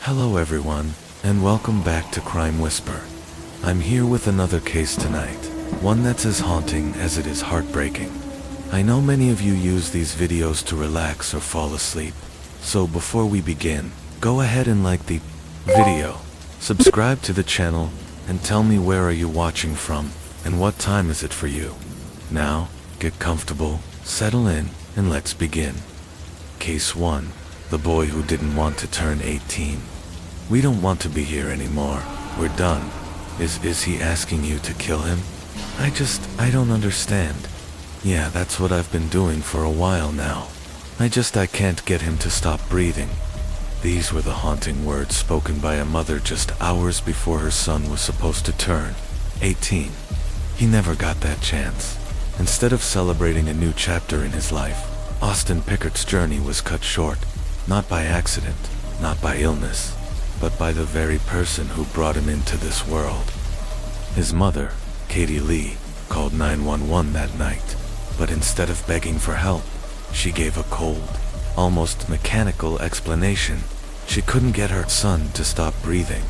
Hello everyone, and welcome back to Crime Whisper. I'm here with another case tonight, one that's as haunting as it is heartbreaking. I know many of you use these videos to relax or fall asleep, so before we begin, go ahead and like the video, subscribe to the channel, and tell me where are you watching from, and what time is it for you. Now, get comfortable, settle in, and let's begin. Case 1. The boy who didn't want to turn 18. We don't want to be here anymore. We're done. Is he asking you to kill him? I don't understand. Yeah, that's what I've been doing for a while now. I can't get him to stop breathing. These were the haunting words spoken by a mother just hours before her son was supposed to turn 18. He never got that chance. Instead of celebrating a new chapter in his life, Austin Pickert's journey was cut short, not by accident, not by illness, but by the very person who brought him into this world. His mother, Katie Lee, called 911 that night, but instead of begging for help, she gave a cold, almost mechanical explanation. She couldn't get her son to stop breathing.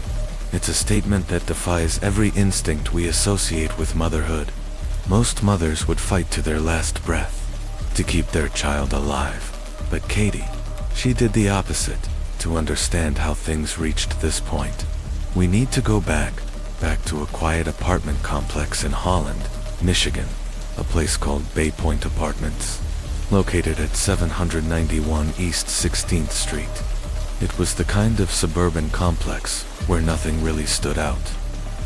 It's a statement that defies every instinct we associate with motherhood. Most mothers would fight to their last breath to keep their child alive, but Katie, she did the opposite. To understand how things reached this point, we need to go back to a quiet apartment complex in Holland, Michigan, a place called Bay Point Apartments, located at 791 East 16th Street. It was the kind of suburban complex where nothing really stood out.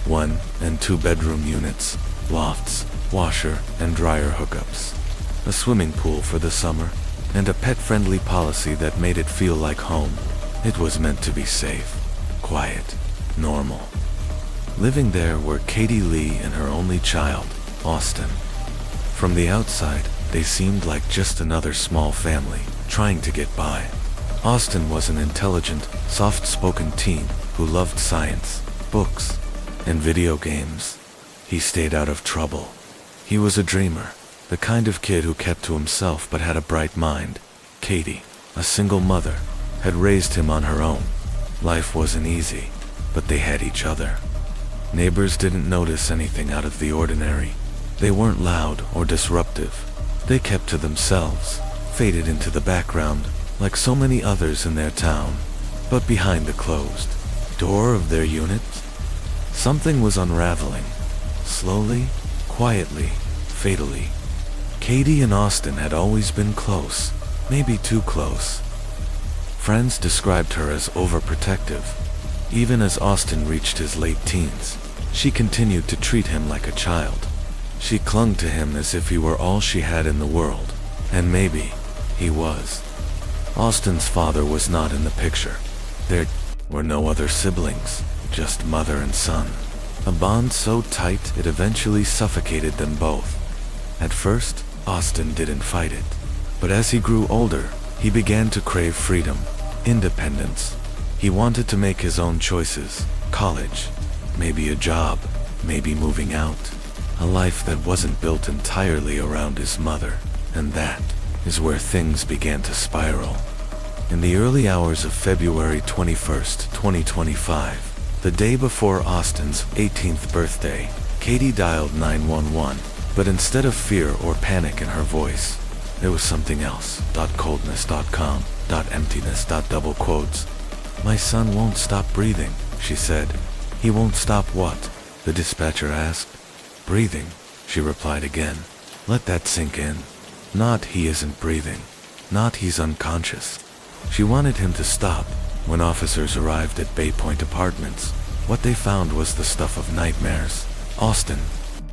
1 and 2 bedroom units, lofts, washer and dryer hookups, a swimming pool for the summer, and a pet-friendly policy that made it feel like home. It was meant to be safe, quiet, normal. Living there were Katie Lee and her only child, Austin. From the outside, they seemed like just another small family, trying to get by. Austin was an intelligent, soft-spoken teen who loved science, books, and video games. He stayed out of trouble. He was a dreamer, the kind of kid who kept to himself but had a bright mind. Katie, a single mother, had raised him on her own. Life wasn't easy, but they had each other. Neighbors didn't notice anything out of the ordinary. They weren't loud or disruptive. They kept to themselves, faded into the background, like so many others in their town. But behind the closed door of their unit, something was unraveling. Slowly, quietly, fatally. Katie and Austin had always been close, maybe too close. Friends described her as overprotective. Even as Austin reached his late teens, she continued to treat him like a child. She clung to him as if he were all she had in the world, and maybe he was. Austin's father was not in the picture. There were no other siblings, just mother and son. A bond so tight it eventually suffocated them both. At first, Austin didn't fight it, but as he grew older, he began to crave freedom, independence. He wanted to make his own choices, college, maybe a job, maybe moving out, a life that wasn't built entirely around his mother, and that is where things began to spiral. In the early hours of February 21st, 2025, the day before Austin's 18th birthday, Katie dialed 911, but instead of fear or panic in her voice, there was something else. .coldness.com, .emptiness, double quotes. My son won't stop breathing, she said. He won't stop what? The dispatcher asked. Breathing, she replied again. Let that sink in. Not he isn't breathing. Not he's unconscious. She wanted him to stop. When officers arrived at Bay Point Apartments, what they found was the stuff of nightmares. Austin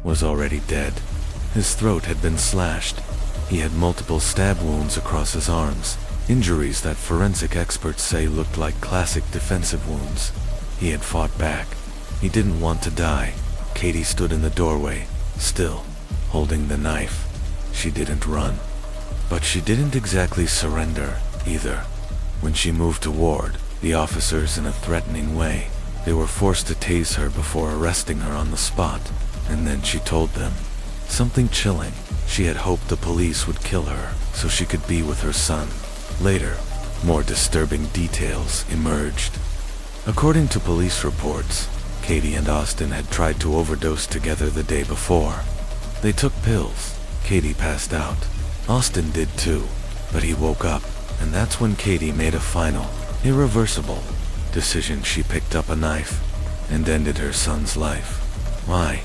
was already dead. His throat had been slashed. He had multiple stab wounds across his arms, injuries that forensic experts say looked like classic defensive wounds. He had fought back. He didn't want to die. Katie stood in the doorway, still, holding the knife. She didn't run. But she didn't exactly surrender, either. When she moved toward the officers in a threatening way, they were forced to tase her before arresting her on the spot, and then she told them something chilling. She had hoped the police would kill her so she could be with her son. Later, more disturbing details emerged. According to police reports, Katie and Austin had tried to overdose together the day before. They took pills. Katie passed out. Austin did too, but he woke up, and that's when Katie made a final, irreversible decision. She picked up a knife and ended her son's life. Why?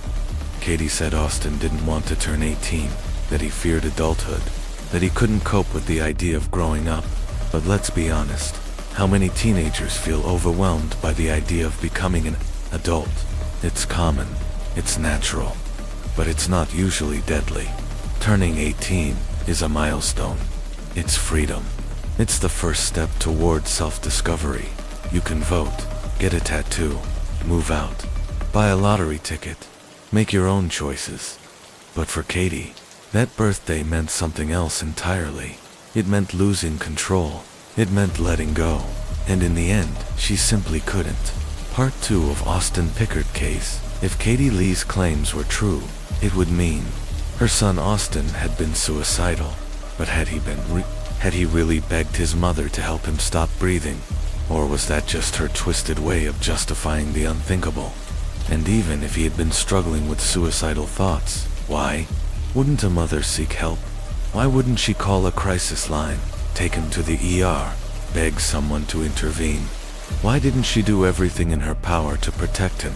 Katie said Austin didn't want to turn 18, that he feared adulthood, that he couldn't cope with the idea of growing up. But let's be honest, how many teenagers feel overwhelmed by the idea of becoming an adult? It's common, it's natural, but it's not usually deadly. Turning 18 is a milestone. It's freedom. It's the first step toward self-discovery. You can vote, get a tattoo, move out, buy a lottery ticket, make your own choices. But for Katie, that birthday meant something else entirely. It meant losing control. It meant letting go. And in the end, she simply couldn't. Part 2 of Austin Pickard case. If Katie Lee's claims were true, it would mean her son Austin had been suicidal. But had he really begged his mother to help him stop breathing? Or was that just her twisted way of justifying the unthinkable? And even if he had been struggling with suicidal thoughts, why wouldn't a mother seek help? Why wouldn't she call a crisis line, take him to the ER, beg someone to intervene? Why didn't she do everything in her power to protect him,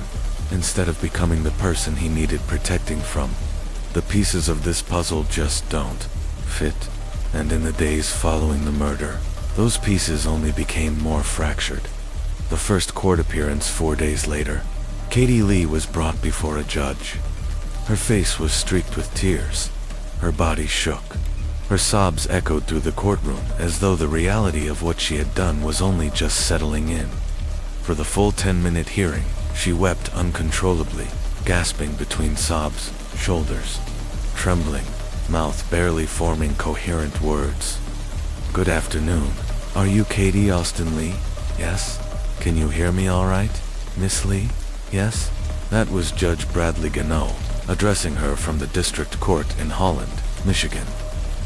instead of becoming the person he needed protecting from? The pieces of this puzzle just don't fit. And in the days following the murder, those pieces only became more fractured. The first court appearance 4 days later, Katie Lee was brought before a judge. Her face was streaked with tears. Her body shook. Her sobs echoed through the courtroom as though the reality of what she had done was only just settling in. For the full 10-minute hearing, she wept uncontrollably, gasping between sobs, shoulders trembling, mouth barely forming coherent words. "Good afternoon. Are you Katie Austin Lee? Yes? Can you hear me all right, Miss Lee? Yes?" That was Judge Bradley Gano, addressing her from the district court in Holland, Michigan.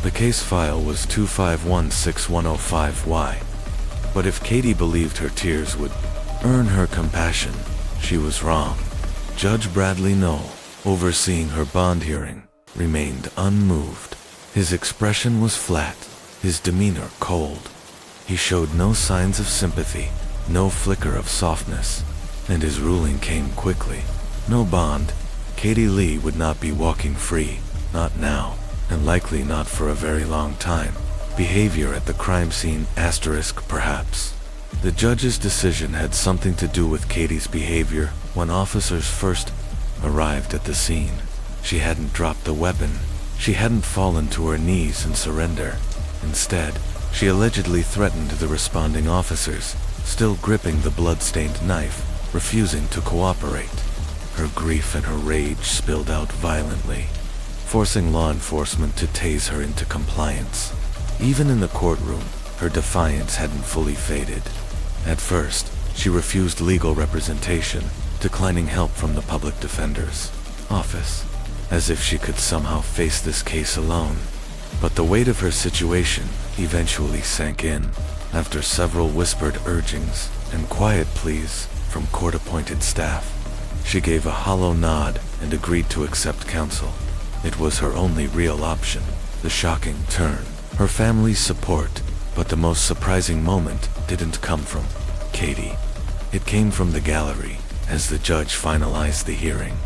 The case file was 2516105Y. But if Katie believed her tears would earn her compassion, she was wrong. Judge Bradley Knoll, overseeing her bond hearing, remained unmoved. His expression was flat, his demeanor cold. He showed no signs of sympathy, no flicker of softness, and his ruling came quickly. No bond. Katie Lee would not be walking free, not now, and likely not for a very long time. Behavior at the crime scene * perhaps. The judge's decision had something to do with Katie's behavior when officers first arrived at the scene. She hadn't dropped the weapon. She hadn't fallen to her knees in surrender. Instead, she allegedly threatened the responding officers, still gripping the blood-stained knife, refusing to cooperate. Her grief and her rage spilled out violently, forcing law enforcement to tase her into compliance. Even in the courtroom, her defiance hadn't fully faded. At first, she refused legal representation, declining help from the public defender's office, as if she could somehow face this case alone. But the weight of her situation eventually sank in. After several whispered urgings and quiet pleas from court-appointed staff, she gave a hollow nod and agreed to accept counsel. It was her only real option. The shocking turn, her family's support, but the most surprising moment didn't come from Katie. It came from the gallery as the judge finalized the hearing.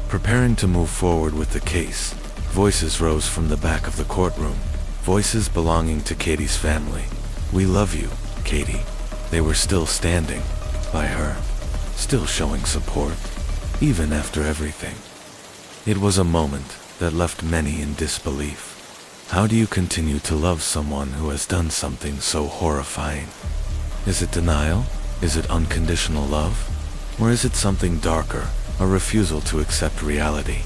Preparing to move forward with the case, voices rose from the back of the courtroom, voices belonging to Katie's family. "We love you, Katie." They were still standing by her, still showing support, even after everything. It was a moment that left many in disbelief. How do you continue to love someone who has done something so horrifying? Is it denial? Is it unconditional love? Or is it something darker, a refusal to accept reality?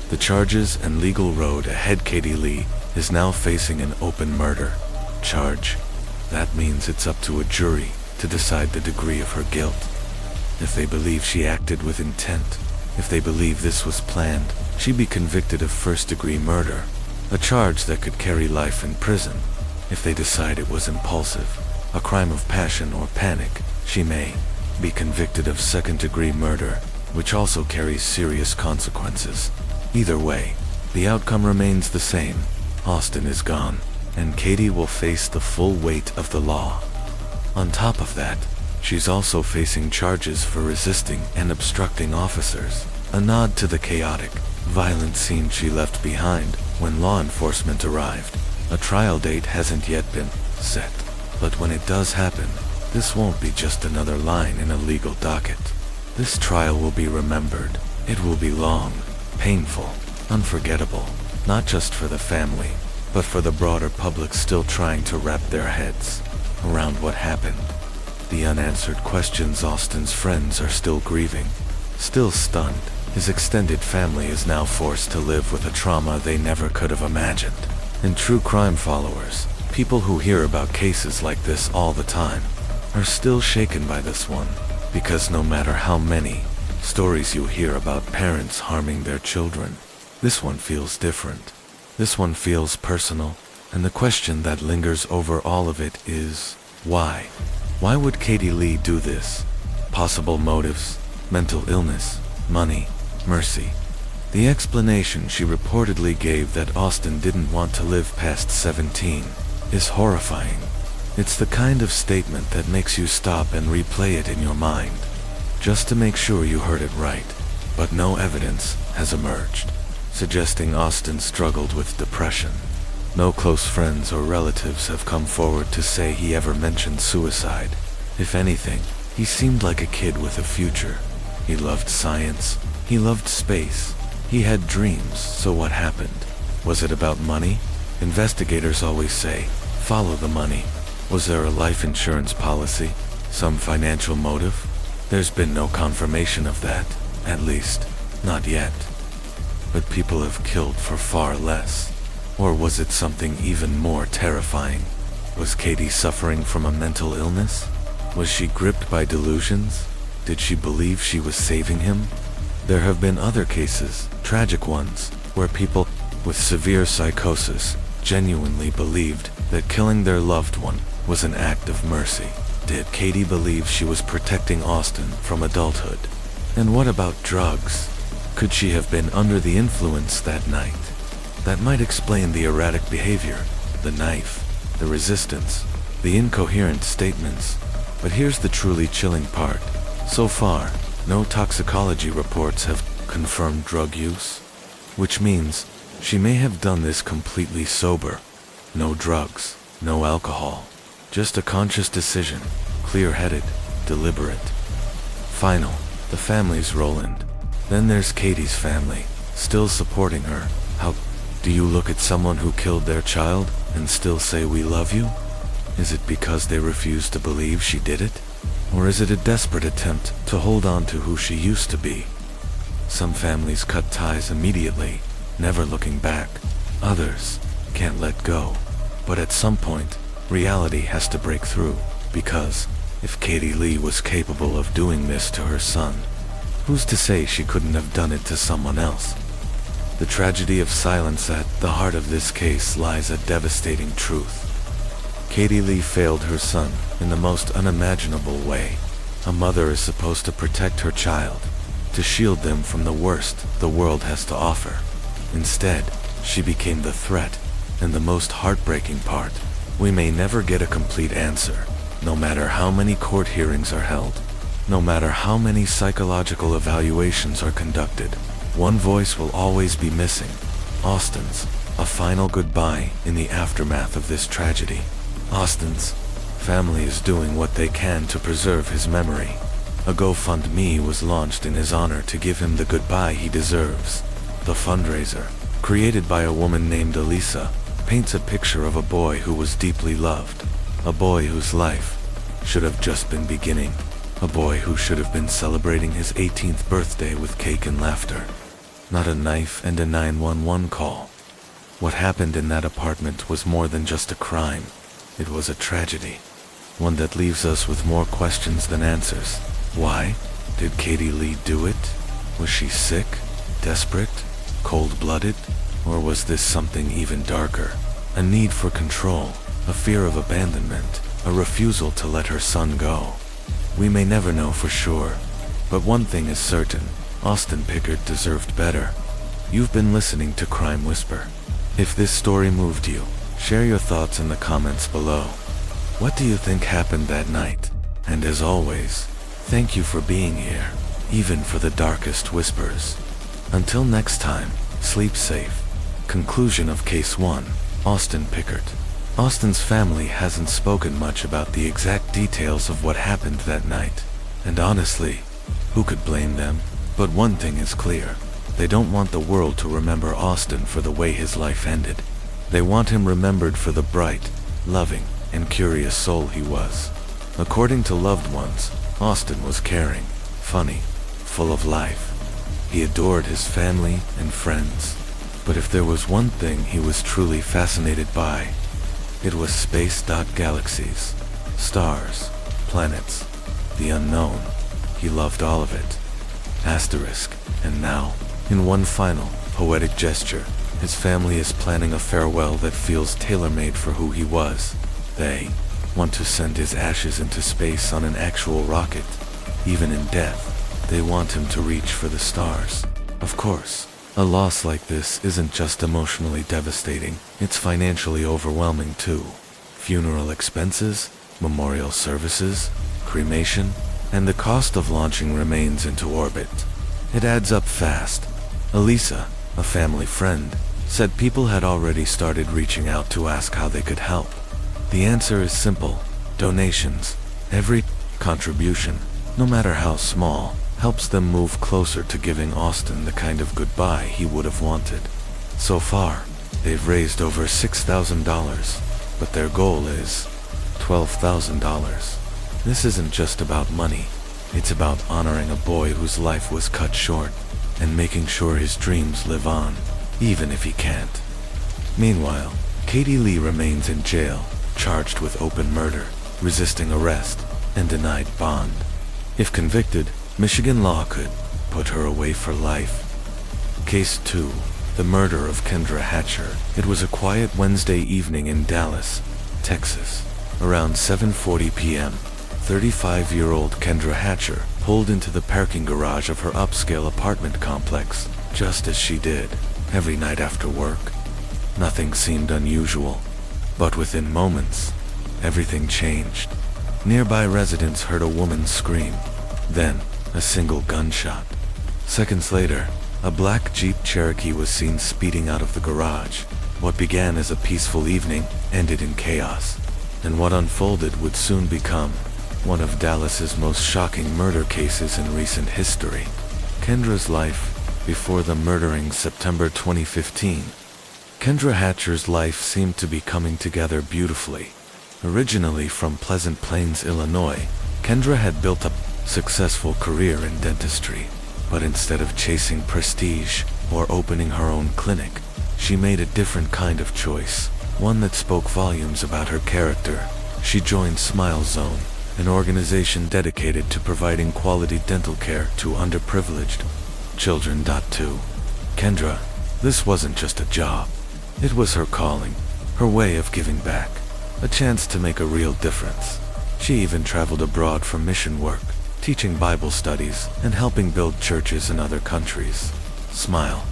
The charges and legal road ahead. Katie Lee is now facing an open murder charge. That means it's up to a jury to decide the degree of her guilt. If they believe she acted with intent, if they believe this was planned, she'd be convicted of first-degree murder, a charge that could carry life in prison. If they decide it was impulsive, a crime of passion or panic, she may be convicted of second-degree murder, which also carries serious consequences. Either way, the outcome remains the same. Austin is gone, and Katie will face the full weight of the law. On top of that, she's also facing charges for resisting and obstructing officers, a nod to the chaotic, violent scene she left behind when law enforcement arrived. A trial date hasn't yet been set, but when it does happen, this won't be just another line in a legal docket. This trial will be remembered. It will be long, painful, unforgettable, not just for the family, but for the broader public still trying to wrap their heads around what happened. The unanswered questions. Austin's friends are still grieving, still stunned. His extended family is now forced to live with a trauma they never could have imagined. And true crime followers, people who hear about cases like this all the time, are still shaken by this one, because no matter how many stories you hear about parents harming their children, this one feels different. This one feels personal, and the question that lingers over all of it is, why? Why would Katie Lee do this? Possible motives: mental illness, money, mercy. The explanation she reportedly gave, that Austin didn't want to live past 17, is horrifying. It's the kind of statement that makes you stop and replay it in your mind, just to make sure you heard it right. But no evidence has emerged suggesting Austin struggled with depression. No close friends or relatives have come forward to say he ever mentioned suicide. If anything, he seemed like a kid with a future. He loved science. He loved space. He had dreams. So what happened? Was it about money? Investigators always say, follow the money. Was there a life insurance policy? Some financial motive? There's been no confirmation of that, at least, not yet. But people have killed for far less. Or was it something even more terrifying? Was Katie suffering from a mental illness? Was she gripped by delusions? Did she believe she was saving him? There have been other cases, tragic ones, where people with severe psychosis genuinely believed that killing their loved one was an act of mercy. Did Katie believe she was protecting Austin from adulthood? And what about drugs? Could she have been under the influence that night? That might explain the erratic behavior, the knife, the resistance, the incoherent statements. But here's the truly chilling part. So far, no toxicology reports have confirmed drug use, which means she may have done this completely sober. No drugs, no alcohol, just a conscious decision, clear-headed, deliberate. Final, the family's Roland. Then there's Katie's family, still supporting her. How do you look at someone who killed their child and still say we love you? Is it because they refuse to believe she did it? Or is it a desperate attempt to hold on to who she used to be? Some families cut ties immediately, never looking back. Others can't let go. But at some point, reality has to break through, because if Katie Lee was capable of doing this to her son, who's to say she couldn't have done it to someone else? The tragedy of silence. At the heart of this case lies a devastating truth. Katie Lee failed her son in the most unimaginable way. A mother is supposed to protect her child, to shield them from the worst the world has to offer. Instead, she became the threat, and the most heartbreaking part, we may never get a complete answer, no matter how many court hearings are held, no matter how many psychological evaluations are conducted. One voice will always be missing: Austin's. A final goodbye in the aftermath of this tragedy. Austin's family is doing what they can to preserve his memory. A GoFundMe was launched in his honor to give him the goodbye he deserves. The fundraiser, created by a woman named Elisa, paints a picture of a boy who was deeply loved, a boy whose life should have just been beginning, a boy who should have been celebrating his 18th birthday with cake and laughter, not a knife and a 911 call. What happened in that apartment was more than just a crime. It was a tragedy, one that leaves us with more questions than answers. Why? Did Katie Lee do it? Was she sick, desperate, cold-blooded? Or was this something even darker? A need for control, a fear of abandonment, a refusal to let her son go. We may never know for sure, but one thing is certain, Austin Pickard deserved better. You've been listening to Crime Whisper. If this story moved you, share your thoughts in the comments below. What do you think happened that night? And as always, thank you for being here, even for the darkest whispers. Until next time, sleep safe. Conclusion of Case 1, Austin Pickard. Austin's family hasn't spoken much about the exact details of what happened that night. And honestly, who could blame them? But one thing is clear. They don't want the world to remember Austin for the way his life ended. They want him remembered for the bright, loving, and curious soul he was. According to loved ones, Austin was caring, funny, full of life. He adored his family and friends. But if there was one thing he was truly fascinated by, it was space. Galaxies, stars, planets, the unknown. He loved all of it. Asterisk. And now, in one final, poetic gesture, his family is planning a farewell that feels tailor-made for who he was. They want to send his ashes into space on an actual rocket. Even in death, they want him to reach for the stars. Of course, a loss like this isn't just emotionally devastating, it's financially overwhelming too. Funeral expenses, memorial services, cremation, and the cost of launching remains into orbit. It adds up fast. Elisa, a family friend, said people had already started reaching out to ask how they could help. The answer is simple: donations. Every contribution, no matter how small, helps them move closer to giving Austin the kind of goodbye he would have wanted. So far, they've raised over $6,000, but their goal is $12,000. This isn't just about money, it's about honoring a boy whose life was cut short, and making sure his dreams live on, even if he can't. Meanwhile, Katie Lee remains in jail, charged with open murder, resisting arrest, and denied bond. If convicted, Michigan law could put her away for life. Case 2, the murder of Kendra Hatcher. It was a quiet Wednesday evening in Dallas, Texas. Around 7:40 p.m., 35-year-old Kendra Hatcher pulled into the parking garage of her upscale apartment complex, just as she did every night after work. Nothing seemed unusual, but within moments, everything changed. Nearby residents heard a woman scream, then a single gunshot. Seconds later, a black Jeep Cherokee was seen speeding out of the garage. What began as a peaceful evening ended in chaos, and what unfolded would soon become one of Dallas's most shocking murder cases in recent history. Kendra's life before the murdering September 2015. Kendra Hatcher's life seemed to be coming together beautifully. Originally from Pleasant Plains, Illinois, Kendra had built a successful career in dentistry, but instead of chasing prestige or opening her own clinic, she made a different kind of choice, one that spoke volumes about her character. She joined Smile Zone, an organization dedicated to providing quality dental care to underprivileged children. To Kendra, this wasn't just a job. It was her calling, her way of giving back, a chance to make a real difference. She even traveled abroad for mission work, teaching Bible studies and helping build churches in other countries. Smile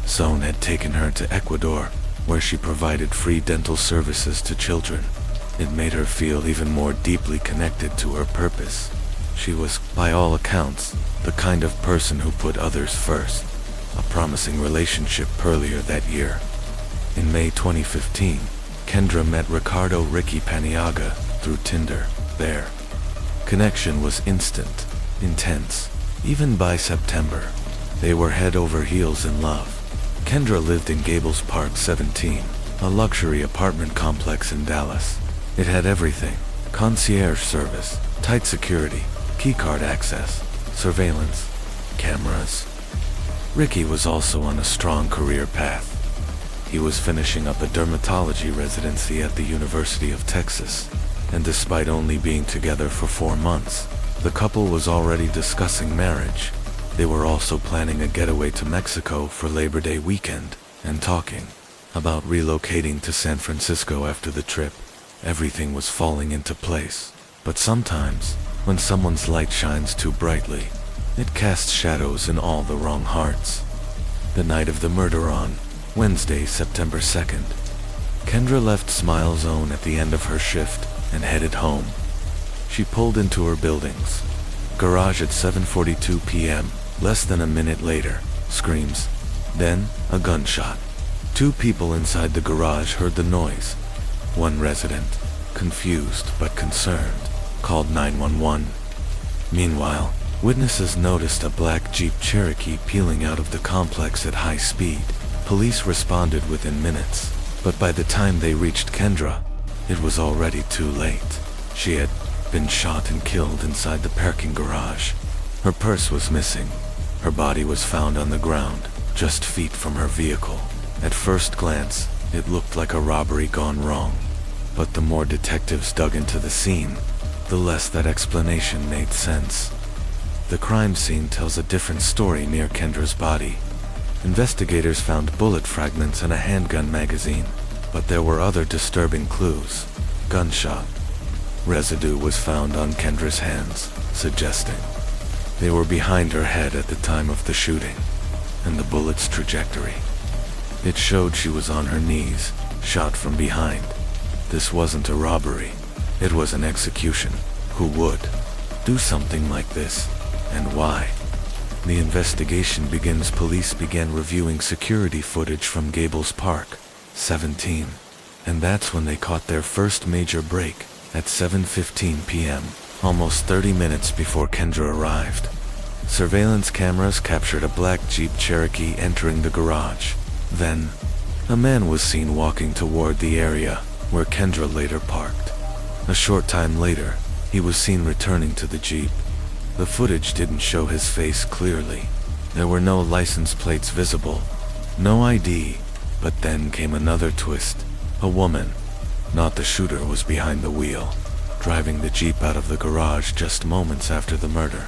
Zone had taken her to Ecuador, where she provided free dental services to children. It made her feel even more deeply connected to her purpose. She was, by all accounts, the kind of person who put others first. A promising relationship earlier that year. In May 2015, Kendra met Ricardo Ricky Paniaga through Tinder. Their connection was instant, intense. Even by September, they were head over heels in love. Kendra lived in Gables Park 17, a luxury apartment complex in Dallas. It had everything: concierge service, tight security, keycard access, surveillance, cameras. Ricky was also on a strong career path. He was finishing up a dermatology residency at the University of Texas, and despite only being together for 4 months, the couple was already discussing marriage. They were also planning a getaway to Mexico for Labor Day weekend, and talking about relocating to San Francisco after the trip. Everything was falling into place. But sometimes, When someone's light shines too brightly, it casts shadows in all the wrong hearts. The night of the murder on Wednesday, September 2nd, Kendra left Smile Zone at the end of her shift and headed home. She pulled into her building's garage at 7:42 p.m. Less than a minute later, screams, then a gunshot. Two people inside the garage heard the noise. One resident, confused but concerned, called 911. Meanwhile, witnesses noticed a black Jeep Cherokee peeling out of the complex at high speed. Police responded within minutes, but by the time they reached Kendra, it was already too late. She had been shot and killed inside the parking garage. Her purse was missing. Her body was found on the ground, just feet from her vehicle. At first glance, it looked like a robbery gone wrong. But the more detectives dug into the scene, the less that explanation made sense. The crime scene tells a different story near Kendra's body. Investigators found bullet fragments and a handgun magazine, but there were other disturbing clues. Gunshot residue was found on Kendra's hands, suggesting they were behind her head at the time of the shooting, and the bullet's trajectory. It showed she was on her knees, shot from behind. This wasn't a robbery. It was an execution. Who would do something like this, and why? The investigation begins. Police began reviewing security footage from Gables Park, 17, and that's when they caught their first major break at 7:15 p.m., almost 30 minutes before Kendra arrived. Surveillance cameras captured a black Jeep Cherokee entering the garage. Then, a man was seen walking toward the area where Kendra later parked. A short time later, he was seen returning to the Jeep. The footage didn't show his face clearly. There were no license plates visible, no ID, but then came another twist. A woman, not the shooter, was behind the wheel, driving the Jeep out of the garage just moments after the murder.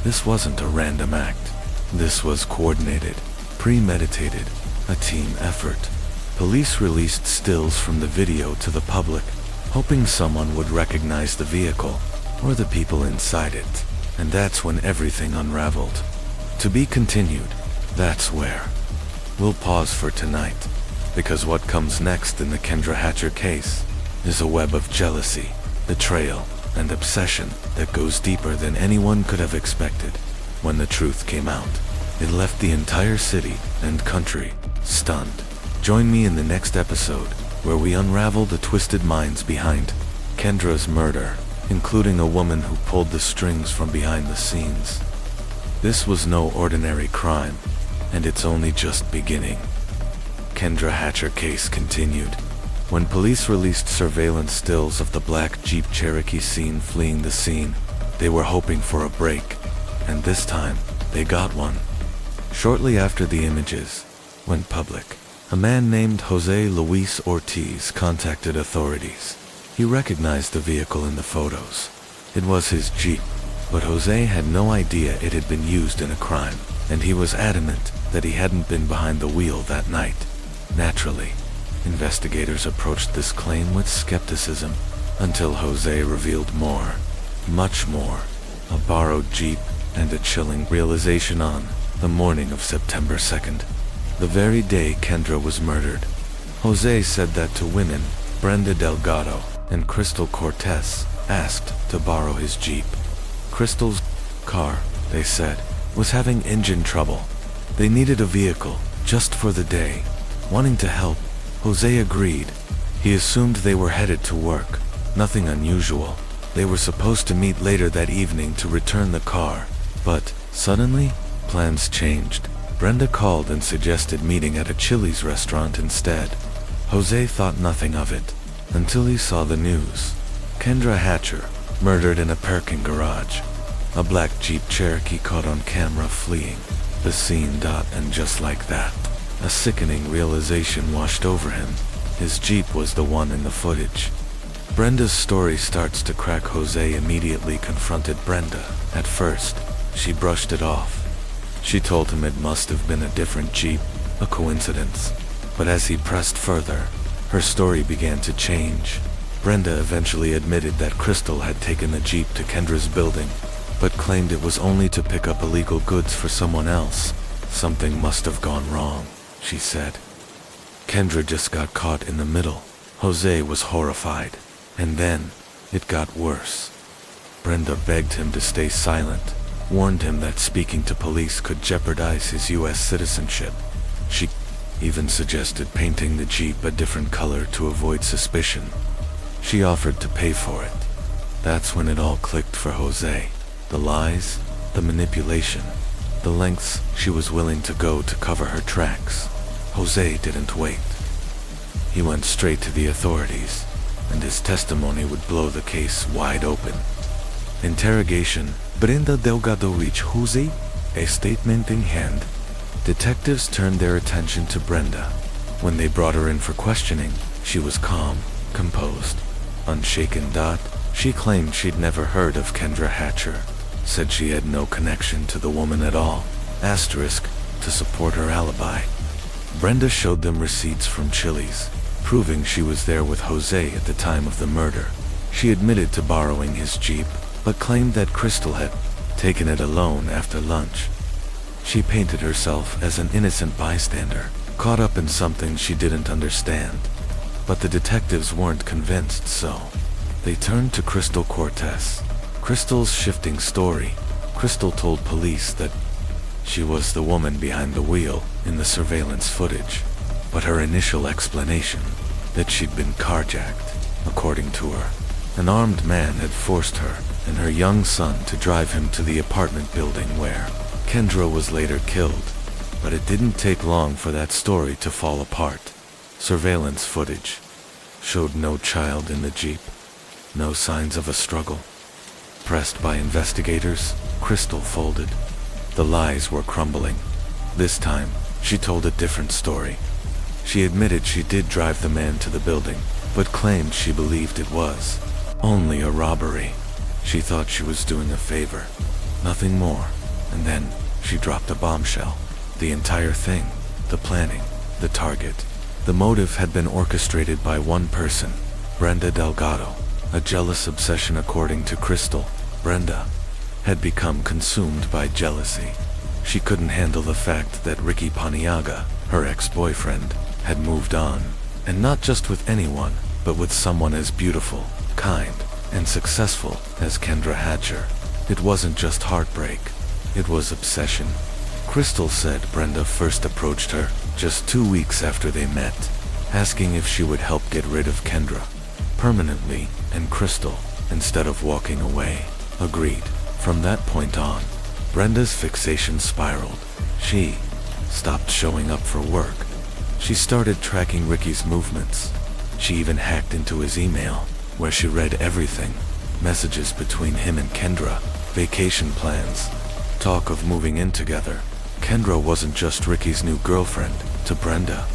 This wasn't a random act. This was coordinated, premeditated, a team effort. Police released stills from the video to the public, hoping someone would recognize the vehicle or the people inside it. And that's when everything unraveled. To be continued, that's where. We'll pause for tonight, because what comes next in the Kendra Hatcher case is a web of jealousy, betrayal, and obsession that goes deeper than anyone could have expected. When the truth came out, it left the entire city and country stunned. Join me in the next episode, where we unravel the twisted minds behind Kendra's murder, including a woman who pulled the strings from behind the scenes. This was no ordinary crime, and it's only just beginning. Kendra Hatcher case continued. When police released surveillance stills of the black Jeep Cherokee seen fleeing the scene, they were hoping for a break, and this time, they got one. Shortly after the images went public, a man named Jose Luis Ortiz contacted authorities. He recognized the vehicle in the photos. It was his Jeep, but Jose had no idea it had been used in a crime, and he was adamant that he hadn't been behind the wheel that night. Naturally, investigators approached this claim with skepticism, until Jose revealed more, much more, a borrowed Jeep, and a chilling realization on the morning of September 2nd, the very day Kendra was murdered. Jose said that two women, Brenda Delgado and Crystal Cortez, asked to borrow his Jeep. Crystal's car, they said, was having engine trouble. They needed a vehicle, just for the day. Wanting to help, Jose agreed. He assumed they were headed to work. Nothing unusual. They were supposed to meet later that evening to return the car. But, suddenly, plans changed. Brenda called and suggested meeting at a Chili's restaurant instead. Jose thought nothing of it, until he saw the news. Kendra Hatcher, murdered in a parking garage. A black Jeep Cherokee caught on camera fleeing the scene. And just like that, a sickening realization washed over him. His Jeep was the one in the footage. Brenda's story starts to crack. Jose immediately confronted Brenda. At first, she brushed it off. She told him it must have been a different Jeep, a coincidence. But as he pressed further, her story began to change. Brenda eventually admitted that Crystal had taken the Jeep to Kendra's building, but claimed it was only to pick up illegal goods for someone else. Something must have gone wrong, she said. Kendra just got caught in the middle. Jose was horrified. And then, it got worse. Brenda begged him to stay silent, warned him that speaking to police could jeopardize his U.S. citizenship. She even suggested painting the Jeep a different color to avoid suspicion. She offered to pay for it. That's when it all clicked for Jose. The lies, the manipulation, the lengths she was willing to go to cover her tracks. Jose didn't wait. He went straight to the authorities, and his testimony would blow the case wide open. Interrogation. Brenda Delgado reached Jose, a statement in hand. Detectives turned their attention to Brenda. When they brought her in for questioning, she was calm, composed, unshaken. She claimed she'd never heard of Kendra Hatcher, said she had no connection to the woman at all, to support her alibi. Brenda showed them receipts from Chili's, proving she was there with Jose at the time of the murder. She admitted to borrowing his Jeep, but claimed that Crystal had taken it alone after lunch. She painted herself as an innocent bystander, caught up in something she didn't understand. But the detectives weren't convinced, so they turned to Crystal Cortez. Crystal's shifting story. Crystal told police that she was the woman behind the wheel in the surveillance footage, but her initial explanation, that she'd been carjacked. According to her, an armed man had forced her and her young son to drive him to the apartment building where Kendra was later killed. But it didn't take long for that story to fall apart. Surveillance footage showed no child in the Jeep, no signs of a struggle. Pressed by investigators, Crystal folded. The lies were crumbling. This time, she told a different story. She admitted she did drive the man to the building, but claimed she believed it was only a robbery. She thought she was doing a favor, nothing more. And then, she dropped a bombshell. The entire thing, the planning, the target, the motive had been orchestrated by one person, Brenda Delgado. A jealous obsession. According to Crystal, Brenda had become consumed by jealousy. She couldn't handle the fact that Ricky Paniagua, her ex-boyfriend, had moved on, and not just with anyone, but with someone as beautiful, kind, and successful as Kendra Hatcher. It wasn't just heartbreak, it was obsession. Crystal said Brenda first approached her just 2 weeks after they met, asking if she would help get rid of Kendra permanently, and Crystal, instead of walking away, agreed. From that point on, Brenda's fixation spiraled. She stopped showing up for work. She started tracking Ricky's movements. She even hacked into his email, where she read everything. Messages between him and Kendra, vacation plans, talk of moving in together. Kendra wasn't just Ricky's new girlfriend. To Brenda,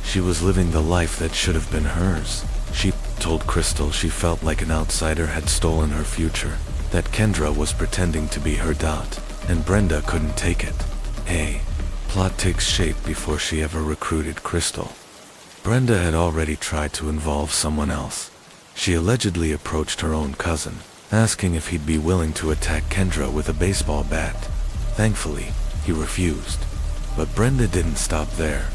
she was living the life that should have been hers. She told Crystal she felt like an outsider had stolen her future, that Kendra was pretending to be her dot, and Brenda couldn't take it. A plot takes shape before she ever recruited Crystal. Brenda had already tried to involve someone else. She allegedly approached her own cousin, asking if he'd be willing to attack Kendra with a baseball bat. Thankfully, he refused. But Brenda didn't stop there.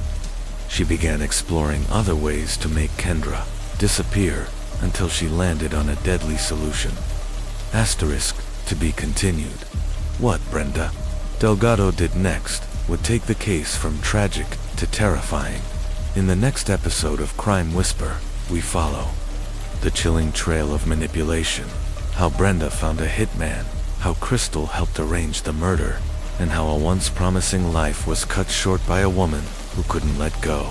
She began exploring other ways to make Kendra disappear until she landed on a deadly solution. To be continued. What Brenda Delgado did next would take the case from tragic to terrifying. In the next episode of Crime Whisper, we follow the chilling trail of manipulation, how Brenda found a hitman, how Crystal helped arrange the murder, and how a once promising life was cut short by a woman who couldn't let go.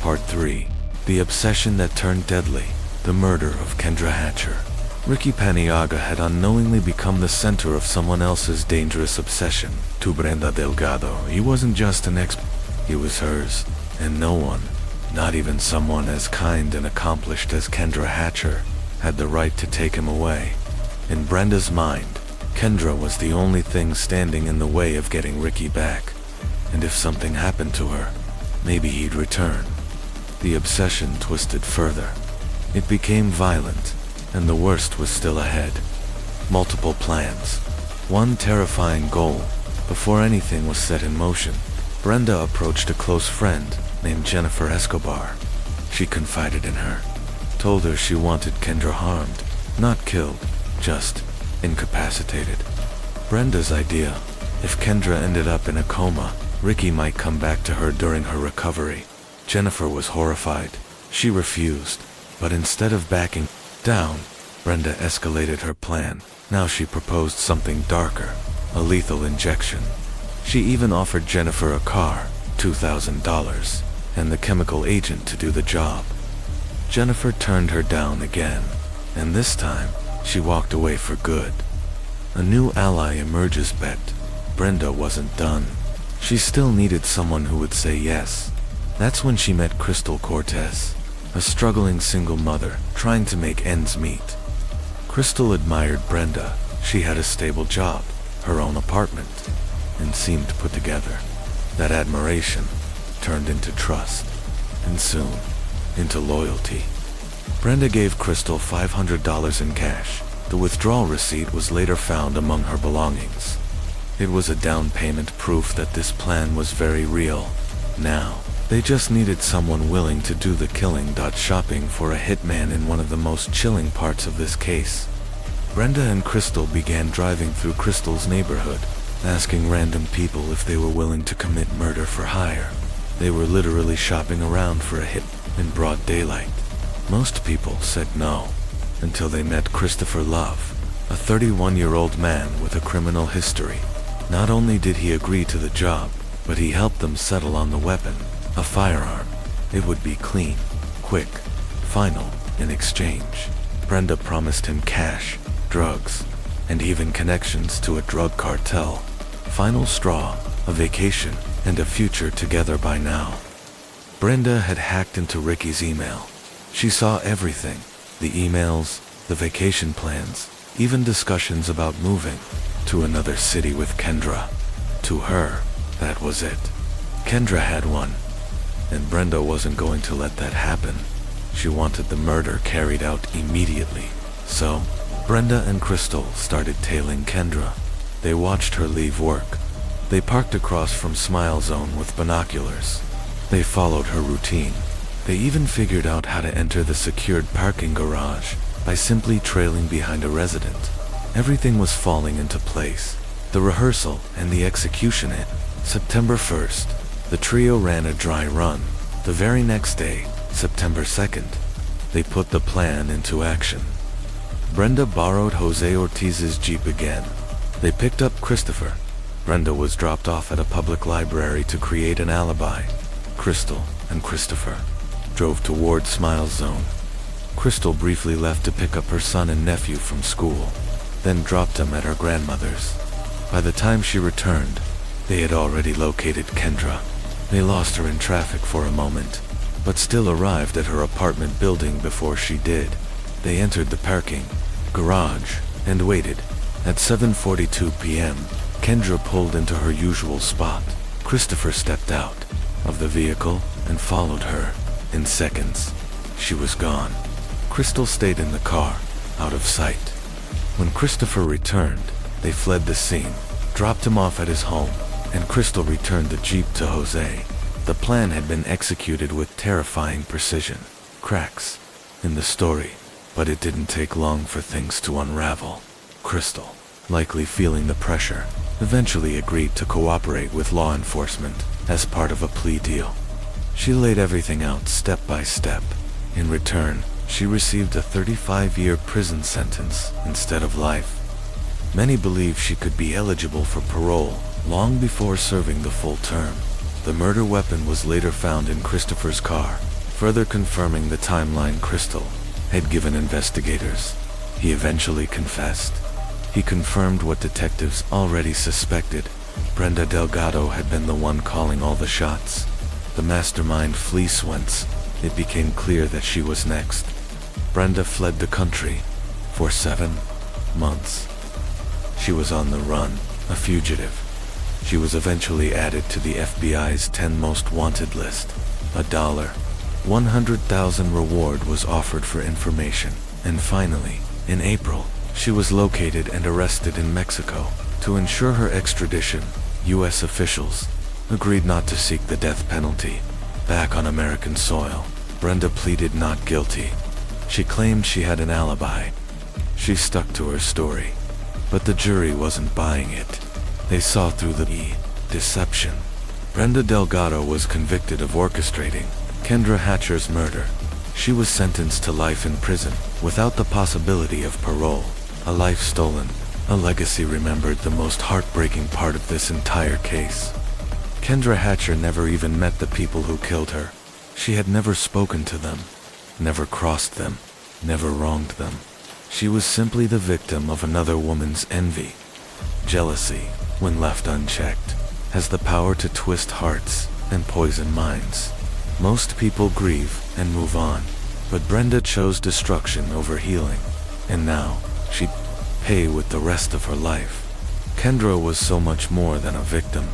Part 3. The obsession that turned deadly. The murder of Kendra Hatcher. Ricky Paniagua had unknowingly become the center of someone else's dangerous obsession. To Brenda Delgado, he wasn't just an ex, he was hers, and no one, not even someone as kind and accomplished as Kendra Hatcher, had the right to take him away. In Brenda's mind, Kendra was the only thing standing in the way of getting Ricky back, and if something happened to her, maybe he'd return. The obsession twisted further. It became violent, and the worst was still ahead. Multiple plans. One terrifying goal. Before anything was set in motion, Brenda approached a close friend named Jennifer Escobar. She confided in her, told her she wanted Kendra harmed, not killed, just incapacitated. Brenda's idea: if Kendra ended up in a coma, Ricky might come back to her during her recovery. Jennifer was horrified. She refused, but instead of backing down, Brenda escalated her plan. Now she proposed something darker, a lethal injection. She even offered Jennifer a car, $2,000, and the chemical agent to do the job. Jennifer turned her down again, and this time, she walked away for good. A new ally emerges, but Brenda wasn't done. She still needed someone who would say yes. That's when she met Crystal Cortez, a struggling single mother trying to make ends meet. Crystal admired Brenda. She had a stable job, her own apartment, and seemed put together. That admiration turned into trust, and soon, into loyalty. Brenda gave Crystal $500 in cash. The withdrawal receipt was later found among her belongings. It was a down payment, proof that this plan was very real. Now, they just needed someone willing to do the killing. Shopping for a hitman in one of the most chilling parts of this case. Brenda and Crystal began driving through Crystal's neighborhood, asking random people if they were willing to commit murder for hire. They were literally shopping around for a hit in broad daylight. Most people said no, until they met Christopher Love, a 31-year-old man with a criminal history. Not only did he agree to the job, but he helped them settle on the weapon, a firearm. It would be clean, quick, final. In exchange, Brenda promised him cash, drugs, and even connections to a drug cartel. Final straw, a vacation, and a future together by now. Brenda had hacked into Ricky's email. She saw everything: the emails, the vacation plans, even discussions about moving to another city with Kendra. To her, that was it. Kendra had won, and Brenda wasn't going to let that happen. She wanted the murder carried out immediately. So, Brenda and Crystal started tailing Kendra. They watched her leave work. They parked across from Smile Zone with binoculars. They followed her routine. They even figured out how to enter the secured parking garage by simply trailing behind a resident. Everything was falling into place. The rehearsal and the execution. In September 1st, the trio ran a dry run. The very next day, September 2nd, they put the plan into action. Brenda borrowed Jose Ortiz's Jeep again. They picked up Christopher. Brenda was dropped off at a public library to create an alibi. Crystal and Christopher drove toward Smile Zone. Crystal briefly left to pick up her son and nephew from school, then dropped them at her grandmother's. By the time she returned, they had already located Kendra. They lost her in traffic for a moment, but still arrived at her apartment building before she did. They entered the parking garage and waited. At 7:42 p.m., Kendra pulled into her usual spot. Christopher stepped out of the vehicle and followed her. In seconds, she was gone. Crystal stayed in the car, out of sight. When Christopher returned, they fled the scene, dropped him off at his home, and Crystal returned the Jeep to Jose. The plan had been executed with terrifying precision. Cracks in the story, but it didn't take long for things to unravel. Crystal, likely feeling the pressure, eventually agreed to cooperate with law enforcement as part of a plea deal. She laid everything out step by step. In return, she received a 35-year prison sentence instead of life. Many believe she could be eligible for parole long before serving the full term. The murder weapon was later found in Christopher's car, further confirming the timeline Crystal had given investigators. He eventually confessed. He confirmed what detectives already suspected. Brenda Delgado had been the one calling all the shots. The mastermind fleece once it became clear that she was next. Brenda fled the country for 7 months. She was on the run, a fugitive. She was eventually added to the FBI's 10 most wanted list. $1 100,000 reward was offered for information. And finally, in April, she was located and arrested in Mexico. To ensure her extradition, U.S. officials agreed not to seek the death penalty. Back on American soil, Brenda pleaded not guilty. She claimed she had an alibi. She stuck to her story. But the jury wasn't buying it. They saw through the deception. Brenda Delgado was convicted of orchestrating Kendra Hatcher's murder. She was sentenced to life in prison, without the possibility of parole. A life stolen, a legacy remembered. The most heartbreaking part of this entire case. Kendra Hatcher never even met the people who killed her. She had never spoken to them, never crossed them, never wronged them. She was simply the victim of another woman's envy. Jealousy, when left unchecked, has the power to twist hearts and poison minds. Most people grieve and move on, but Brenda chose destruction over healing, and now she'd pay with the rest of her life. Kendra was so much more than a victim.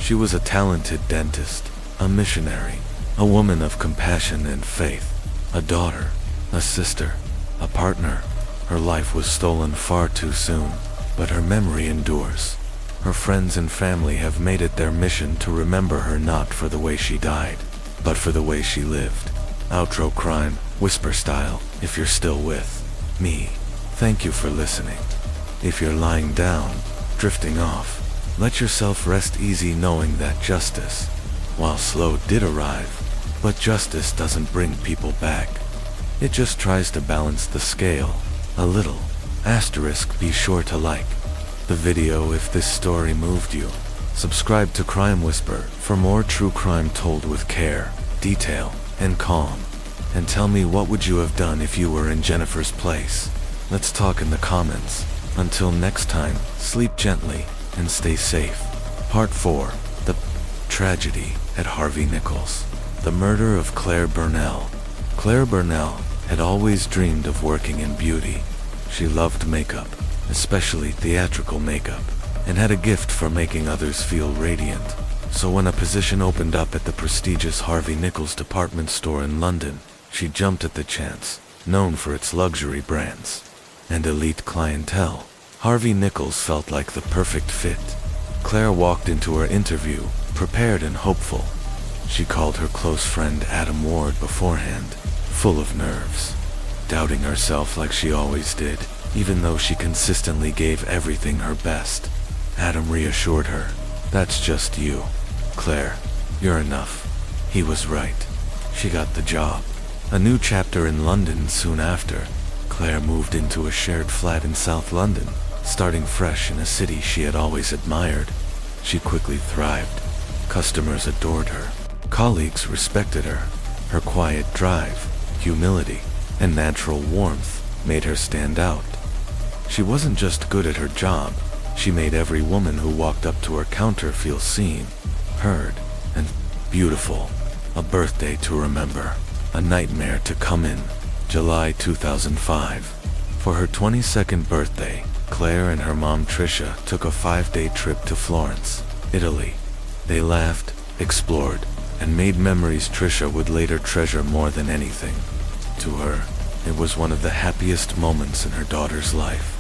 She was a talented dentist, a missionary, a woman of compassion and faith, a daughter, a sister, a partner. Her life was stolen far too soon, but her memory endures. Her friends and family have made it their mission to remember her not for the way she died, but for the way she lived. Outro Crime Whisper style. If you're still with me, thank you for listening. If you're lying down, drifting off, let yourself rest easy knowing that justice, while slow, did arrive. But justice doesn't bring people back. It just tries to balance the scale a little. Asterisk, be sure to like the video if this story moved you. Subscribe to Crime Whisper for more true crime told with care, detail, and calm. And tell me, what would you have done if you were in Jennifer's place? Let's talk in the comments. Until next time, sleep gently and stay safe. Part 4. The tragedy at Harvey Nichols. The murder of Claire Burnell. Claire Burnell had always dreamed of working in beauty. She loved makeup, especially theatrical makeup, and had a gift for making others feel radiant. So when a position opened up at the prestigious Harvey Nichols department store in London, she jumped at the chance. Known for its luxury brands and elite clientele, Harvey Nichols felt like the perfect fit. Claire walked into her interview, prepared and hopeful. She called her close friend Adam Ward beforehand, full of nerves, doubting herself like she always did, even though she consistently gave everything her best. Adam reassured her, "That's just you, Claire. You're enough." He was right. She got the job. A new chapter in London soon after. Claire moved into a shared flat in South London, starting fresh in a city she had always admired. She quickly thrived. Customers adored her. Colleagues respected her. Her quiet drive, humility, and natural warmth made her stand out. She wasn't just good at her job, she made every woman who walked up to her counter feel seen, heard, and beautiful. A birthday to remember, a nightmare to come in. July 2005. For her 22nd birthday, Claire and her mom Tricia took a 5-day trip to Florence, Italy. They laughed, explored, and made memories Tricia would later treasure more than anything. To her, it was one of the happiest moments in her daughter's life.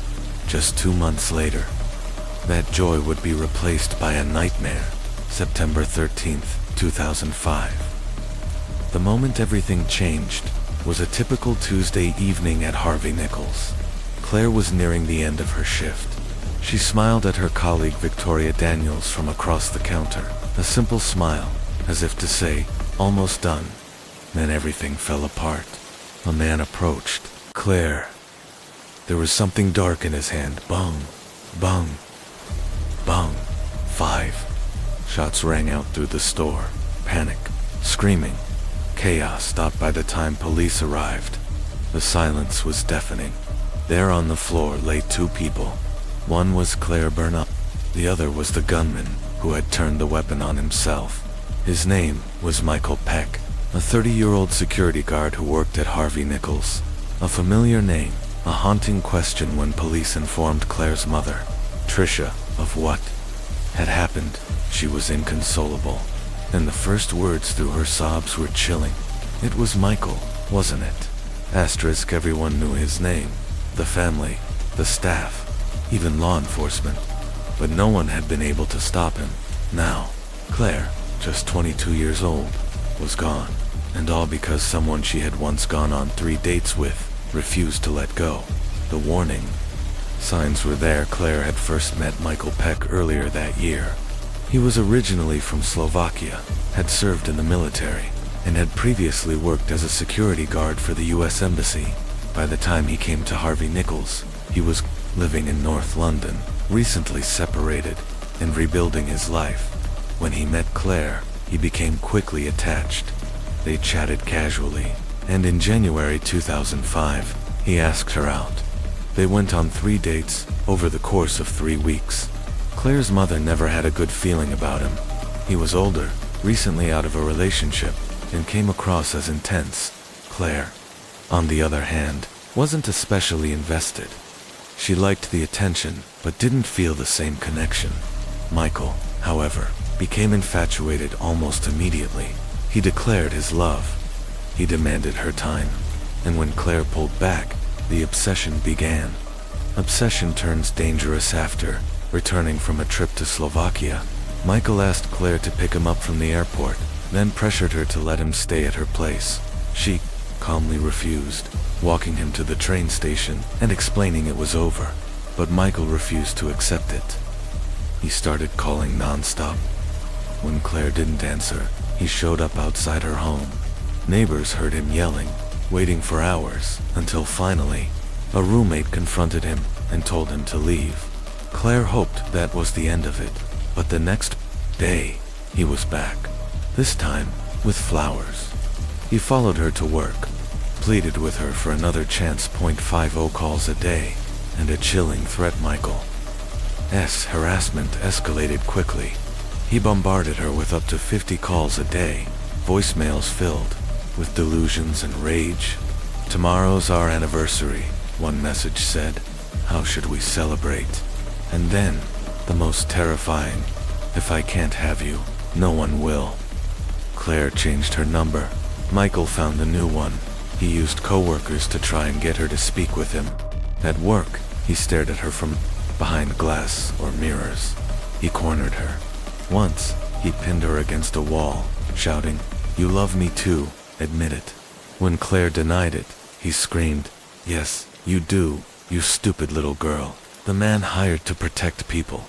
Just 2 months later, that joy would be replaced by a nightmare. September 13th, 2005. The moment everything changed was a typical Tuesday evening at Harvey Nichols. Claire was nearing the end of her shift. She smiled at her colleague Victoria Daniels from across the counter, a simple smile, as if to say, "Almost done." Then everything fell apart. A man approached Claire. There was something dark in his hand. Bung, bung, bung. 5 shots rang out through the store. Panic, screaming, chaos stopped by the time police arrived. The silence was deafening. There on the floor lay 2 people. One was Claire Burnell. The other was the gunman who had turned the weapon on himself. His name was Michael Peck, a 30-year-old security guard who worked at Harvey Nichols. A familiar name, a haunting question when police informed Claire's mother, Tricia, of what had happened. She was inconsolable, and the first words through her sobs were chilling. It was Michael, wasn't it? Asterisk, everyone knew his name. The family, the staff, even law enforcement. But no one had been able to stop him. Now, Claire, just 22 years old, was gone. And all because someone she had once gone on 3 dates with refused to let go. The warning signs were there. Claire had first met Michael Peck earlier that year. He was originally from Slovakia, had served in the military, and had previously worked as a security guard for the US Embassy. By the time he came to Harvey Nichols, he was living in North London, recently separated, and rebuilding his life. When he met Claire, he became quickly attached. They chatted casually, and in January 2005, he asked her out. They went on 3 dates over the course of 3 weeks. Claire's mother never had a good feeling about him. He was older, recently out of a relationship, and came across as intense. Claire, on the other hand, wasn't especially invested. She liked the attention, but didn't feel the same connection. Michael, however, became infatuated almost immediately. He declared his love. He demanded her time. And when Claire pulled back, the obsession began. Obsession turns dangerous. After returning from a trip to Slovakia, Michael asked Claire to pick him up from the airport, then pressured her to let him stay at her place. She calmly refused, walking him to the train station and explaining it was over. But Michael refused to accept it. He started calling non-stop. When Claire didn't answer, he showed up outside her home. Neighbors heard him yelling, waiting for hours, until finally, a roommate confronted him and told him to leave. Claire hoped that was the end of it, but the next day, he was back. This time, with flowers. He followed her to work, pleaded with her for another chance. 50 calls a day, and a chilling threat. Michael's harassment escalated quickly. He bombarded her with up to 50 calls a day, voicemails filled with delusions and rage. "Tomorrow's our anniversary," one message said. "How should we celebrate?" And then, the most terrifying, "If I can't have you, no one will." Claire changed her number. Michael found a new one. He used coworkers to try and get her to speak with him. At work, he stared at her from behind glass or mirrors. He cornered her. Once, he pinned her against a wall, shouting, "You love me too, admit it." When Claire denied it, he screamed, "Yes, you do, you stupid little girl." The man hired to protect people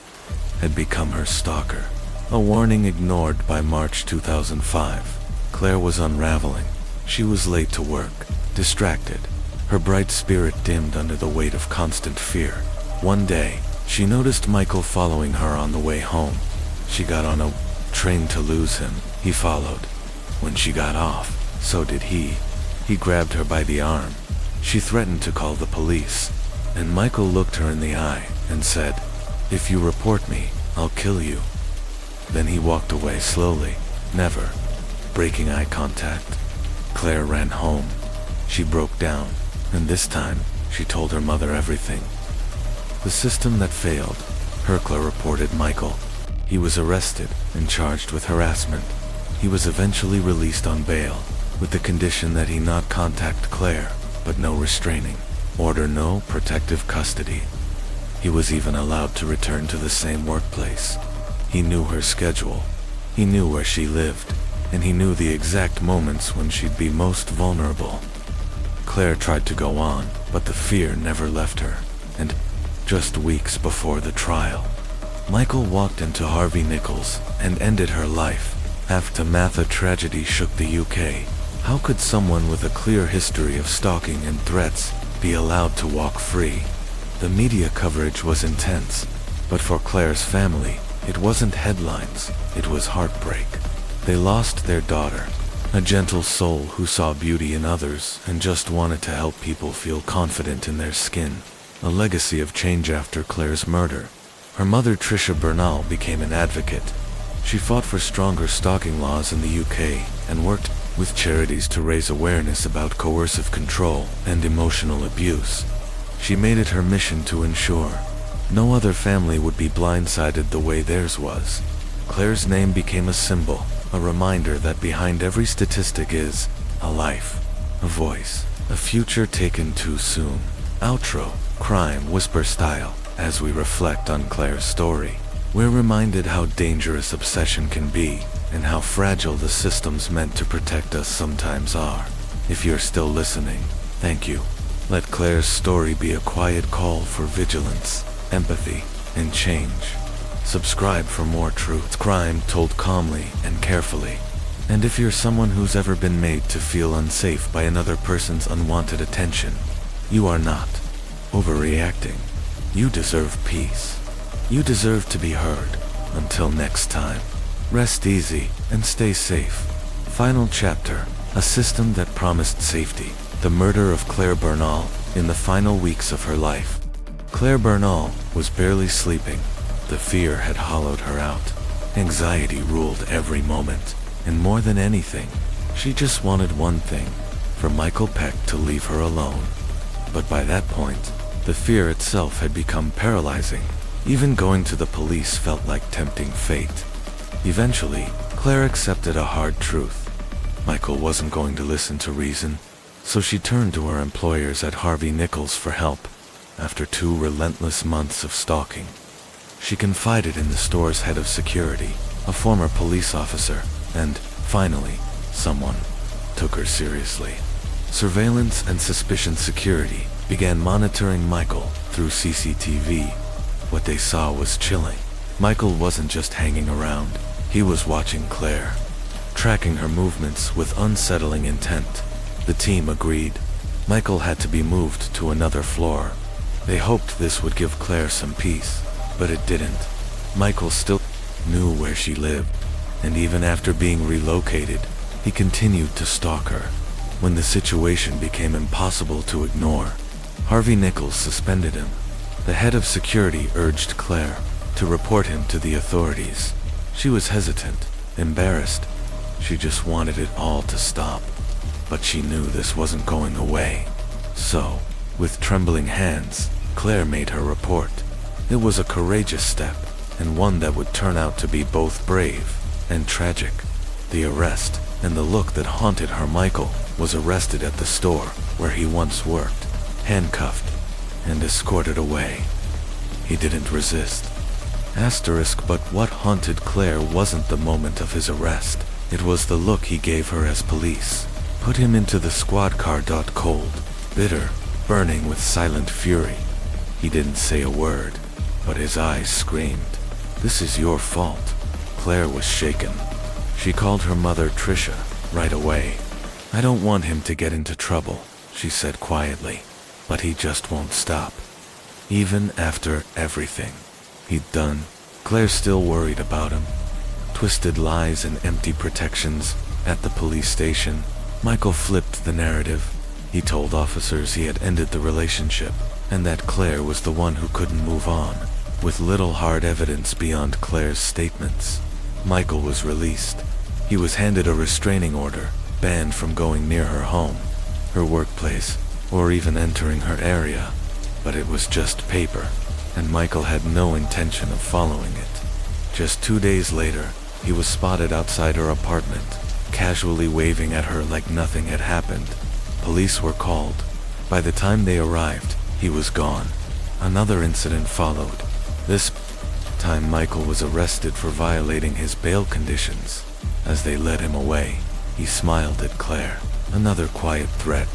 had become her stalker. A warning ignored. By March 2005, Claire was unraveling. She was late to work, distracted, her bright spirit dimmed under the weight of constant fear. One day, she noticed Michael following her on the way home. She got on a train to lose him. He followed. When she got off, so did he. He grabbed her by the arm. She threatened to call the police, and Michael looked her in the eye and said, "If you report me, I'll kill you." Then he walked away slowly, never breaking eye contact. Claire ran home. She broke down, and this time, she told her mother everything. The system that failed. Herkla reported Michael. He was arrested and charged with harassment. He was eventually released on bail, with the condition that he not contact Claire, but no restraining order, no protective custody. He was even allowed to return to the same workplace. He knew her schedule. He knew where she lived, and he knew the exact moments when she'd be most vulnerable. Claire tried to go on, but the fear never left her, and just weeks before the trial, Michael walked into Harvey Nichols and ended her life. Aftermath. A tragedy shook the UK. How could someone with a clear history of stalking and threats be allowed to walk free? The media coverage was intense, but for Claire's family, it wasn't headlines, it was heartbreak. They lost their daughter, a gentle soul who saw beauty in others and just wanted to help people feel confident in their skin. A legacy of change. After Claire's murder, her mother Tricia Bernal became an advocate. She fought for stronger stalking laws in the UK and worked with charities to raise awareness about coercive control and emotional abuse. She made it her mission to ensure no other family would be blindsided the way theirs was. Claire's name became a symbol, a reminder that behind every statistic is A life, a voice, a future taken too soon. Outro, crime whisper style. As we reflect on Claire's story, we're reminded how dangerous obsession can be, and how fragile the systems meant to protect us sometimes are. If you're still listening, thank you. Let Claire's story be a quiet call for vigilance, empathy, and change. Subscribe for more truth. Crime told calmly and carefully. And if you're someone who's ever been made to feel unsafe by another person's unwanted attention, you are not overreacting. You deserve peace. You deserve to be heard. Until next time, rest easy and stay safe. Final chapter, a system that promised safety. The murder of Claire Bernal in the final weeks of her life. Claire Bernal was barely sleeping. The fear had hollowed her out. Anxiety ruled every moment. And more than anything, she just wanted one thing, for Michael Peck to leave her alone. But by that point, the fear itself had become paralyzing. Even going to the police felt like tempting fate. Eventually, Claire accepted a hard truth. Michael wasn't going to listen to reason, so she turned to her employers at Harvey Nichols for help. After 2 relentless months of stalking, she confided in the store's head of security, a former police officer, and, finally, someone took her seriously. Surveillance and suspicion security began monitoring Michael through CCTV. What they saw was chilling. Michael wasn't just hanging around, he was watching Claire, tracking her movements with unsettling intent. The team agreed. Michael had to be moved to another floor. They hoped this would give Claire some peace, but it didn't. Michael still knew where she lived, and even after being relocated, he continued to stalk her. When the situation became impossible to ignore, Harvey Nichols suspended him. The head of security urged Claire to report him to the authorities. She was hesitant, embarrassed. She just wanted it all to stop. But she knew this wasn't going away. So, with trembling hands, Claire made her report. It was a courageous step, and one that would turn out to be both brave and tragic. The arrest, and the look that haunted her. Michael was arrested at the store where he once worked, handcuffed, and escorted away. He didn't resist. But what haunted Claire wasn't the moment of his arrest. It was the look he gave her as police put him into the squad car. Cold, bitter, burning with silent fury. He didn't say a word, but his eyes screamed, "This is your fault." Claire was shaken. She called her mother Tricia right away. "I don't want him to get into trouble," she said quietly, "but he just won't stop. Even after everything he'd done." Claire still worried about him. Twisted lies and empty protections. At the police station, Michael flipped the narrative. He told officers he had ended the relationship, and that Claire was the one who couldn't move on. With little hard evidence beyond Claire's statements, Michael was released. He was handed a restraining order, banned from going near her home, her workplace, or even entering her area. But it was just paper, and Michael had no intention of following it. Just 2 days later, he was spotted outside her apartment, casually waving at her like nothing had happened. Police were called. By the time they arrived, he was gone. Another incident followed. This time Michael was arrested for violating his bail conditions. As they led him away, he smiled at Claire. Another quiet threat.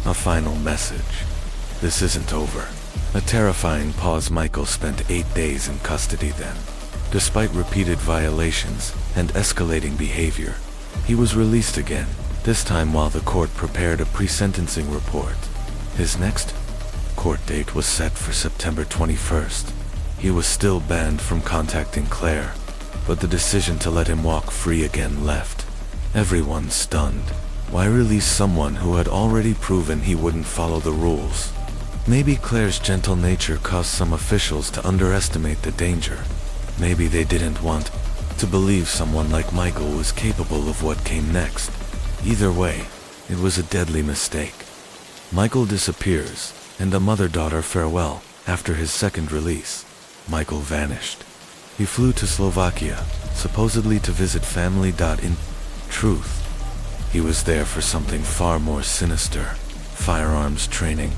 A final message. This isn't over. A terrifying pause. Michael spent 8 days in custody then. Despite repeated violations and escalating behavior, he was released again, this time while the court prepared a pre-sentencing report. His next court date was set for September 21st. He was still banned from contacting Claire, but the decision to let him walk free again left everyone stunned. Why release someone who had already proven he wouldn't follow the rules? Maybe Claire's gentle nature caused some officials to underestimate the danger. Maybe they didn't want to believe someone like Michael was capable of what came next. Either way, it was a deadly mistake. Michael disappears, and a mother-daughter farewell. After his second release, Michael vanished. He flew to Slovakia, supposedly to visit family. In truth, He was there for something far more sinister, firearms training,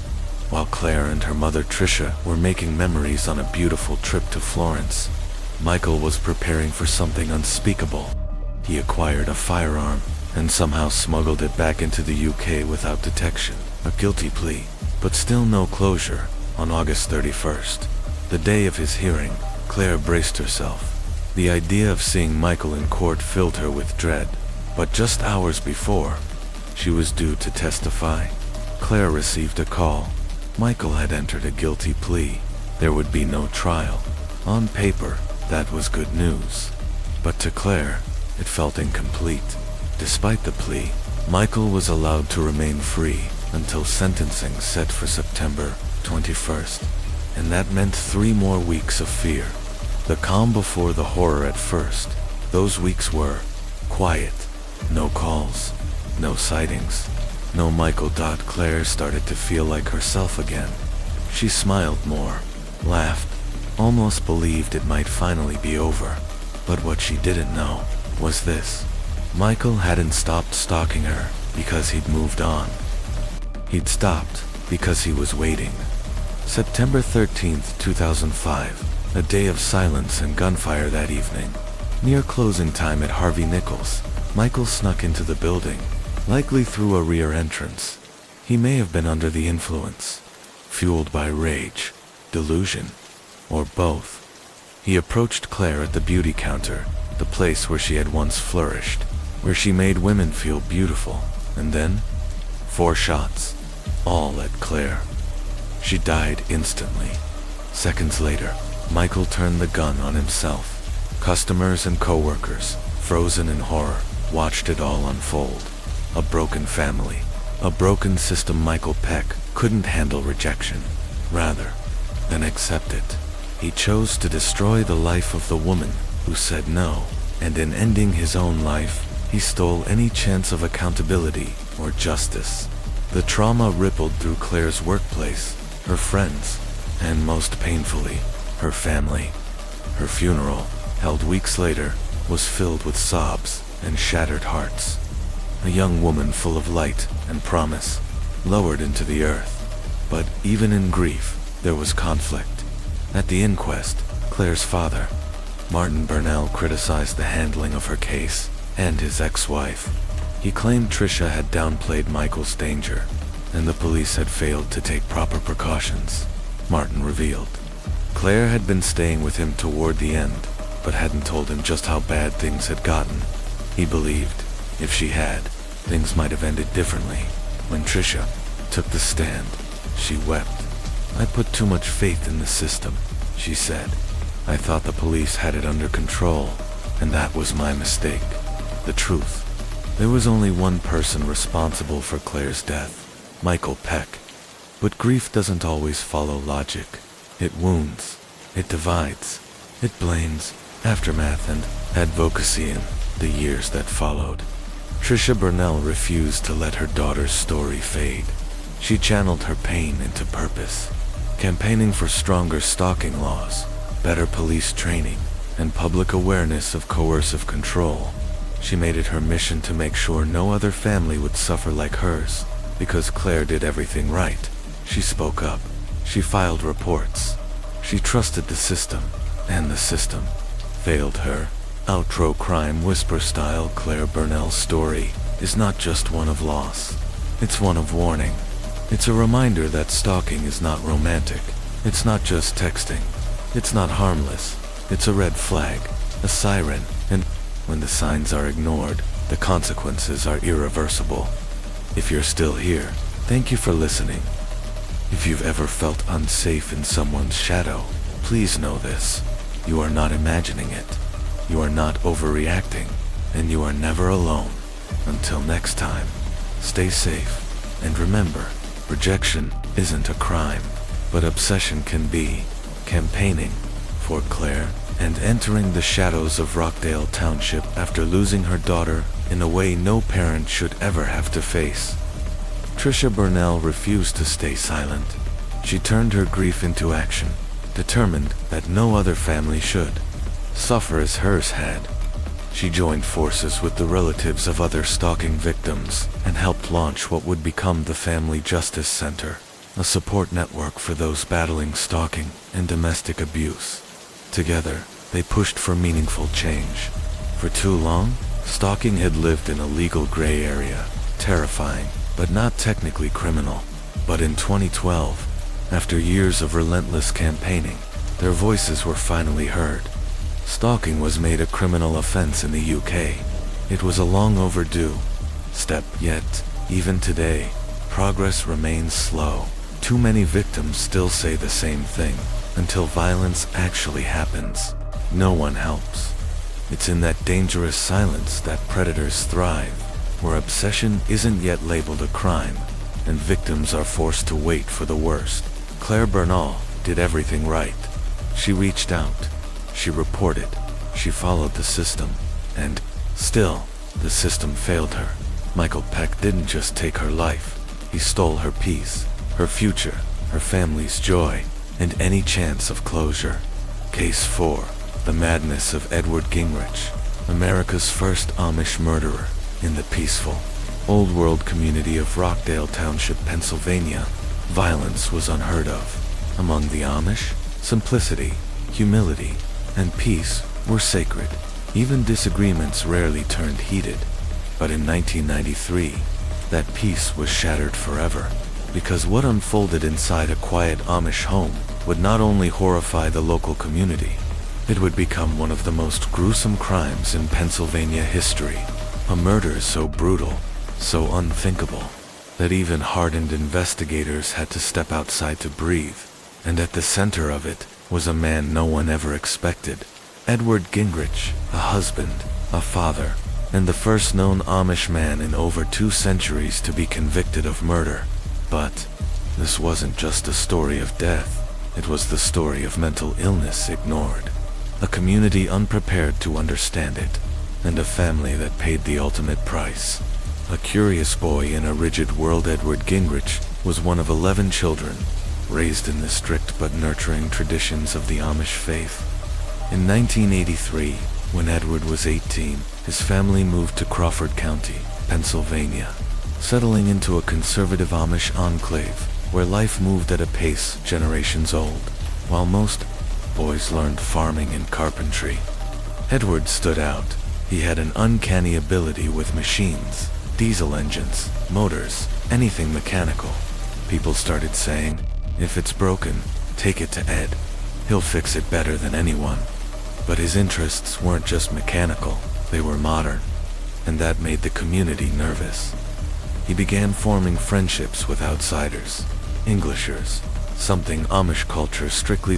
while Claire and her mother Tricia were making memories on a beautiful trip to Florence. Michael was preparing for something unspeakable. He acquired a firearm and somehow smuggled it back into the UK without detection. A guilty plea, but still no closure. On August 31st, the day of his hearing, Claire braced herself. The idea of seeing Michael in court filled her with dread, but just hours before she was due to testify, Claire received a call. Michael had entered a guilty plea. There would be no trial. On paper, that was good news. But to Claire, it felt incomplete. Despite the plea, Michael was allowed to remain free until sentencing set for September 21st. And that meant 3 more weeks of fear. The calm before the horror at first. Those weeks were quiet. No calls. No sightings. No Michael. Claire started to feel like herself again. She smiled more, laughed, almost believed it might finally be over. But what she didn't know was this. Michael hadn't stopped stalking her because he'd moved on. He'd stopped because he was waiting. September 13th, 2005, a day of silence and gunfire that evening. Near closing time at Harvey Nichols, Michael snuck into the building, likely through a rear entrance. He may have been under the influence, fueled by rage, delusion, or both. He approached Claire at the beauty counter, the place where she had once flourished, where she made women feel beautiful, and then 4 shots, all at Claire. She died instantly. Seconds later, Michael turned the gun on himself. Customers and co-workers, frozen in horror, watched it all unfold. A broken family, a broken system. Michael Peck couldn't handle rejection. Rather than accept it, he chose to destroy the life of the woman who said no, and in ending his own life, he stole any chance of accountability or justice. The trauma rippled through Claire's workplace, her friends, and most painfully, her family. Her funeral, held weeks later, was filled with sobs and shattered hearts. A young woman full of light and promise, lowered into the earth. But even in grief, there was conflict. At the inquest, Claire's father, Martin Burnell, criticized the handling of her case and his ex-wife. He claimed Tricia had downplayed Michael's danger, and the police had failed to take proper precautions. Martin revealed Claire had been staying with him toward the end, but hadn't told him just how bad things had gotten. He believed, if she had, things might have ended differently. When Tricia took the stand, she wept. "I put too much faith in the system," she said. "I thought the police had it under control, and that was my mistake." The truth: there was only one person responsible for Claire's death, Michael Peck. But grief doesn't always follow logic. It wounds, it divides, it blames, aftermath, and advocacy in the years that followed. Tricia Burnell refused to let her daughter's story fade. She channeled her pain into purpose, campaigning for stronger stalking laws, better police training, and public awareness of coercive control. She made it her mission to make sure no other family would suffer like hers. Because Claire did everything right, she spoke up. She filed reports. She trusted the system, and the system failed her. Outro Crime Whisper style. Claire Burnell's story is not just one of loss. It's one of warning. It's a reminder that stalking is not romantic. It's not just texting. It's not harmless. It's a red flag, a siren, and when the signs are ignored, the consequences are irreversible. If you're still here, thank you for listening. If you've ever felt unsafe in someone's shadow, please know this. You are not imagining it. You are not overreacting, and you are never alone. Until next time, stay safe, and remember, rejection isn't a crime, but obsession can be. Campaigning for Claire and entering the shadows of Rockdale Township after losing her daughter in a way no parent should ever have to face. Tricia Burnell refused to stay silent. She turned her grief into action, determined that no other family should suffer as hers had. She joined forces with the relatives of other stalking victims and helped launch what would become the Family Justice Center, a support network for those battling stalking and domestic abuse. Together, they pushed for meaningful change. For too long, stalking had lived in a legal gray area, terrifying, but not technically criminal. But in 2012, after years of relentless campaigning, their voices were finally heard. Stalking was made a criminal offense in the UK. It was a long overdue step, yet, even today, progress remains slow. Too many victims still say the same thing, until violence actually happens. No one helps. It's in that dangerous silence that predators thrive, where obsession isn't yet labeled a crime, and victims are forced to wait for the worst. Claire Bernal did everything right. She reached out. She reported. She followed the system. And, still, the system failed her. Michael Peck didn't just take her life. He stole her peace, her future, her family's joy, and any chance of closure. Case 4. The Madness of Edward Gingrich, America's first Amish murderer. In the peaceful, old-world community of Rockdale Township, Pennsylvania, violence was unheard of. Among the Amish, simplicity, humility, and peace were sacred. Even disagreements rarely turned heated. But in 1993, that peace was shattered forever, because what unfolded inside a quiet Amish home would not only horrify the local community, it would become one of the most gruesome crimes in Pennsylvania history. A murder so brutal, so unthinkable, that even hardened investigators had to step outside to breathe. And at the center of it was a man no one ever expected. Edward Gingrich, a husband, a father, and the first known Amish man in over 2 centuries to be convicted of murder. But this wasn't just a story of death. It was the story of mental illness ignored, a community unprepared to understand it, and a family that paid the ultimate price. A curious boy in a rigid world, Edward Gingrich was one of 11 children, raised in the strict but nurturing traditions of the Amish faith. In 1983, when Edward was 18, his family moved to Crawford County, Pennsylvania, settling into a conservative Amish enclave where life moved at a pace generations old. While most boys learned farming and carpentry, Edward stood out. He had an uncanny ability with machines, diesel engines, motors, anything mechanical. People started saying, "If it's broken, take it to Ed. He'll fix it better than anyone." But his interests weren't just mechanical, they were modern, and that made the community nervous. He began forming friendships with outsiders, Englishers, something Amish culture strictly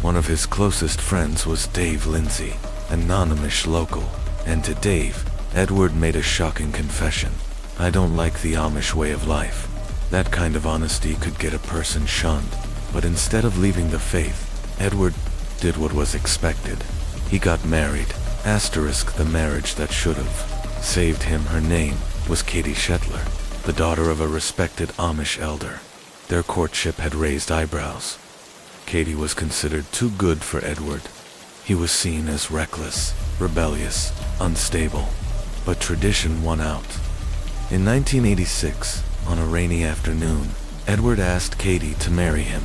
One of his closest friends was Dave Lindsay, a non-Amish local, and to Dave, Edward made a shocking confession. "I don't like the Amish way of life." That kind of honesty could get a person shunned, but instead of leaving the faith, Edward did what was expected. He got married, the marriage that should have saved him. Her name was Katie Shetler, the daughter of a respected Amish elder. Their courtship had raised eyebrows. Katie was considered too good for Edward. He was seen as reckless, rebellious, unstable, but tradition won out. In 1986, on a rainy afternoon, Edward asked Katie to marry him.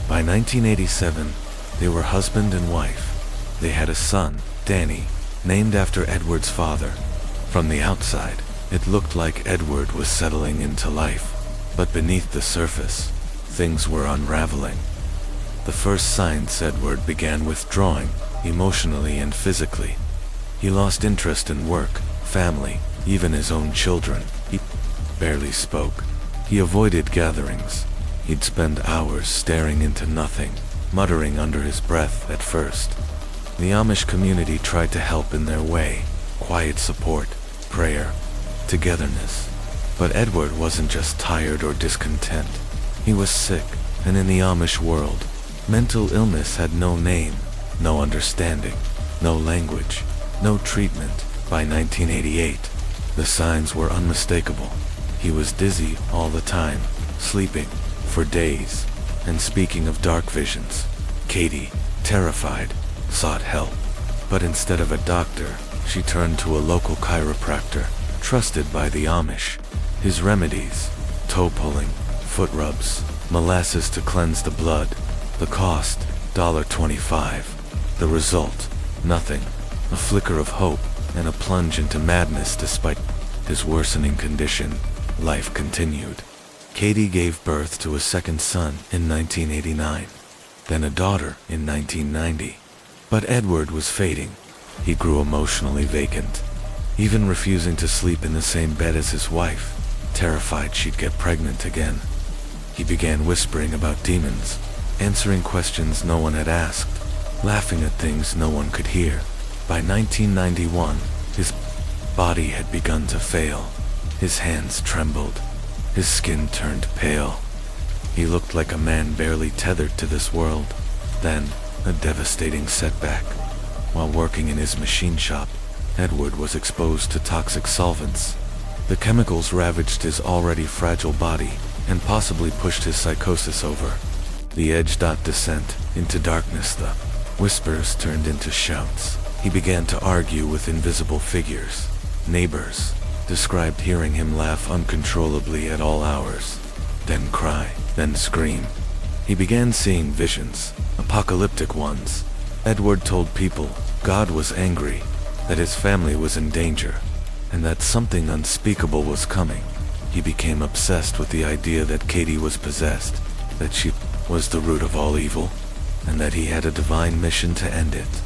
By 1987, they were husband and wife. They had a son, Danny, named after Edward's father. From the outside, it looked like Edward was settling into life, but beneath the surface, things were unraveling. The first signs Edward began withdrawing, emotionally and physically. He lost interest in work, family, even his own children. He barely spoke. He avoided gatherings. He'd spend hours staring into nothing, muttering under his breath at first. The Amish community tried to help in their way. Quiet support, prayer, togetherness. But Edward wasn't just tired or discontent. He was sick, and in the Amish world, mental illness had no name, no understanding, no language, no treatment. By 1988, the signs were unmistakable. He was dizzy all the time, sleeping for days, and speaking of dark visions. Katie, terrified, sought help. But instead of a doctor, she turned to a local chiropractor, trusted by the Amish. His remedies: toe pulling, foot rubs, molasses to cleanse the blood. The cost, $25. The result, nothing. A flicker of hope, and a plunge into madness despite his worsening condition. Life continued. Katie gave birth to a second son in 1989, then a daughter in 1990. But Edward was fading. He grew emotionally vacant, even refusing to sleep in the same bed as his wife, terrified she'd get pregnant again. He began whispering about demons, answering questions no one had asked, laughing at things no one could hear. By 1991, his body had begun to fail. His hands trembled. His skin turned pale. He looked like a man barely tethered to this world. Then, a devastating setback. While working in his machine shop, Edward was exposed to toxic solvents. The chemicals ravaged his already fragile body and possibly pushed his psychosis over the edge. Descent into darkness. The whispers turned into shouts. He began to argue with invisible figures. Neighbors described hearing him laugh uncontrollably at all hours, then cry, then scream. He began seeing visions, apocalyptic ones. Edward told people God was angry, that his family was in danger, and that something unspeakable was coming. He became obsessed with the idea that Katie was possessed, that she was the root of all evil, and that he had a divine mission to end it.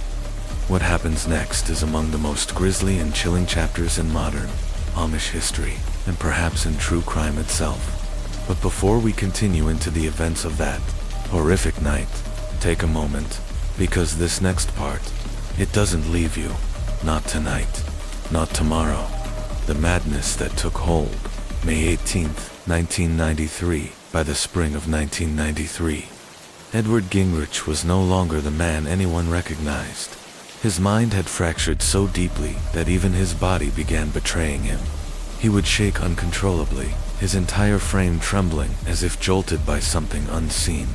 What happens next is among the most grisly and chilling chapters in modern Amish history, and perhaps in true crime itself. But before we continue into the events of that horrific night, take a moment, because this next part, it doesn't leave you. Not tonight, not tomorrow. The madness that took hold, May 18th, 1993, by the spring of 1993. Edward Gingrich was no longer the man anyone recognized. His mind had fractured so deeply that even his body began betraying him. He would shake uncontrollably, his entire frame trembling as if jolted by something unseen.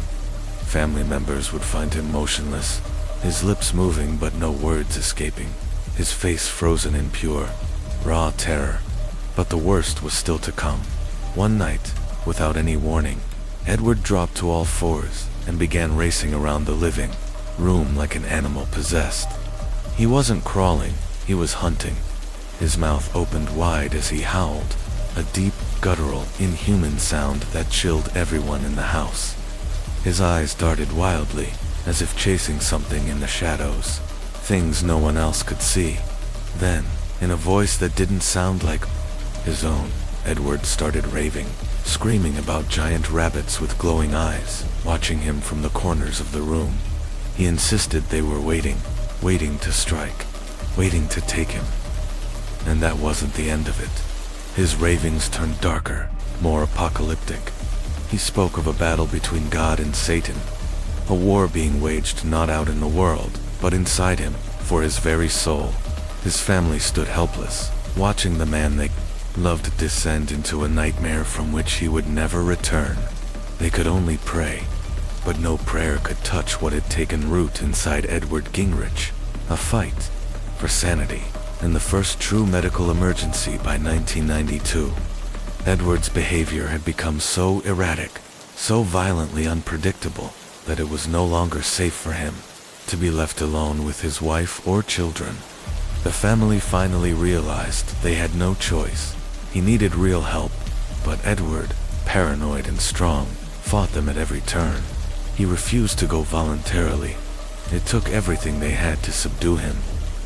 Family members would find him motionless, his lips moving but no words escaping, his face frozen in pure, raw terror. But the worst was still to come. One night, without any warning, Edward dropped to all fours and began racing around the living room like an animal possessed. He wasn't crawling, he was hunting. His mouth opened wide as he howled, a deep, guttural, inhuman sound that chilled everyone in the house. His eyes darted wildly, as if chasing something in the shadows, things no one else could see. Then, in a voice that didn't sound like his own, Edward started raving, screaming about giant rabbits with glowing eyes, watching him from the corners of the room. He insisted they were waiting to strike, waiting to take him. And that wasn't the end of it. His ravings turned darker, more apocalyptic. He spoke of a battle between God and Satan, a war being waged not out in the world, but inside him, for his very soul. His family stood helpless, watching the man they loved descend into a nightmare from which he would never return. They could only pray, but no prayer could touch what had taken root inside Edward Gingrich, a fight for sanity, and the first true medical emergency by 1992. Edward's behavior had become so erratic, so violently unpredictable, that it was no longer safe for him to be left alone with his wife or children. The family finally realized they had no choice. He needed real help, but Edward, paranoid and strong, fought them at every turn. He refused to go voluntarily. It took everything they had to subdue him.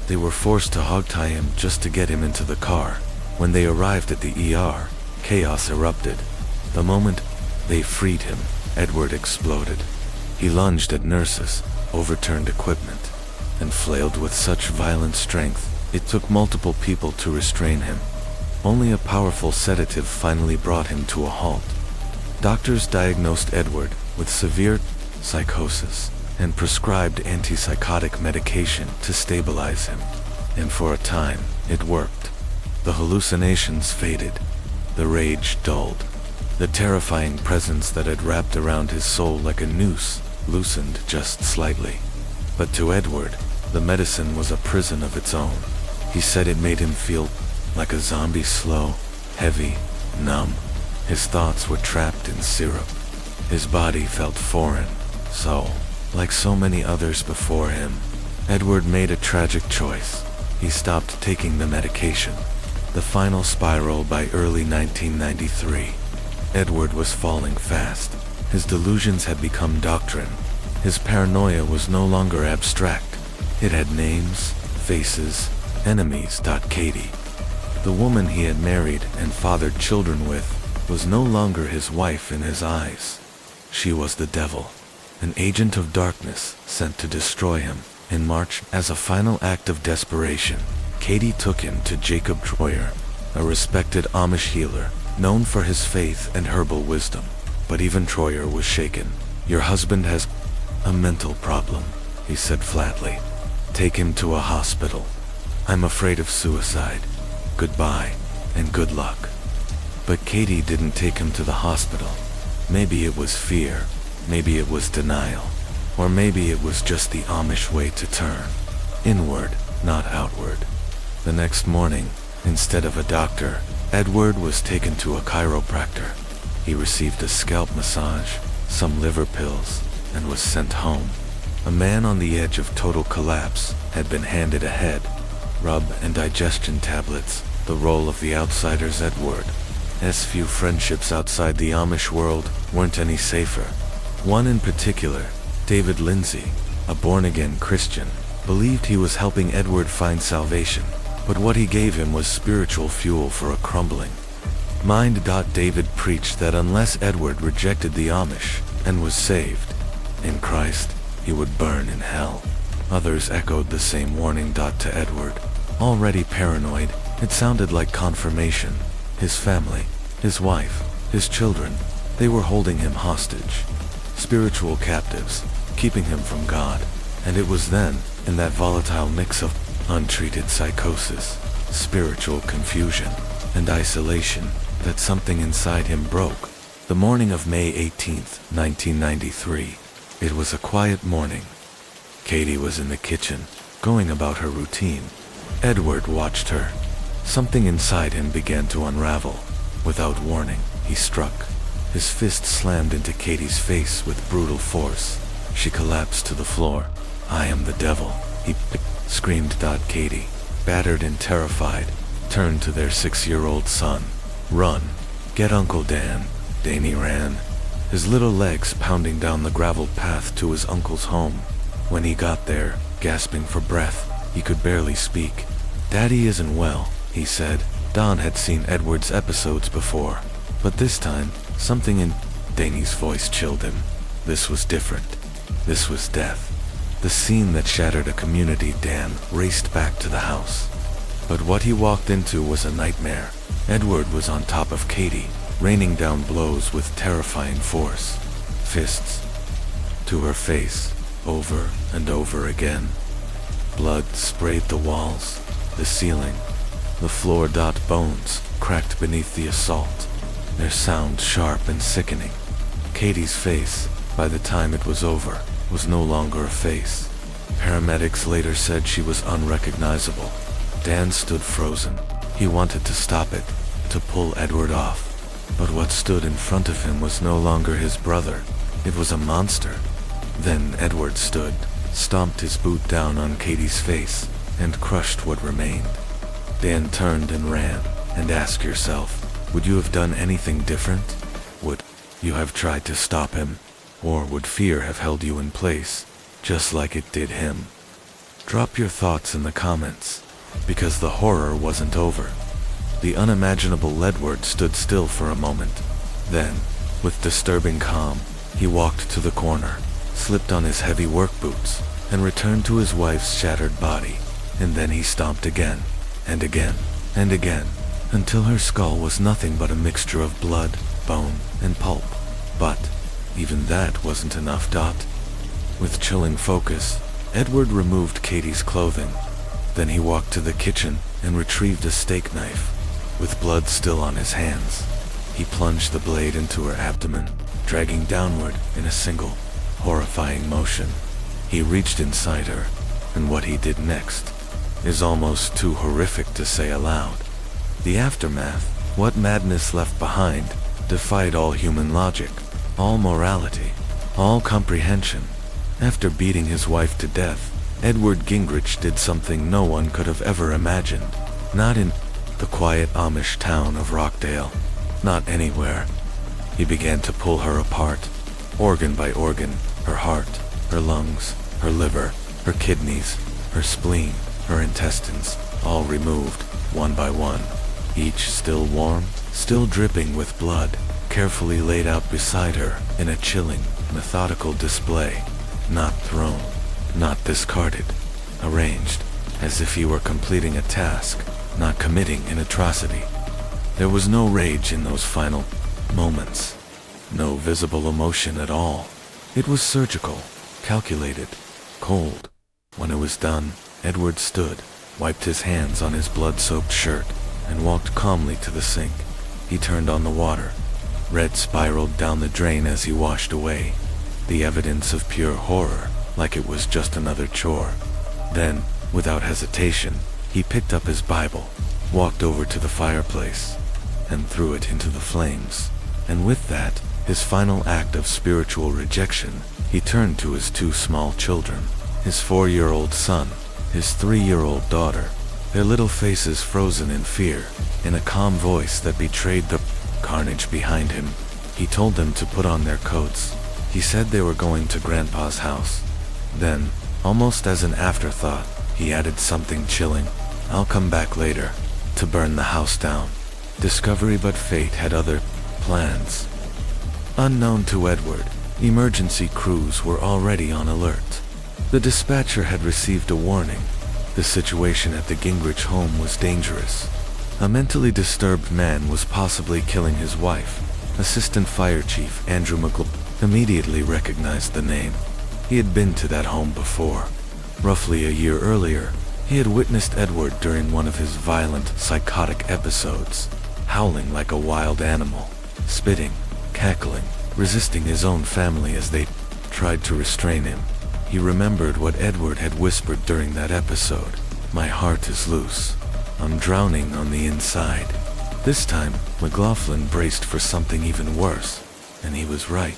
They were forced to hogtie him just to get him into the car. When they arrived at the ER, chaos erupted. The moment they freed him, Edward exploded. He lunged at nurses, overturned equipment, and flailed with such violent strength, it took multiple people to restrain him. Only a powerful sedative finally brought him to a halt. Doctors diagnosed Edward with severe psychosis and prescribed antipsychotic medication to stabilize him. And for a time, it worked. The hallucinations faded. The rage dulled. The terrifying presence that had wrapped around his soul like a noose loosened just slightly. But to Edward, The medicine was a prison of its own. He said it made him feel like a zombie, slow, heavy, numb. His thoughts were trapped in syrup. His body felt foreign. So, like so many others before him, Edward made a tragic choice. He stopped taking the medication. The final spiral by early 1993. Edward was falling fast. His delusions had become doctrine. His paranoia was no longer abstract. It had names, faces, enemies. Katie, the woman he had married and fathered children with, was no longer his wife in his eyes. She was the devil, an agent of darkness sent to destroy him. In March, as a final act of desperation, Katie took him to Jacob Troyer, a respected Amish healer, known for his faith and herbal wisdom. But even Troyer was shaken. "Your husband has a mental problem," he said flatly. "Take him to a hospital. I'm afraid of suicide. Goodbye, and good luck." But Katie didn't take him to the hospital. Maybe it was fear, maybe it was denial, or maybe it was just the Amish way to turn. Inward, not outward. The next morning, instead of a doctor, Edward was taken to a chiropractor. He received a scalp massage, some liver pills, and was sent home. A man on the edge of total collapse had been handed a head, rub and digestion tablets, the role of the outsider's Edward. As few friendships outside the Amish world weren't any safer. One in particular, David Lindsay, a born-again Christian, believed he was helping Edward find salvation, but what he gave him was spiritual fuel for a crumbling mind. David preached that unless Edward rejected the Amish and was saved in Christ, he would burn in hell. Others echoed the same warning. To Edward, already paranoid, it sounded like confirmation. His family, his wife, his children, they were holding him hostage. Spiritual captives, keeping him from God. And it was then, in that volatile mix of untreated psychosis, spiritual confusion, and isolation, that something inside him broke. The morning of May 18th, 1993. It was a quiet morning. Katie was in the kitchen, going about her routine. Edward watched her. Something inside him began to unravel. Without warning, he struck. His fist slammed into Katie's face with brutal force. She collapsed to the floor. "I am the devil," he screamed. Katie, battered and terrified, turned to their 6-year-old son. "Run. Get Uncle Dan." Danny ran, his little legs pounding down the graveled path to his uncle's home. When he got there, gasping for breath, he could barely speak. "Daddy isn't well," he said. Don had seen Edward's episodes before, but this time, something in Danny's voice chilled him. This was different. This was death. The scene that shattered a community. Dan raced back to the house. But what he walked into was a nightmare. Edward was on top of Katie, raining down blows with terrifying force. Fists to her face, over and over again. Blood sprayed the walls, the ceiling, the floor. Bones cracked beneath the assault, their sound sharp and sickening. Katie's face, by the time it was over, was no longer a face. Paramedics later said she was unrecognizable. Dan stood frozen. He wanted to stop it, to pull Edward off. But what stood in front of him was no longer his brother. It was a monster. Then Edward stood, stomped his boot down on Katie's face, and crushed what remained. Dan turned and ran. And ask yourself, would you have done anything different? Would you have tried to stop him? Or would fear have held you in place, just like it did him? Drop your thoughts in the comments, because the horror wasn't over. The unimaginable Edward stood still for a moment. Then, with disturbing calm, he walked to the corner, slipped on his heavy work boots, and returned to his wife's shattered body. And then he stomped again, and again, and again, until her skull was nothing but a mixture of blood, bone, and pulp. But even that wasn't enough. With chilling focus, Edward removed Katie's clothing. Then he walked to the kitchen and retrieved a steak knife. With blood still on his hands, he plunged the blade into her abdomen, dragging downward in a single, horrifying motion. He reached inside her, and what he did next is almost too horrific to say aloud. The aftermath, what madness left behind, defied all human logic, all morality, all comprehension. After beating his wife to death, Edward Gingrich did something no one could have ever imagined. Not in the quiet Amish town of Rockdale. Not anywhere. He began to pull her apart, organ by organ, her heart, her lungs, her liver, her kidneys, her spleen, her intestines, all removed, one by one. Each still warm, still dripping with blood, carefully laid out beside her in a chilling, methodical display. Not thrown, not discarded, arranged, as if he were completing a task, not committing an atrocity. There was no rage in those final moments, no visible emotion at all. It was surgical, calculated, cold. When it was done, Edward stood, wiped his hands on his blood-soaked shirt, and walked calmly to the sink. He turned on the water. Red spiraled down the drain as he washed away, the evidence of pure horror, like it was just another chore. Then, without hesitation, he picked up his Bible, walked over to the fireplace, and threw it into the flames. And with that, his final act of spiritual rejection, he turned to his two small children, his 4-year-old son, his 3-year-old daughter, their little faces frozen in fear. In a calm voice that betrayed the carnage behind him, he told them to put on their coats. He said they were going to Grandpa's house. Then, almost as an afterthought, he added something chilling. "I'll come back later, to burn the house down." Discovery, but fate had other plans. Unknown to Edward, emergency crews were already on alert. The dispatcher had received a warning. The situation at the Gingrich home was dangerous. A mentally disturbed man was possibly killing his wife. Assistant Fire Chief Andrew McLeod immediately recognized the name. He had been to that home before. Roughly a year earlier, he had witnessed Edward during one of his violent, psychotic episodes, howling like a wild animal, spitting, cackling, resisting his own family as they tried to restrain him. He remembered what Edward had whispered during that episode. "My heart is loose. I'm drowning on the inside." This time, McLaughlin braced for something even worse, and he was right.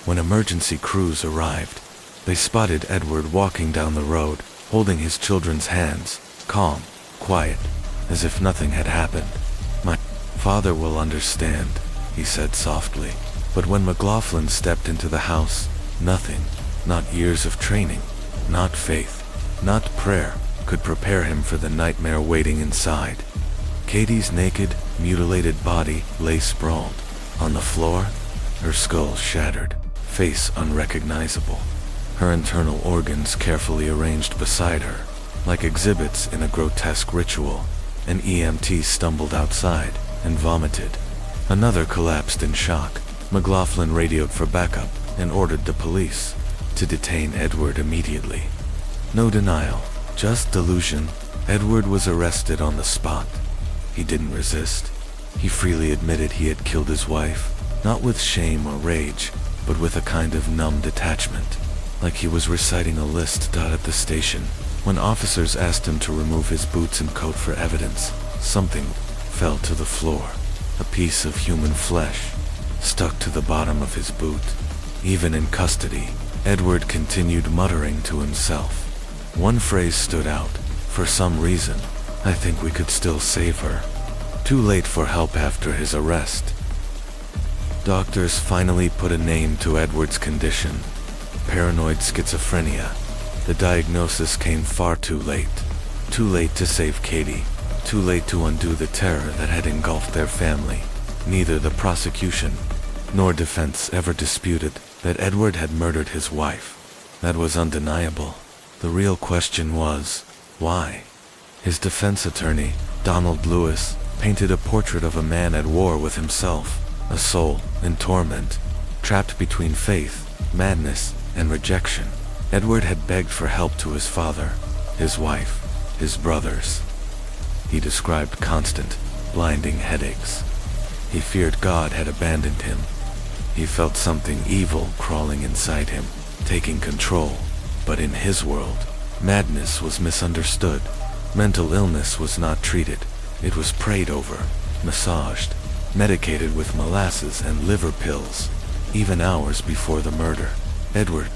When emergency crews arrived, they spotted Edward walking down the road, holding his children's hands, calm, quiet, as if nothing had happened. "My father will understand," he said softly. But when McLaughlin stepped into the house, nothing, not years of training, not faith, not prayer, could prepare him for the nightmare waiting inside. Katie's naked, mutilated body lay sprawled on the floor, her skull shattered, face unrecognizable, her internal organs carefully arranged beside her, like exhibits in a grotesque ritual. An EMT stumbled outside and vomited. Another collapsed in shock. McLaughlin radioed for backup and ordered the police to detain Edward immediately. No denial, just delusion. Edward was arrested on the spot. He didn't resist. He freely admitted he had killed his wife, not with shame or rage, but with a kind of numb detachment, like he was reciting a list. At the station, when officers asked him to remove his boots and coat for evidence, something fell to the floor. A piece of human flesh stuck to the bottom of his boot. Even in custody, Edward continued muttering to himself. One phrase stood out. "For some reason, I think we could still save her." Too late for help after his arrest. Doctors finally put a name to Edward's condition: paranoid schizophrenia. The diagnosis came far too late. Too late to save Katie. Too late to undo the terror that had engulfed their family. Neither the prosecution nor defense ever disputed that Edward had murdered his wife. That was undeniable. The real question was, why? His defense attorney, Donald Lewis, painted a portrait of a man at war with himself, a soul in torment, trapped between faith, madness, and rejection. Edward had begged for help to his father, his wife, his brothers. He described constant, blinding headaches. He feared God had abandoned him. He felt something evil crawling inside him, taking control. But in his world, Madness was misunderstood. Mental illness was not treated. It was prayed over, massaged, medicated with molasses and liver pills. Even hours before the murder, Edward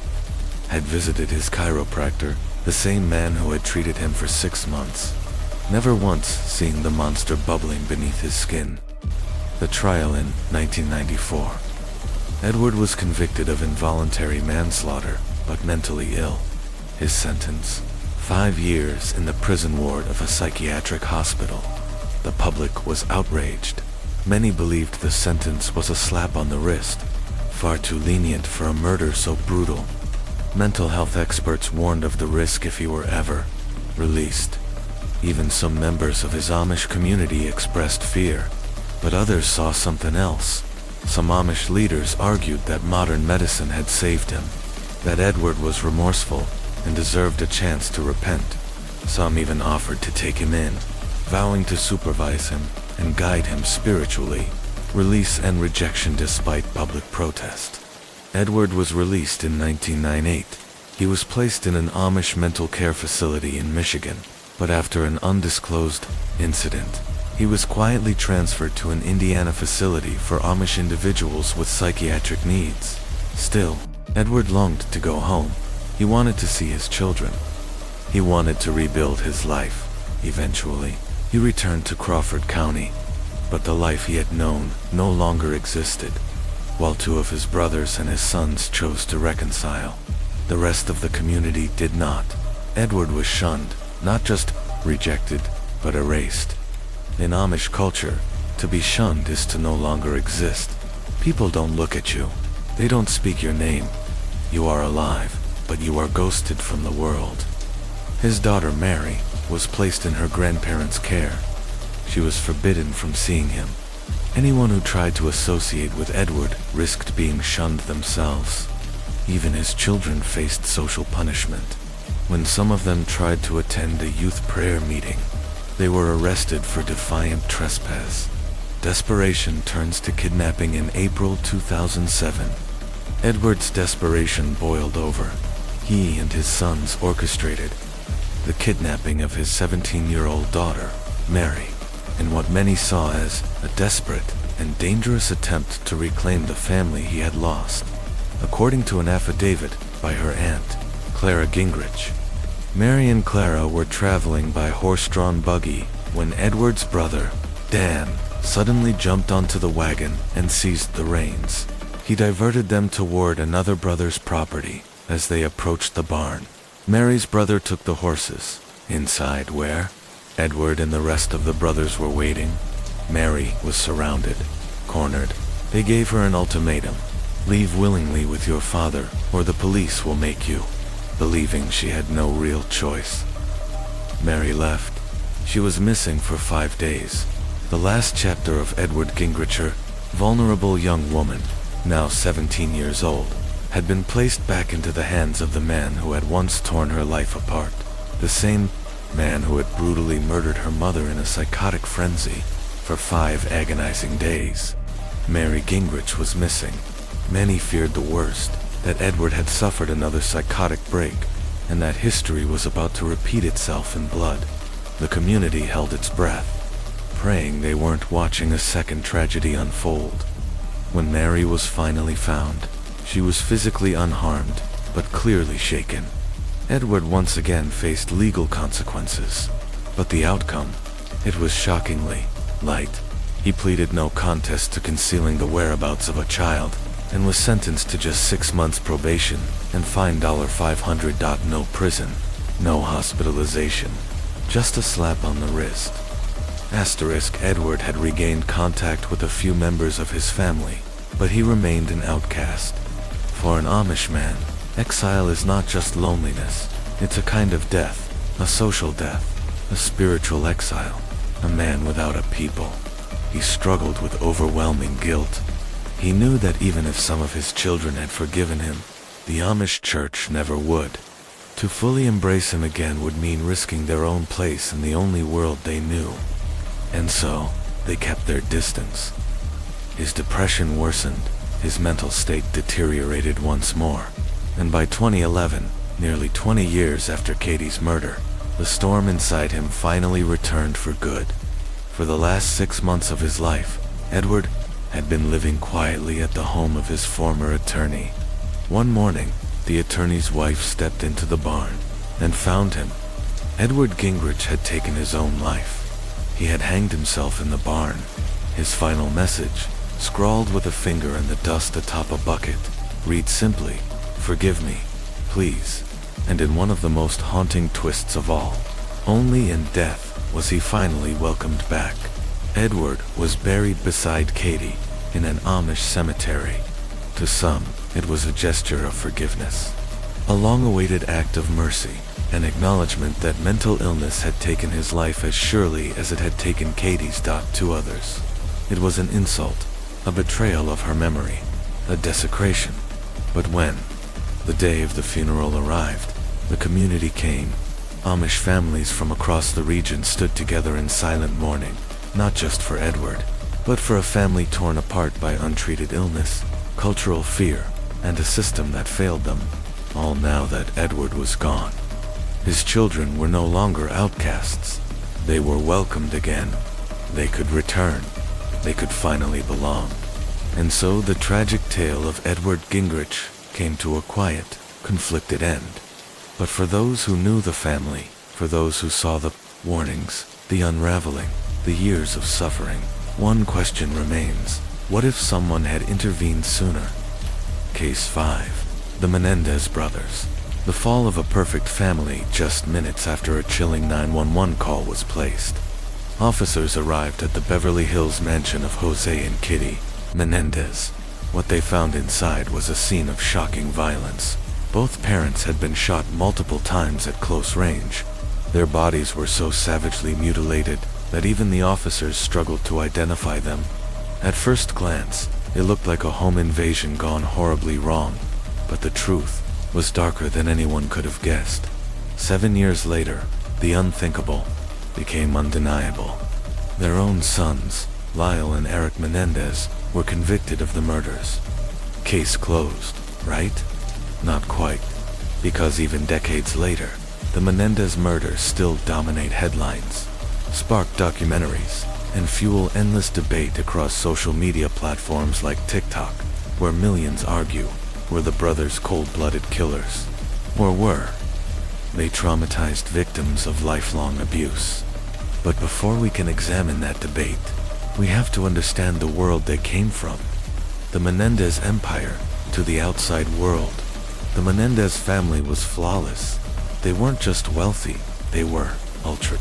had visited his chiropractor, the same man who had treated him for 6 months, never once seeing the monster bubbling beneath his skin. The trial in 1994. Edward was convicted of involuntary manslaughter, but mentally ill. His sentence: 5 years in the prison ward of a psychiatric hospital. The public was outraged. Many believed the sentence was a slap on the wrist, far too lenient for a murder so brutal. Mental health experts warned of the risk if he were ever released. Even some members of his Amish community expressed fear, but others saw something else. Some Amish leaders argued that modern medicine had saved him, that Edward was remorseful and deserved a chance to repent. Some even offered to take him in, vowing to supervise him and guide him spiritually. Release and rejection despite public protest. Edward was released in 1998. He was placed in an Amish mental care facility in Michigan, but after an undisclosed incident, he was quietly transferred to an Indiana facility for Amish individuals with psychiatric needs. Still, Edward longed to go home. He wanted to see his children. He wanted to rebuild his life. Eventually, he returned to Crawford County, but the life he had known no longer existed. While 2 of his brothers and his sons chose to reconcile, the rest of the community did not. Edward was shunned, not just rejected, but erased. In Amish culture, to be shunned is to no longer exist. People don't look at you. They don't speak your name. You are alive, but you are ghosted from the world. His daughter Mary was placed in her grandparents' care. She was forbidden from seeing him. Anyone who tried to associate with Edward risked being shunned themselves. Even his children faced social punishment. When some of them tried to attend a youth prayer meeting, they were arrested for defiant trespass. Desperation turns to kidnapping in April 2007. Edward's desperation boiled over. He and his sons orchestrated the kidnapping of his 17-year-old daughter, Mary, in what many saw as a desperate and dangerous attempt to reclaim the family he had lost. According to an affidavit by her aunt, Clara Gingrich, Mary and Clara were traveling by horse-drawn buggy when Edward's brother, Dan, suddenly jumped onto the wagon and seized the reins. He diverted them toward another brother's property as they approached the barn. Mary's brother took the horses. Inside, where Edward and the rest of the brothers were waiting, Mary was surrounded, cornered. They gave her an ultimatum: leave willingly with your father, or the police will make you. Believing she had no real choice, Mary left. She was missing for 5 days. The last chapter of Edward Gingricher, vulnerable young woman, now 17 years old, had been placed back into the hands of the man who had once torn her life apart. The same man who had brutally murdered her mother in a psychotic frenzy for 5 agonizing days. Mary Gingrich was missing. Many feared the worst, that Edward had suffered another psychotic break, and that history was about to repeat itself in blood. The community held its breath, praying they weren't watching a second tragedy unfold. When Mary was finally found, she was physically unharmed, but clearly shaken. Edward once again faced legal consequences, but the outcome, it was shockingly light. He pleaded no contest to concealing the whereabouts of a child, and was sentenced to just 6 months probation and fined $500. No prison, no hospitalization, just a slap on the wrist. Asterisk: Edward had regained contact with a few members of his family, but he remained an outcast. For an Amish man, exile is not just loneliness, it's a kind of death, a social death, a spiritual exile, a man without a people. He struggled with overwhelming guilt. He knew that even if some of his children had forgiven him, the Amish church never would. To fully embrace him again would mean risking their own place in the only world they knew. And so, they kept their distance. His depression worsened, his mental state deteriorated once more, and by 2011, Nearly 20 years after Katie's murder, the storm inside him finally returned for good. For the last 6 months of his life, Edward had been living quietly at the home of his former attorney. One morning, the attorney's wife stepped into the barn and found him. Edward Gingrich had taken his own life. He had hanged himself in the barn. His final message, scrawled with a finger in the dust atop a bucket, read simply, "Forgive me, please." And in one of the most haunting twists of all, only in death was he finally welcomed back. Edward was buried beside Katie in an Amish cemetery. To some, it was a gesture of forgiveness, a long-awaited act of mercy, an acknowledgement that mental illness had taken his life as surely as it had taken Katie's. To others, it was an insult, a betrayal of her memory, a desecration. But when the day of the funeral arrived, the community came. Amish families from across the region stood together in silent mourning, not just for Edward, but for a family torn apart by untreated illness, cultural fear, and a system that failed them, all now that Edward was gone. His children were no longer outcasts. They were welcomed again. They could return. They could finally belong. And so the tragic tale of Edward Gingrich came to a quiet, conflicted end. But for those who knew the family, for those who saw the warnings, the unraveling, the years of suffering, one question remains: what if someone had intervened sooner? Case 5. The Menendez brothers. The fall of a perfect family just minutes after a chilling 911 call was placed. Officers arrived at the Beverly Hills mansion of Jose and Kitty Menendez. What they found inside was a scene of shocking violence. Both parents had been shot multiple times at close range. Their bodies were so savagely mutilated that even the officers struggled to identify them. At first glance, it looked like a home invasion gone horribly wrong, but the truth was darker than anyone could have guessed. 7 years later, the unthinkable became undeniable. Their own sons, Lyle and Eric Menendez, were convicted of the murders. Case closed, right? Not quite, because even decades later, the Menendez murders still dominate headlines, spark documentaries, and fuel endless debate across social media platforms like TikTok, where millions argue, were the brothers cold-blooded killers? Or were they traumatized victims of lifelong abuse? But before we can examine that debate, we have to understand the world they came from. The Menendez empire to the outside world. The Menendez family was flawless. They weren't just wealthy, they were ultra.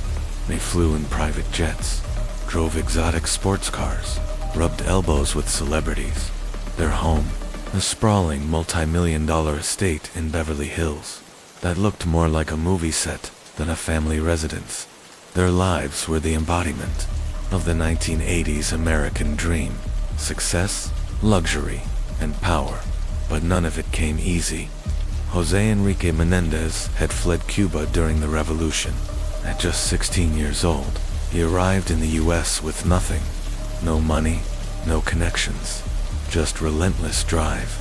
They flew in private jets, drove exotic sports cars, rubbed elbows with celebrities. Their home, a sprawling multi-million-dollar estate in Beverly Hills that looked more like a movie set than a family residence. Their lives were the embodiment of the 1980s American dream: success, luxury, and power. But none of it came easy. Jose Enrique Menendez had fled Cuba during the revolution. At just 16 years old, he arrived in the US with nothing. No money, no connections, just relentless drive.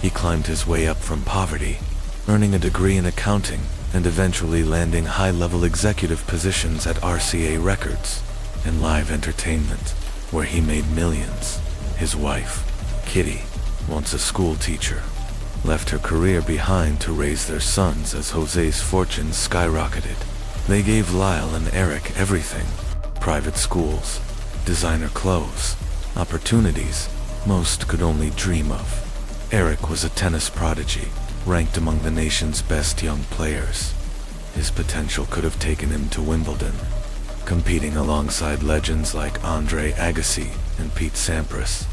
He climbed his way up from poverty, earning a degree in accounting and eventually landing high-level executive positions at RCA Records and live entertainment, where he made millions. His wife, Kitty, once a school teacher, left her career behind to raise their sons as Jose's fortune skyrocketed. They gave Lyle and Eric everything: private schools, designer clothes, opportunities most could only dream of. Eric was a tennis prodigy, ranked among the nation's best young players. His potential could have taken him to Wimbledon, competing alongside legends like Andre Agassi and Pete Sampras.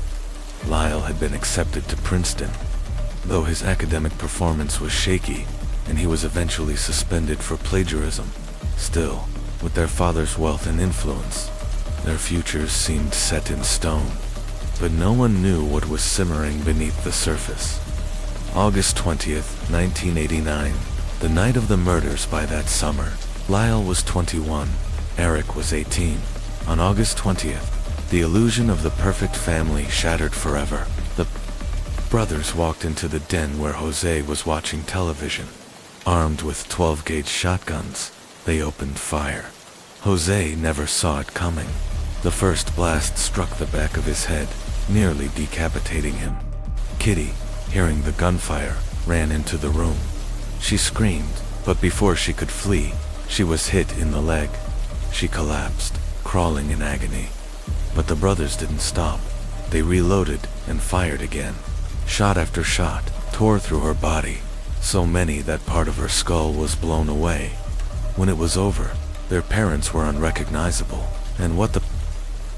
Lyle had been accepted to Princeton, though his academic performance was shaky and he was eventually suspended for plagiarism. Still, with their father's wealth and influence, their futures seemed set in stone. But no one knew what was simmering beneath the surface. August 20th, 1989, the night of the murders. By that summer, Lyle was 21, Eric was 18. On August 20th, the illusion of the perfect family shattered forever. The brothers walked into the den where Jose was watching television. Armed with 12-gauge shotguns, they opened fire. Jose never saw it coming. The first blast struck the back of his head, nearly decapitating him. Kitty, hearing the gunfire, ran into the room. She screamed, but before she could flee, she was hit in the leg. She collapsed, crawling in agony. But the brothers didn't stop. They reloaded and fired again. Shot after shot tore through her body, so many that part of her skull was blown away. When it was over, their parents were unrecognizable, and what the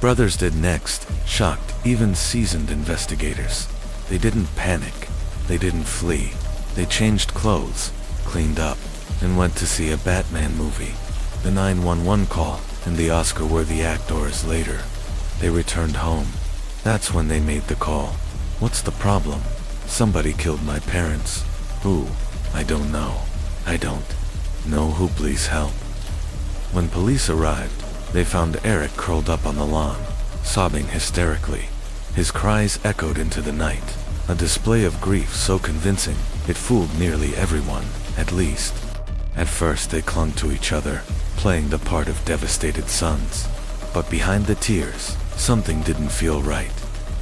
brothers did next shocked even seasoned investigators. They didn't panic. They didn't flee. They changed clothes, cleaned up, and went to see a Batman movie. The 911 call and the Oscar-worthy actors later. They returned home. That's when they made the call. What's the problem? Somebody killed my parents. Who? I don't know. I don't know who, please help. When police arrived, they found Eric curled up on the lawn, sobbing hysterically. His cries echoed into the night, a display of grief so convincing it fooled nearly everyone, at least. At first they clung to each other, playing the part of devastated sons. But behind the tears, something didn't feel right.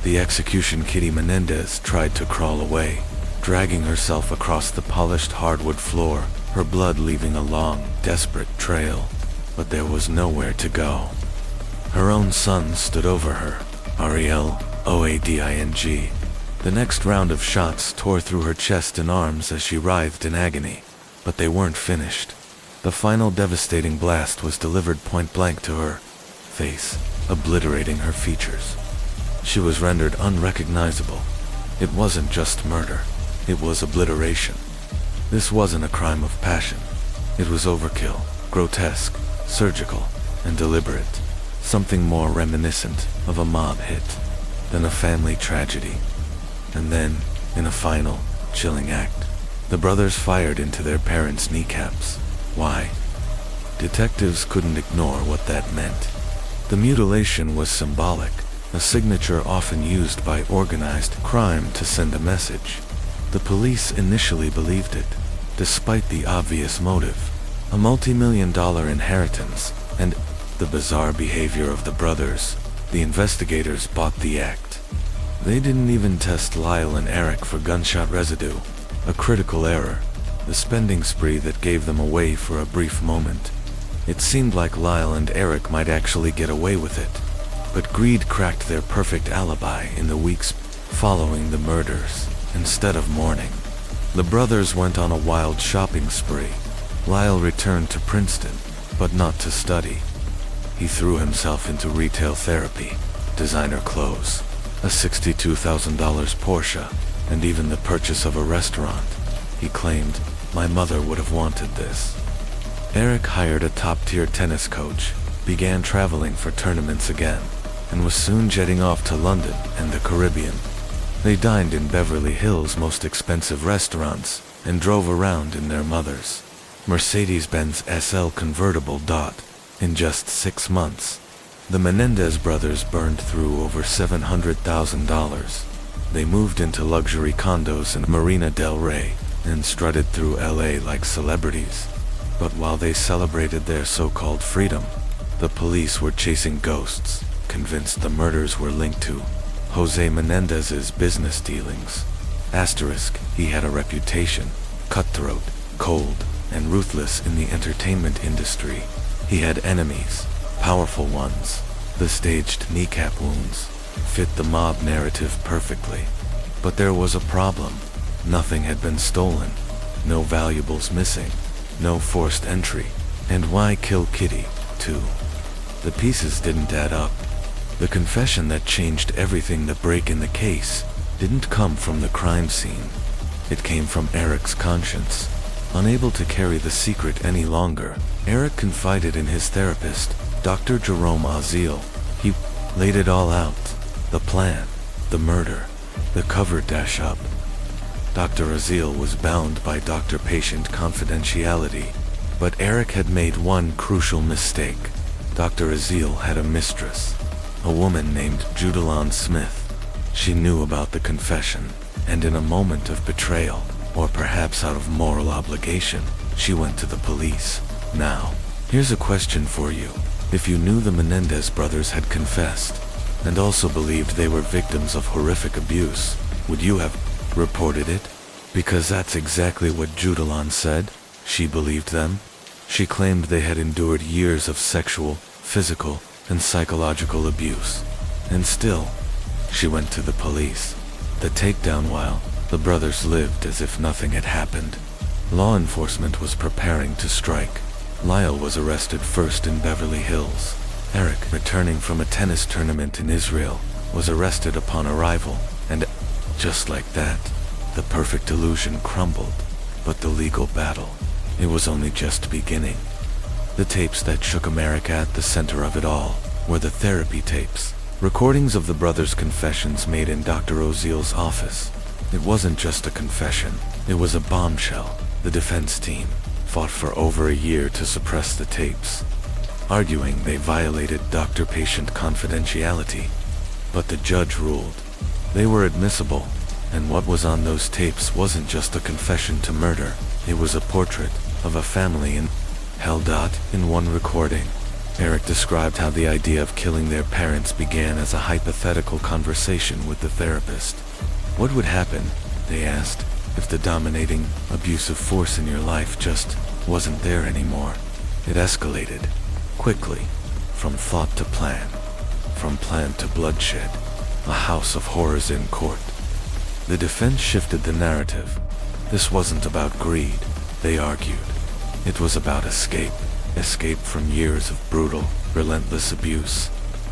The execution Kitty Menendez tried to crawl away, dragging herself across the polished hardwood floor, her blood leaving a long, desperate trail. But there was nowhere to go. Her own son stood over her, Ariel Oading. The next round of shots tore through her chest and arms as she writhed in agony, but they weren't finished. The final devastating blast was delivered point-blank to her face, obliterating her features. She was rendered unrecognizable. It wasn't just murder, it was obliteration. This wasn't a crime of passion. It was overkill, grotesque, surgical, and deliberate. Something more reminiscent of a mob hit than a family tragedy. And then, in a final, chilling act, the brothers fired into their parents' kneecaps. Why? Detectives couldn't ignore what that meant. The mutilation was symbolic, a signature often used by organized crime to send a message. The police initially believed it, despite the obvious motive, a multi-million-dollar inheritance, and the bizarre behavior of the brothers. The investigators bought the act. They didn't even test Lyle and Eric for gunshot residue, a critical error, the spending spree that gave them away for a brief moment. It seemed like Lyle and Eric might actually get away with it, but greed cracked their perfect alibi in the weeks following the murders. Instead of mourning, the brothers went on a wild shopping spree. Lyle returned to Princeton, but not to study. He threw himself into retail therapy, designer clothes, a $62,000 Porsche, and even the purchase of a restaurant. He claimed, "My mother would have wanted this." Eric hired a top-tier tennis coach, began traveling for tournaments again, and was soon jetting off to London and the Caribbean. They dined in Beverly Hills' most expensive restaurants and drove around in their mother's Mercedes-Benz SL convertible Dot. In just 6 months, the Menendez brothers burned through over $700,000. They moved into luxury condos in Marina del Rey and strutted through LA like celebrities. But while they celebrated their so-called freedom, the police were chasing ghosts, convinced the murders were linked to Jose Menendez's business dealings. Asterisk, he had a reputation, cutthroat, cold, and ruthless in the entertainment industry. He had enemies, powerful ones. The staged kneecap wounds fit the mob narrative perfectly. But there was a problem. Nothing had been stolen, no valuables missing, no forced entry. And why kill Kitty, too? The pieces didn't add up. The confession that changed everything, the break in the case, didn't come from the crime scene. It came from Eric's conscience. Unable to carry the secret any longer, Eric confided in his therapist, Dr. Jerome Azil. He laid it all out. The plan, the murder, the cover dash-up. Dr. Azil was bound by doctor-patient confidentiality, but Eric had made one crucial mistake. Dr. Azil had a mistress, a woman named Judalon Smith. She knew about the confession, and in a moment of betrayal, or perhaps out of moral obligation, she went to the police. Now, here's a question for you. If you knew the Menendez brothers had confessed, and also believed they were victims of horrific abuse, would you have reported it? Because that's exactly what Judalon said. She believed them. She claimed they had endured years of sexual, physical, and psychological abuse. And still, she went to the police. The takedown while the brothers lived as if nothing had happened. Law enforcement was preparing to strike. Lyle was arrested first in Beverly Hills. Eric, returning from a tennis tournament in Israel, was arrested upon arrival, and just like that, the perfect illusion crumbled. But the legal battle, it was only just beginning. The tapes that shook America at the center of it all were the therapy tapes, recordings of the brothers' confessions made in Dr. Oziel's office. It wasn't just a confession, it was a bombshell. The defense team fought for over a year to suppress the tapes, arguing they violated doctor-patient confidentiality. But the judge ruled they were admissible, and what was on those tapes wasn't just a confession to murder, it was a portrait of a family in hell. In one recording, Eric described how the idea of killing their parents began as a hypothetical conversation with the therapist. What would happen, they asked, if the dominating, abusive force in your life just wasn't there anymore? It escalated, quickly, from thought to plan, from plan to bloodshed, a house of horrors in court. The defense shifted the narrative. This wasn't about greed, they argued. It was about escape from years of brutal, relentless abuse.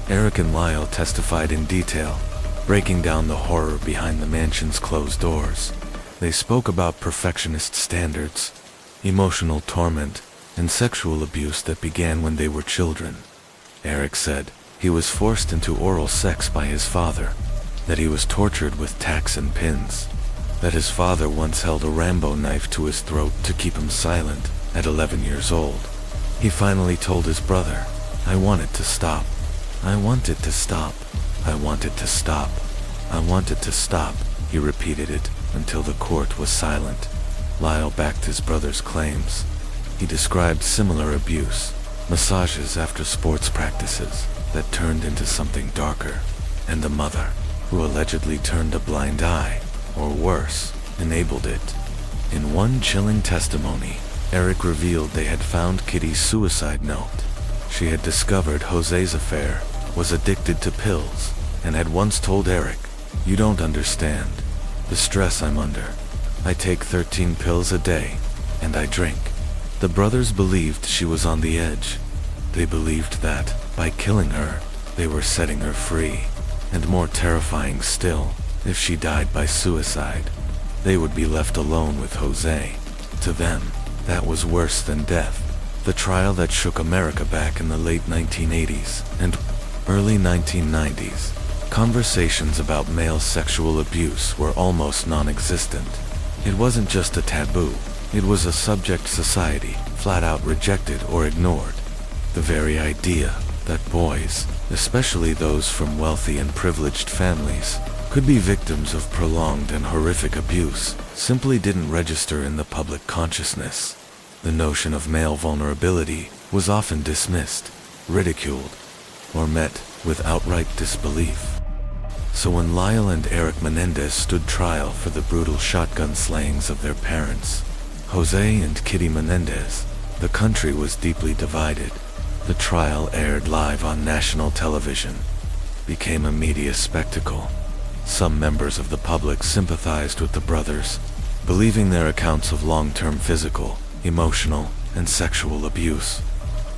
Eric and Lyle testified in detail, breaking down the horror behind the mansion's closed doors. They spoke about perfectionist standards, emotional torment, and sexual abuse that began when they were children. Eric said he was forced into oral sex by his father, that he was tortured with tacks and pins, that his father once held a Rambo knife to his throat to keep him silent at 11 years old. He finally told his brother, "I wanted to stop. I wanted to stop. I wanted to stop. I wanted to stop." He repeated it until the court was silent. Lyle backed his brother's claims. He described similar abuse, massages after sports practices that turned into something darker, and the mother, who allegedly turned a blind eye, or worse, enabled it. In one chilling testimony, Eric revealed they had found Kitty's suicide note. She had discovered Jose's affair, was addicted to pills, and had once told Eric, "You don't understand the stress I'm under. I take 13 pills a day, and I drink." The brothers believed she was on the edge. They believed that, by killing her, they were setting her free. And more terrifying still, if she died by suicide, they would be left alone with Jose. To them, that was worse than death. The trial that shook America back in the late 1980s and early 1990s, conversations about male sexual abuse were almost non-existent. It wasn't just a taboo, it was a subject society flat out rejected or ignored. The very idea that boys, especially those from wealthy and privileged families, could be victims of prolonged and horrific abuse simply didn't register in the public consciousness. The notion of male vulnerability was often dismissed, ridiculed, or met with outright disbelief. So when Lyle and Eric Menendez stood trial for the brutal shotgun slayings of their parents, Jose and Kitty Menendez, the country was deeply divided. The trial aired live on national television, became a media spectacle. Some members of the public sympathized with the brothers, believing their accounts of long-term physical, emotional, and sexual abuse.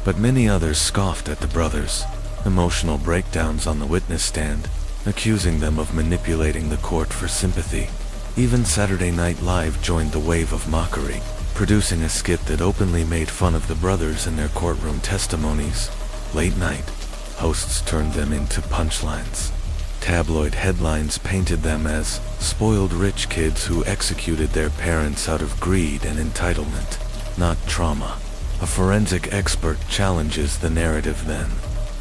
But many others scoffed at the brothers' emotional breakdowns on the witness stand, accusing them of manipulating the court for sympathy. Even Saturday Night Live joined the wave of mockery, producing a skit that openly made fun of the brothers in their courtroom testimonies. Late night, hosts turned them into punchlines. Tabloid headlines painted them as spoiled rich kids who executed their parents out of greed and entitlement, not trauma. A forensic expert challenges the narrative then.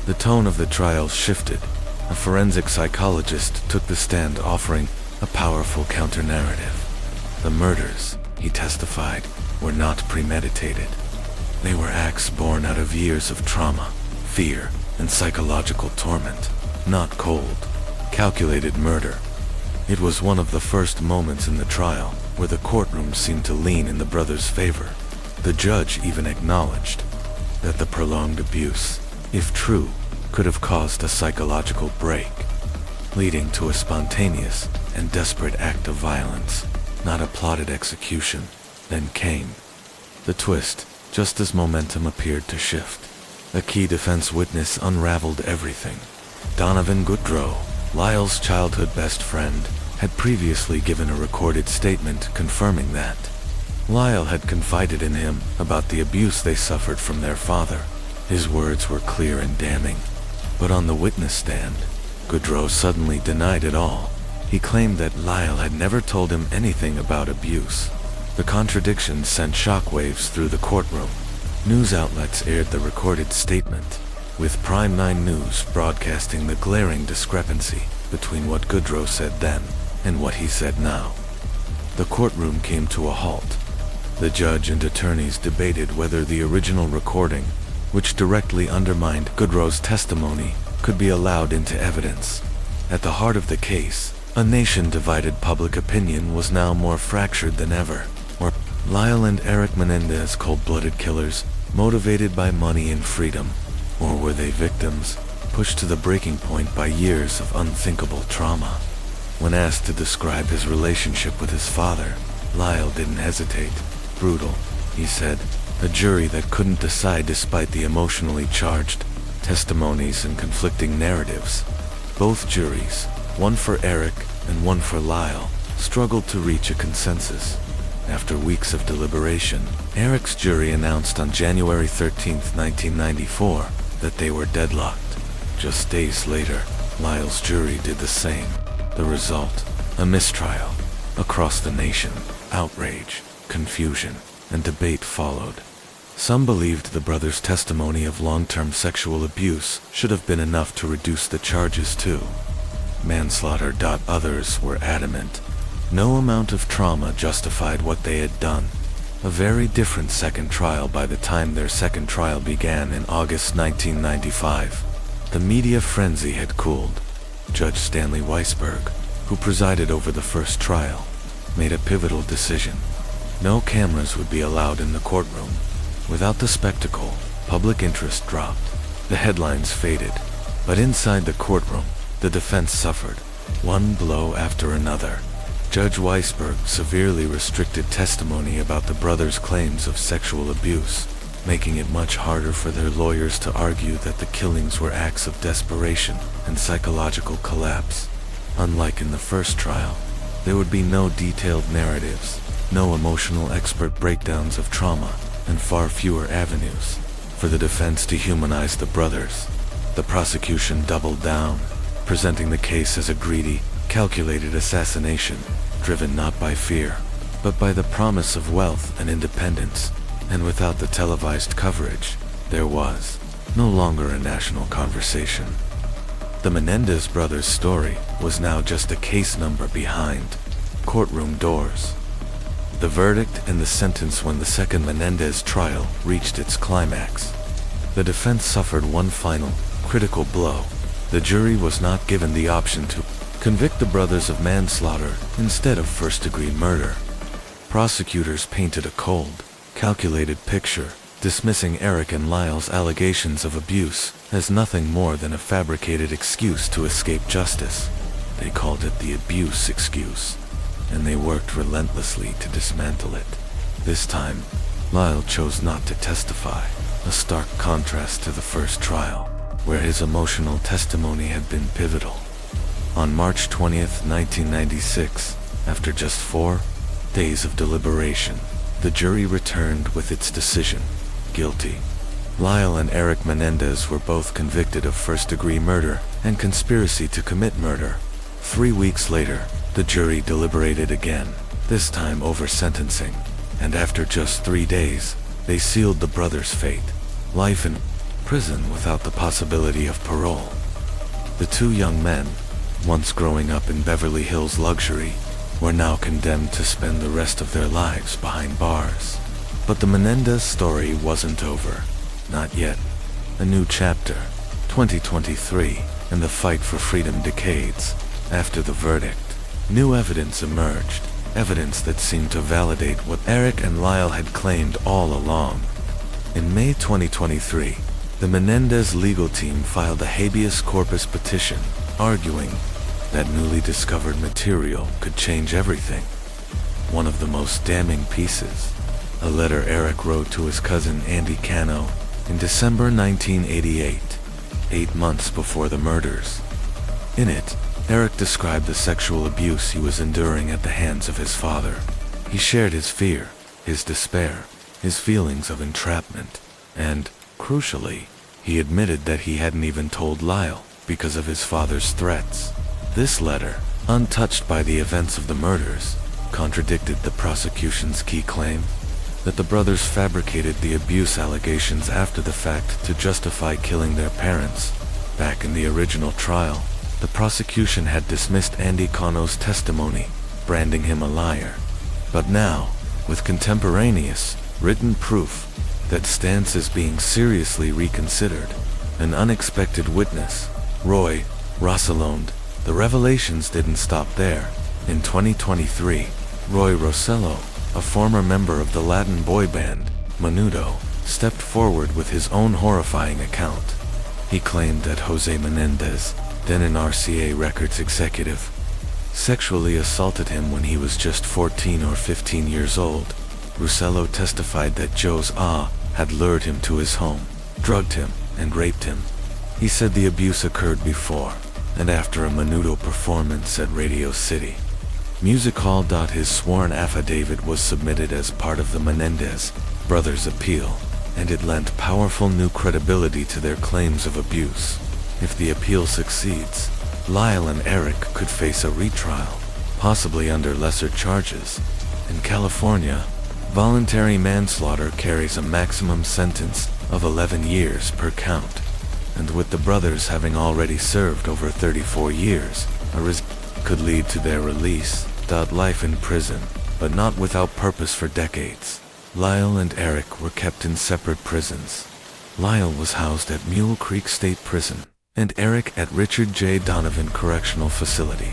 The tone of the trial shifted. A forensic psychologist took the stand offering a powerful counter-narrative. The murders, he testified, were not premeditated. They were acts born out of years of trauma, fear, and psychological torment, not cold, calculated murder. It was one of the first moments in the trial where the courtroom seemed to lean in the brothers' favor. The judge even acknowledged that the prolonged abuse, if true, could have caused a psychological break, leading to a spontaneous and desperate act of violence, not a plotted execution. Then came the twist, just as momentum appeared to shift. A key defense witness unraveled everything. Donovan Goodrow, Lyle's childhood best friend, had previously given a recorded statement confirming that Lyle had confided in him about the abuse they suffered from their father. His words were clear and damning. But on the witness stand, Goodrow suddenly denied it all. He claimed that Lyle had never told him anything about abuse. The contradiction sent shockwaves through the courtroom. News outlets aired the recorded statement, with Prime 9 News broadcasting the glaring discrepancy between what Goodrow said then and what he said now. The courtroom came to a halt. The judge and attorneys debated whether the original recording, which directly undermined Goodrow's testimony, could be allowed into evidence. At the heart of the case, a nation-divided public opinion was now more fractured than ever. Were Lyle and Eric Menendez cold-blooded killers, motivated by money and freedom? Or were they victims, pushed to the breaking point by years of unthinkable trauma? When asked to describe his relationship with his father, Lyle didn't hesitate. Brutal, he said. A jury that couldn't decide despite the emotionally charged testimonies and conflicting narratives. Both juries, one for Eric and one for Lyle, struggled to reach a consensus. After weeks of deliberation, Eric's jury announced on January 13, 1994, that they were deadlocked. Just days later, Lyle's jury did the same. The result, a mistrial. Across the nation, outrage, confusion, and debate followed. Some believed the brothers' testimony of long-term sexual abuse should have been enough to reduce the charges to manslaughter. Others were adamant no amount of trauma justified what they had done. A very different second trial by the time their second trial began in August 1995. The media frenzy had cooled. Judge Stanley Weisberg, who presided over the first trial, made a pivotal decision. No cameras would be allowed in the courtroom. Without the spectacle, public interest dropped. The headlines faded. But inside the courtroom, the defense suffered, one blow after another. Judge Weisberg severely restricted testimony about the brothers' claims of sexual abuse, making it much harder for their lawyers to argue that the killings were acts of desperation and psychological collapse. Unlike in the first trial, there would be no detailed narratives, no emotional expert breakdowns of trauma, and far fewer avenues for the defense to humanize the brothers. The prosecution doubled down, presenting the case as a greedy, calculated assassination, driven not by fear, but by the promise of wealth and independence. And without the televised coverage, there was no longer a national conversation. The Menendez brothers' story was now just a case number behind courtroom doors. The verdict and the sentence when the second Menendez trial reached its climax. The defense suffered one final, critical blow. The jury was not given the option to convict the brothers of manslaughter instead of first-degree murder. Prosecutors painted a cold, calculated picture, dismissing Eric and Lyle's allegations of abuse as nothing more than a fabricated excuse to escape justice. They called it the abuse excuse, and they worked relentlessly to dismantle it. This time, Lyle chose not to testify, a stark contrast to the first trial, where his emotional testimony had been pivotal. On March 20th, 1996, after just 4 days of deliberation, the jury returned with its decision: guilty. Lyle and Eric Menendez were both convicted of first-degree murder and conspiracy to commit murder. 3 weeks later, the jury deliberated again, this time over sentencing, and after just 3 days, they sealed the brothers' fate: life in prison without the possibility of parole. The two young men, once growing up in Beverly Hills luxury, were now condemned to spend the rest of their lives behind bars. But the Menendez story wasn't over. Not yet. A new chapter, 2023, and the fight for freedom decades. After the verdict, new evidence emerged. Evidence that seemed to validate what Eric and Lyle had claimed all along. In May 2023, the Menendez legal team filed a habeas corpus petition, arguing that newly discovered material could change everything. One of the most damning pieces, a letter Eric wrote to his cousin Andy Cano in December 1988, 8 months before the murders. In it, Eric described the sexual abuse he was enduring at the hands of his father. He shared his fear, his despair, his feelings of entrapment, and, crucially, he admitted that he hadn't even told Lyle because of his father's threats. This letter, untouched by the events of the murders, contradicted the prosecution's key claim that the brothers fabricated the abuse allegations after the fact to justify killing their parents. Back in the original trial, the prosecution had dismissed Andy Cano's testimony, branding him a liar. But now, with contemporaneous, written proof, that stance is being seriously reconsidered. An unexpected witness, Roy Rosselonde. The revelations didn't stop there. In 2023, Roy Rossello, a former member of the Latin boy band, Menudo, stepped forward with his own horrifying account. He claimed that Jose Menendez, then an RCA Records executive, sexually assaulted him when he was just 14 or 15 years old. Rossello testified that Joe's had lured him to his home, drugged him, and raped him. He said the abuse occurred before and after a Menudo performance at Radio City Music Hall. His sworn affidavit was submitted as part of the Menendez brothers' appeal, and it lent powerful new credibility to their claims of abuse. If the appeal succeeds, Lyle and Eric could face a retrial, possibly under lesser charges. In California, voluntary manslaughter carries a maximum sentence of 11 years per count, and with the brothers having already served over 34 years, could lead to their release. Life in prison, but not without purpose for decades. Lyle and Eric were kept in separate prisons. Lyle was housed at Mule Creek State Prison, and Eric at Richard J. Donovan Correctional Facility.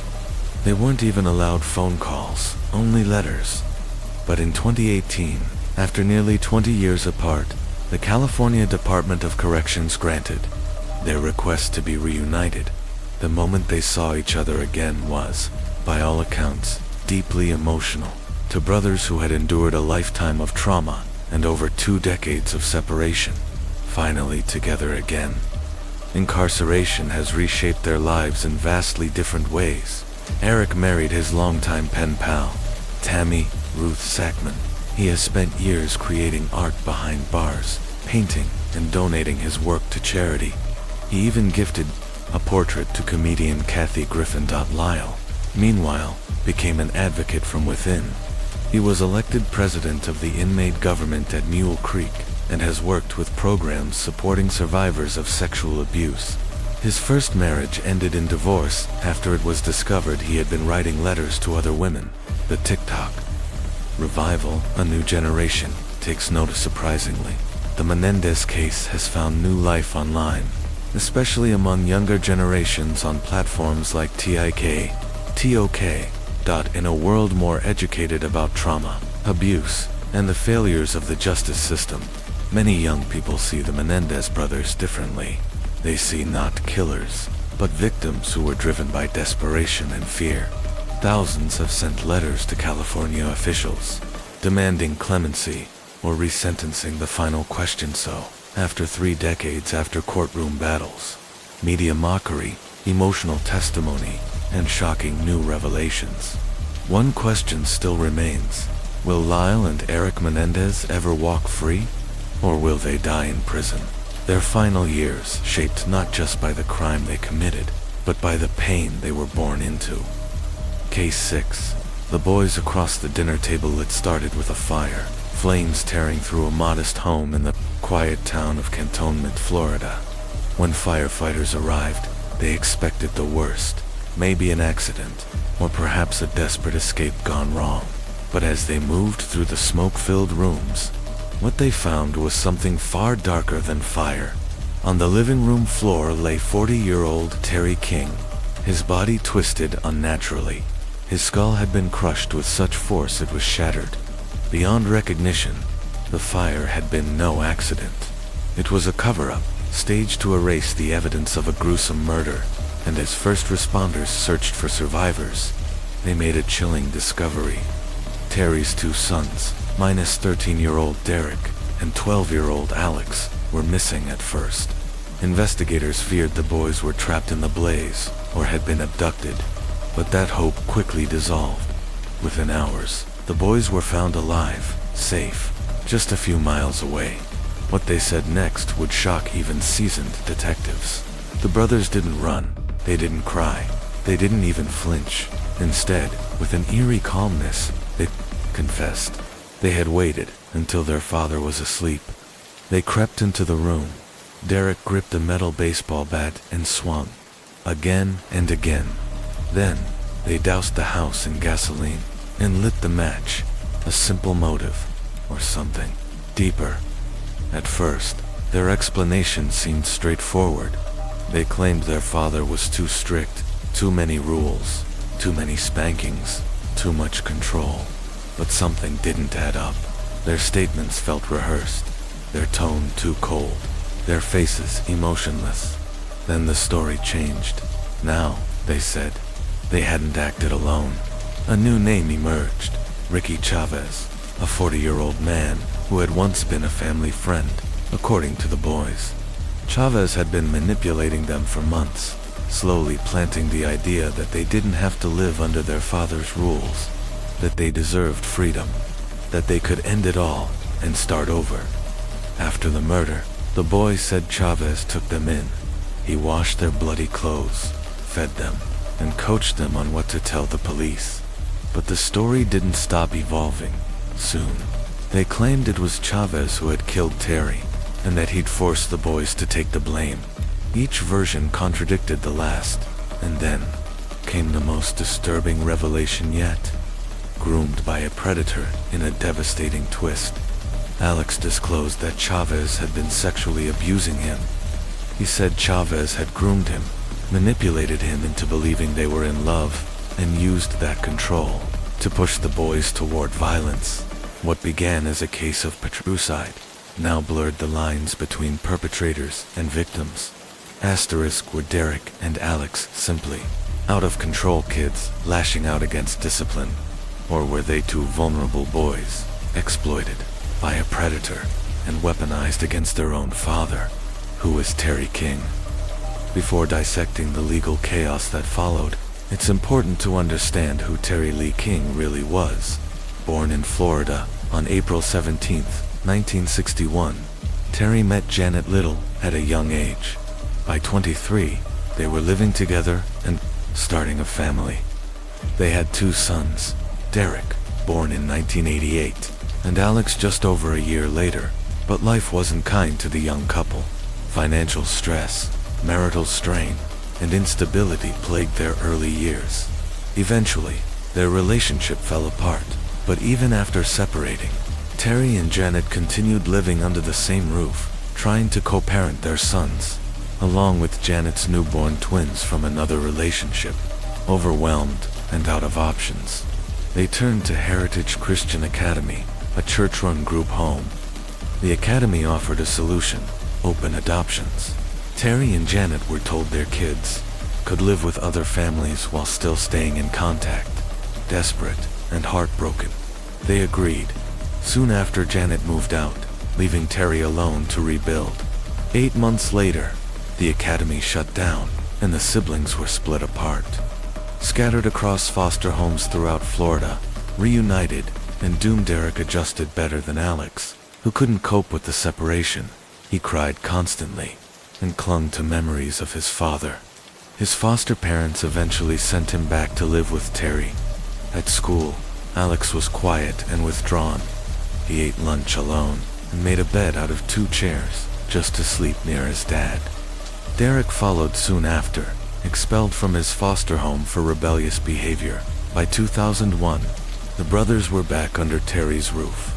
They weren't even allowed phone calls, only letters. But in 2018, after nearly 20 years apart, the California Department of Corrections granted their request to be reunited. The moment they saw each other again was, by all accounts, deeply emotional. To brothers who had endured a lifetime of trauma and over 2 decades of separation, finally together again. Incarceration has reshaped their lives in vastly different ways. Eric married his longtime pen pal, Tammy Ruth Sackman. He has spent years creating art behind bars, painting, and donating his work to charity. He even gifted a portrait to comedian Kathy Griffin. Lyle, meanwhile, became an advocate from within. He was elected president of the inmate government at Mule Creek and has worked with programs supporting survivors of sexual abuse. His first marriage ended in divorce after it was discovered he had been writing letters to other women. The TikTok revival, a new generation, takes notice. Surprisingly, the Menendez case has found new life online, especially among younger generations on platforms like TOK. In a world more educated about trauma, abuse, and the failures of the justice system, many young people see the Menendez brothers differently. They see not killers, but victims who were driven by desperation and fear. Thousands have sent letters to California officials, demanding clemency or resentencing. The final question. So, after 3 decades after courtroom battles, media mockery, emotional testimony, and shocking new revelations, one question still remains. Will Lyle and Eric Menendez ever walk free? Or will they die in prison? Their final years shaped not just by the crime they committed, but by the pain they were born into. Case 6. The boys across the dinner table. It started with a fire, flames tearing through a modest home in the quiet town of Cantonment, Florida. When firefighters arrived, they expected the worst. maybe an accident, or perhaps a desperate escape gone wrong. But as they moved through the smoke-filled rooms, what they found was something far darker than fire. On the living room floor lay 40-year-old Terry King, his body twisted unnaturally. His skull had been crushed with such force it was shattered. Beyond recognition, the fire had been no accident. It was a cover-up, staged to erase the evidence of a gruesome murder, and as first responders searched for survivors, they made a chilling discovery. Terry's two sons, minus 13-year-old Derek and 12-year-old Alex, were missing at first. Investigators feared the boys were trapped in the blaze or had been abducted, but that hope quickly dissolved. Within hours, the boys were found alive, safe, just a few miles away. What they said next would shock even seasoned detectives. The brothers didn't run, they didn't cry, they didn't even flinch. Instead, with an eerie calmness, they confessed. They had waited until their father was asleep. They crept into the room. Derek gripped a metal baseball bat and swung, again and again. Then, they doused the house in gasoline and lit the match, a simple motive, or something deeper. At first, their explanation seemed straightforward. They claimed their father was too strict, too many rules, too many spankings, too much control. But something didn't add up. Their statements felt rehearsed, their tone too cold, their faces emotionless. Then the story changed. Now, they said, they hadn't acted alone. A new name emerged, Ricky Chavez, a 40-year-old man who had once been a family friend, according to the boys. Chavez had been manipulating them for months, slowly planting the idea that they didn't have to live under their father's rules, that they deserved freedom, that they could end it all and start over. After the murder, the boys said Chavez took them in. He washed their bloody clothes, fed them, and coached them on what to tell the police. But the story didn't stop evolving. Soon, they claimed it was Chavez who had killed Terry, and that he'd forced the boys to take the blame. Each version contradicted the last, and then came the most disturbing revelation yet. Groomed by a predator in a devastating twist, Alex disclosed that Chavez had been sexually abusing him. He said Chavez had groomed him, manipulated him into believing they were in love, and used that control to push the boys toward violence. What began as a case of patricide now blurred the lines between perpetrators and victims. Asterisk were Derek and Alex simply out-of-control kids lashing out against discipline, or were they two vulnerable boys, exploited by a predator and weaponized against their own father, who was Terry King? Before dissecting the legal chaos that followed, it's important to understand who Terry Lee King really was. Born in Florida on April 17, 1961, Terry met Janet Little at a young age. By 23, they were living together and starting a family. They had two sons, Derek, born in 1988, and Alex just over a year later, but life wasn't kind to the young couple. Financial stress, marital strain, and instability plagued their early years. Eventually, their relationship fell apart, but even after separating, Terry and Janet continued living under the same roof, trying to co-parent their sons, along with Janet's newborn twins from another relationship. Overwhelmed and out of options, they turned to Heritage Christian Academy, a church-run group home. The academy offered a solution: open adoptions. Terry and Janet were told their kids could live with other families while still staying in contact. Desperate and heartbroken, they agreed. Soon after, Janet moved out, leaving Terry alone to rebuild. 8 months later, the academy shut down, and the siblings were split apart. Scattered across foster homes throughout Florida, reunited, and doomed Derek adjusted better than Alex, who couldn't cope with the separation. He cried constantly and clung to memories of his father. His foster parents eventually sent him back to live with Terry. At school, Alex was quiet and withdrawn. He ate lunch alone and made a bed out of 2 chairs just to sleep near his dad. Derek followed soon after, expelled from his foster home for rebellious behavior. By 2001, the brothers were back under Terry's roof.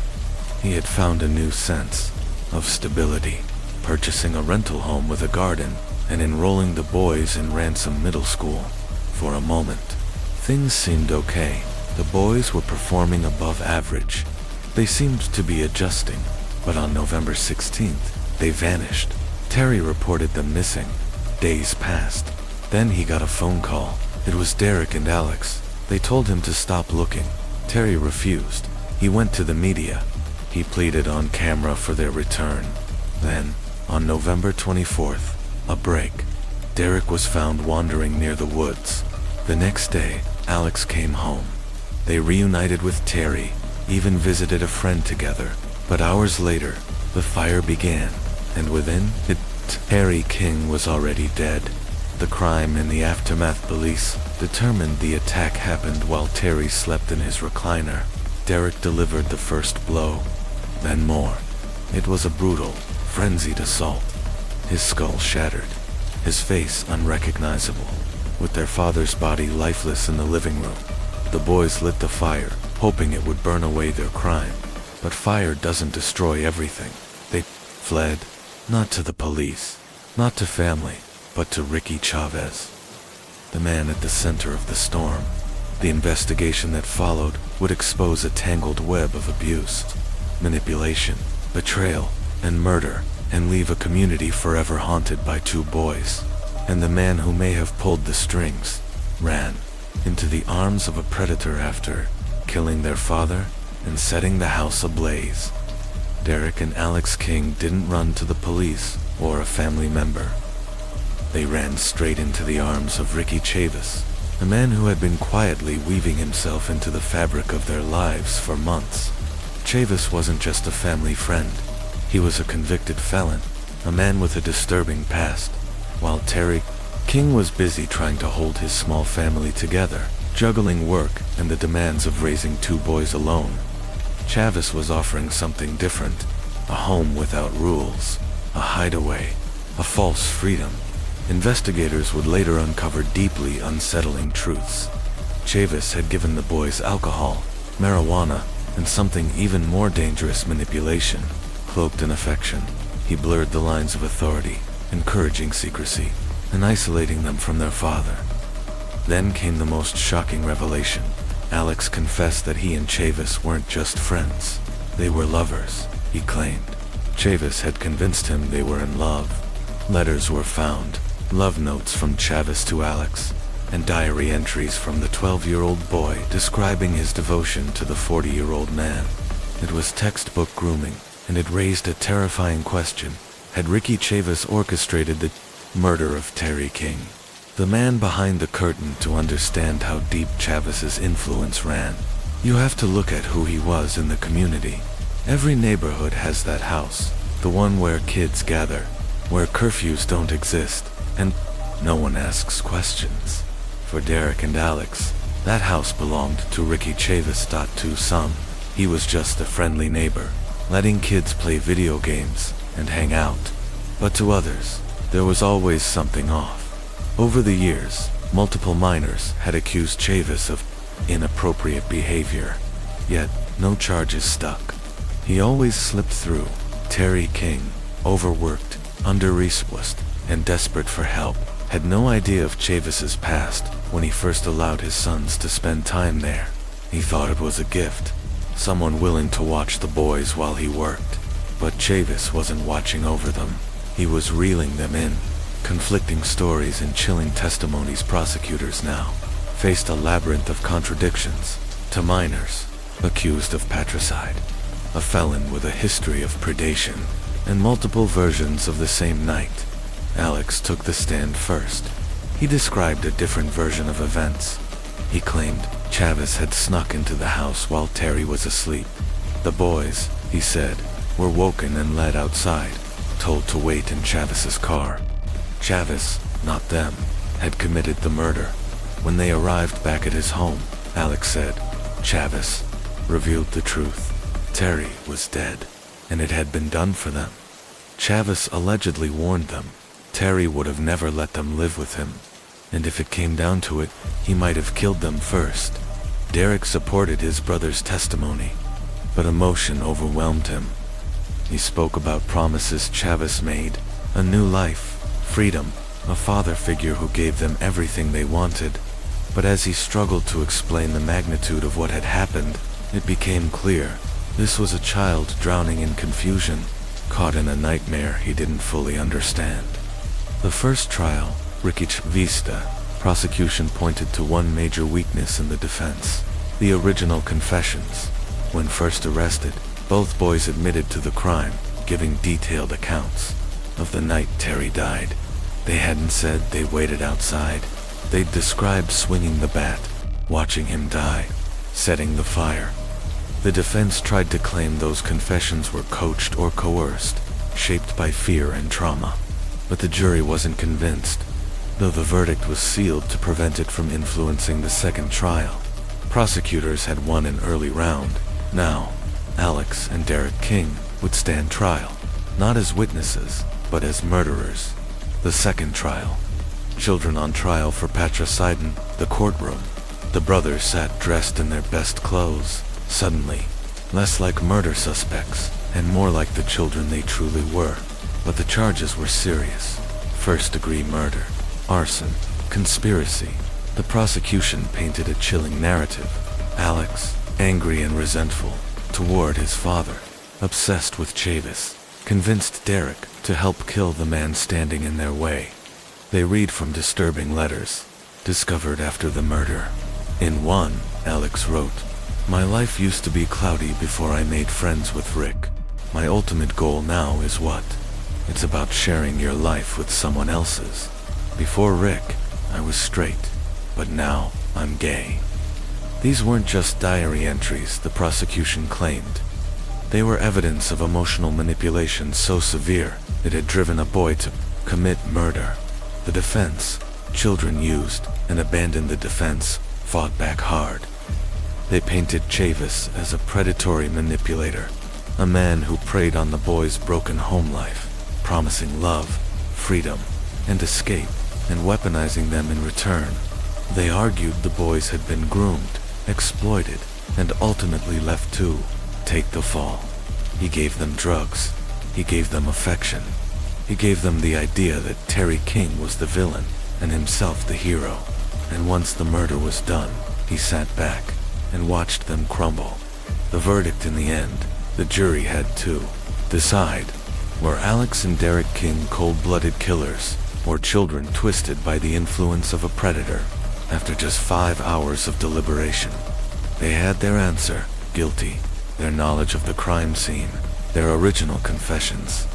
He had found a new sense of stability, purchasing a rental home with a garden and enrolling the boys in Ransom Middle School. For a moment, things seemed okay. The boys were performing above average. They seemed to be adjusting, but on November 16th, they vanished. Terry reported them missing. Days passed. Then he got a phone call. It was Derek and Alex. They told him to stop looking. Terry refused. He went to the media. He pleaded on camera for their return. Then, on November 24th, a break. Derek was found wandering near the woods. The next day, Alex came home. They reunited with Terry, even visited a friend together. But hours later, the fire began, and within it, Terry King was already dead. The crime and the aftermath. Police determined the attack happened while Terry slept in his recliner. Derek delivered the first blow, then more. It was a brutal, frenzied assault. His skull shattered, his face unrecognizable, with their father's body lifeless in the living room. The boys lit the fire, hoping it would burn away their crime. But fire doesn't destroy everything. They fled, not to the police, not to family, but to Ricky Chavez, the man at the center of the storm. The investigation that followed would expose a tangled web of abuse, manipulation, betrayal, and murder, and leave a community forever haunted by two boys. And the man who may have pulled the strings ran into the arms of a predator after killing their father and setting the house ablaze. Derek and Alex King didn't run to the police or a family member. They ran straight into the arms of Ricky Chavez, a man who had been quietly weaving himself into the fabric of their lives for months. Chavez wasn't just a family friend. He was a convicted felon, a man with a disturbing past. While Terry King was busy trying to hold his small family together, juggling work and the demands of raising two boys alone, Chavez was offering something different: a home without rules, a hideaway, a false freedom. Investigators would later uncover deeply unsettling truths. Chavez had given the boys alcohol, marijuana, and something even more dangerous: manipulation. Cloaked in affection, he blurred the lines of authority, encouraging secrecy, and isolating them from their father. Then came the most shocking revelation. Alex confessed that he and Chavez weren't just friends. They were lovers, he claimed. Chavez had convinced him they were in love. Letters were found, love notes from Chavez to Alex, and diary entries from the 12-year-old boy describing his devotion to the 40-year-old man. It was textbook grooming, and it raised a terrifying question. Had Ricky Chavez orchestrated the murder of Terry King, the man behind the curtain? To understand how deep Chavez's influence ran, you have to look at who he was in the community. Every neighborhood has that house, the one where kids gather, where curfews don't exist, and no one asks questions. For Derek and Alex, that house belonged to Ricky Chavez. To some, he was just a friendly neighbor, letting kids play video games and hang out. But to others, there was always something off. Over the years, multiple minors had accused Chavez of inappropriate behavior, yet no charges stuck. He always slipped through. Terry King, overworked, under-resourced, and desperate for help, had no idea of Chavez's past when he first allowed his sons to spend time there. He thought it was a gift, someone willing to watch the boys while he worked. But Chavez wasn't watching over them. He was reeling them in. Conflicting stories and chilling testimonies. Prosecutors now faced a labyrinth of contradictions. To minors, accused of patricide, a felon with a history of predation, and multiple versions of the same night. Alex took the stand first. He described a different version of events. He claimed Chavez had snuck into the house while Terry was asleep. The boys, he said, were woken and led outside, told to wait in Chavez's car. Chavez, not them, had committed the murder. When they arrived back at his home, Alex said, Chavez revealed the truth. Terry was dead, and it had been done for them. Chavez allegedly warned them. Terry would have never let them live with him. and if it came down to it, he might have killed them first. Derek supported his brother's testimony, but emotion overwhelmed him. He spoke about promises Chavis made, a new life, freedom, a father figure who gave them everything they wanted. But as he struggled to explain the magnitude of what had happened, it became clear. This was a child drowning in confusion, caught in a nightmare he didn't fully understand. The first trial, Rikich Vista, prosecution pointed to one major weakness in the defense: the original confessions. When first arrested, both boys admitted to the crime, giving detailed accounts of the night Terry died. They hadn't said they waited outside. They'd described swinging the bat, watching him die, setting the fire. The defense tried to claim those confessions were coached or coerced, shaped by fear and trauma. But the jury wasn't convinced, though the verdict was sealed to prevent it from influencing the second trial. Prosecutors had won an early round. Now, Alex and Derek King would stand trial, not as witnesses, but as murderers. The second trial. Children on trial for patricide, the courtroom. The brothers sat dressed in their best clothes, suddenly, less like murder suspects, and more like the children they truly were. But the charges were serious. First-degree murder, arson, conspiracy. The prosecution painted a chilling narrative. Alex, angry and resentful toward his father, obsessed with Chavis, convinced Derek to help kill the man standing in their way. They read from disturbing letters, discovered after the murder. In one, Alex wrote, "My life used to be cloudy before I made friends with Rick. My ultimate goal now is what? It's about sharing your life with someone else's. Before Rick, I was straight, but now I'm gay." These weren't just diary entries, the prosecution claimed. They were evidence of emotional manipulation so severe it had driven a boy to commit murder. The defense, children used and abandoned the defense, fought back hard. They painted Chavis as a predatory manipulator, a man who preyed on the boys' broken home life, promising love, freedom, and escape, and weaponizing them in return. They argued the boys had been groomed, exploited, and ultimately left to take the fall. He gave them drugs. He gave them affection. He gave them the idea that Terry King was the villain and himself the hero. And once the murder was done, he sat back and watched them crumble. The verdict in the end, the jury had to decide. Were Alex and Derek King cold-blooded killers, or children twisted by the influence of a predator? After just 5 hours of deliberation, they had their answer: guilty. Their knowledge of the crime scene, their original confessions,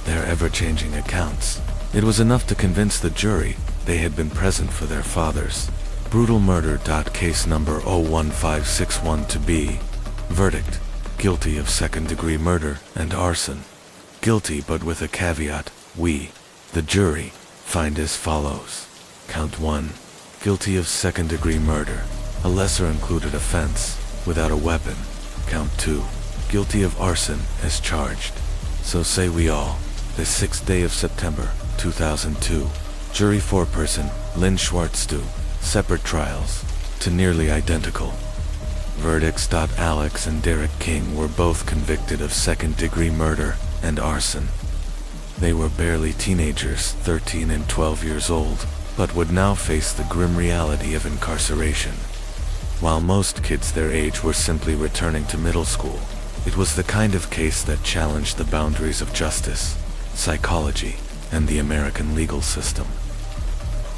their ever-changing accounts. It was enough to convince the jury they had been present for their fathers. Brutal murder. Case number 01561 to be. Verdict: guilty of second-degree murder and arson. Guilty, but with a caveat. We, the jury, find as follows. Count 1. Guilty of second-degree murder, a lesser-included offense, without a weapon. Count 2. Guilty of arson as charged. So say we all. The 6th day of September, 2002. Jury foreperson, Lynn Schwartztu. Separate trials, to nearly identical verdicts. Alex and Derek King were both convicted of second-degree murder and arson. They were barely teenagers, 13 and 12 years old, but would now face the grim reality of incarceration. While most kids their age were simply returning to middle school, it was the kind of case that challenged the boundaries of justice, psychology, and the American legal system.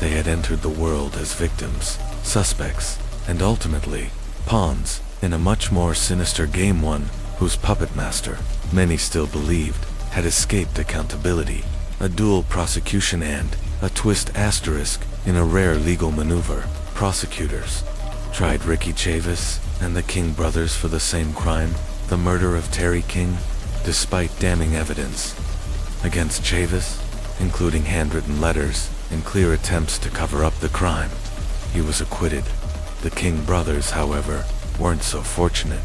They had entered the world as victims, suspects, and ultimately, pawns, in a much more sinister game, one whose puppet master, many still believed, had escaped accountability, a dual prosecution and a twist asterisk in a rare legal maneuver. Prosecutors tried Ricky Chavis and the King brothers for the same crime, the murder of Terry King, despite damning evidence against Chavis, including handwritten letters and clear attempts to cover up the crime. He was acquitted. The King brothers, however, weren't so fortunate.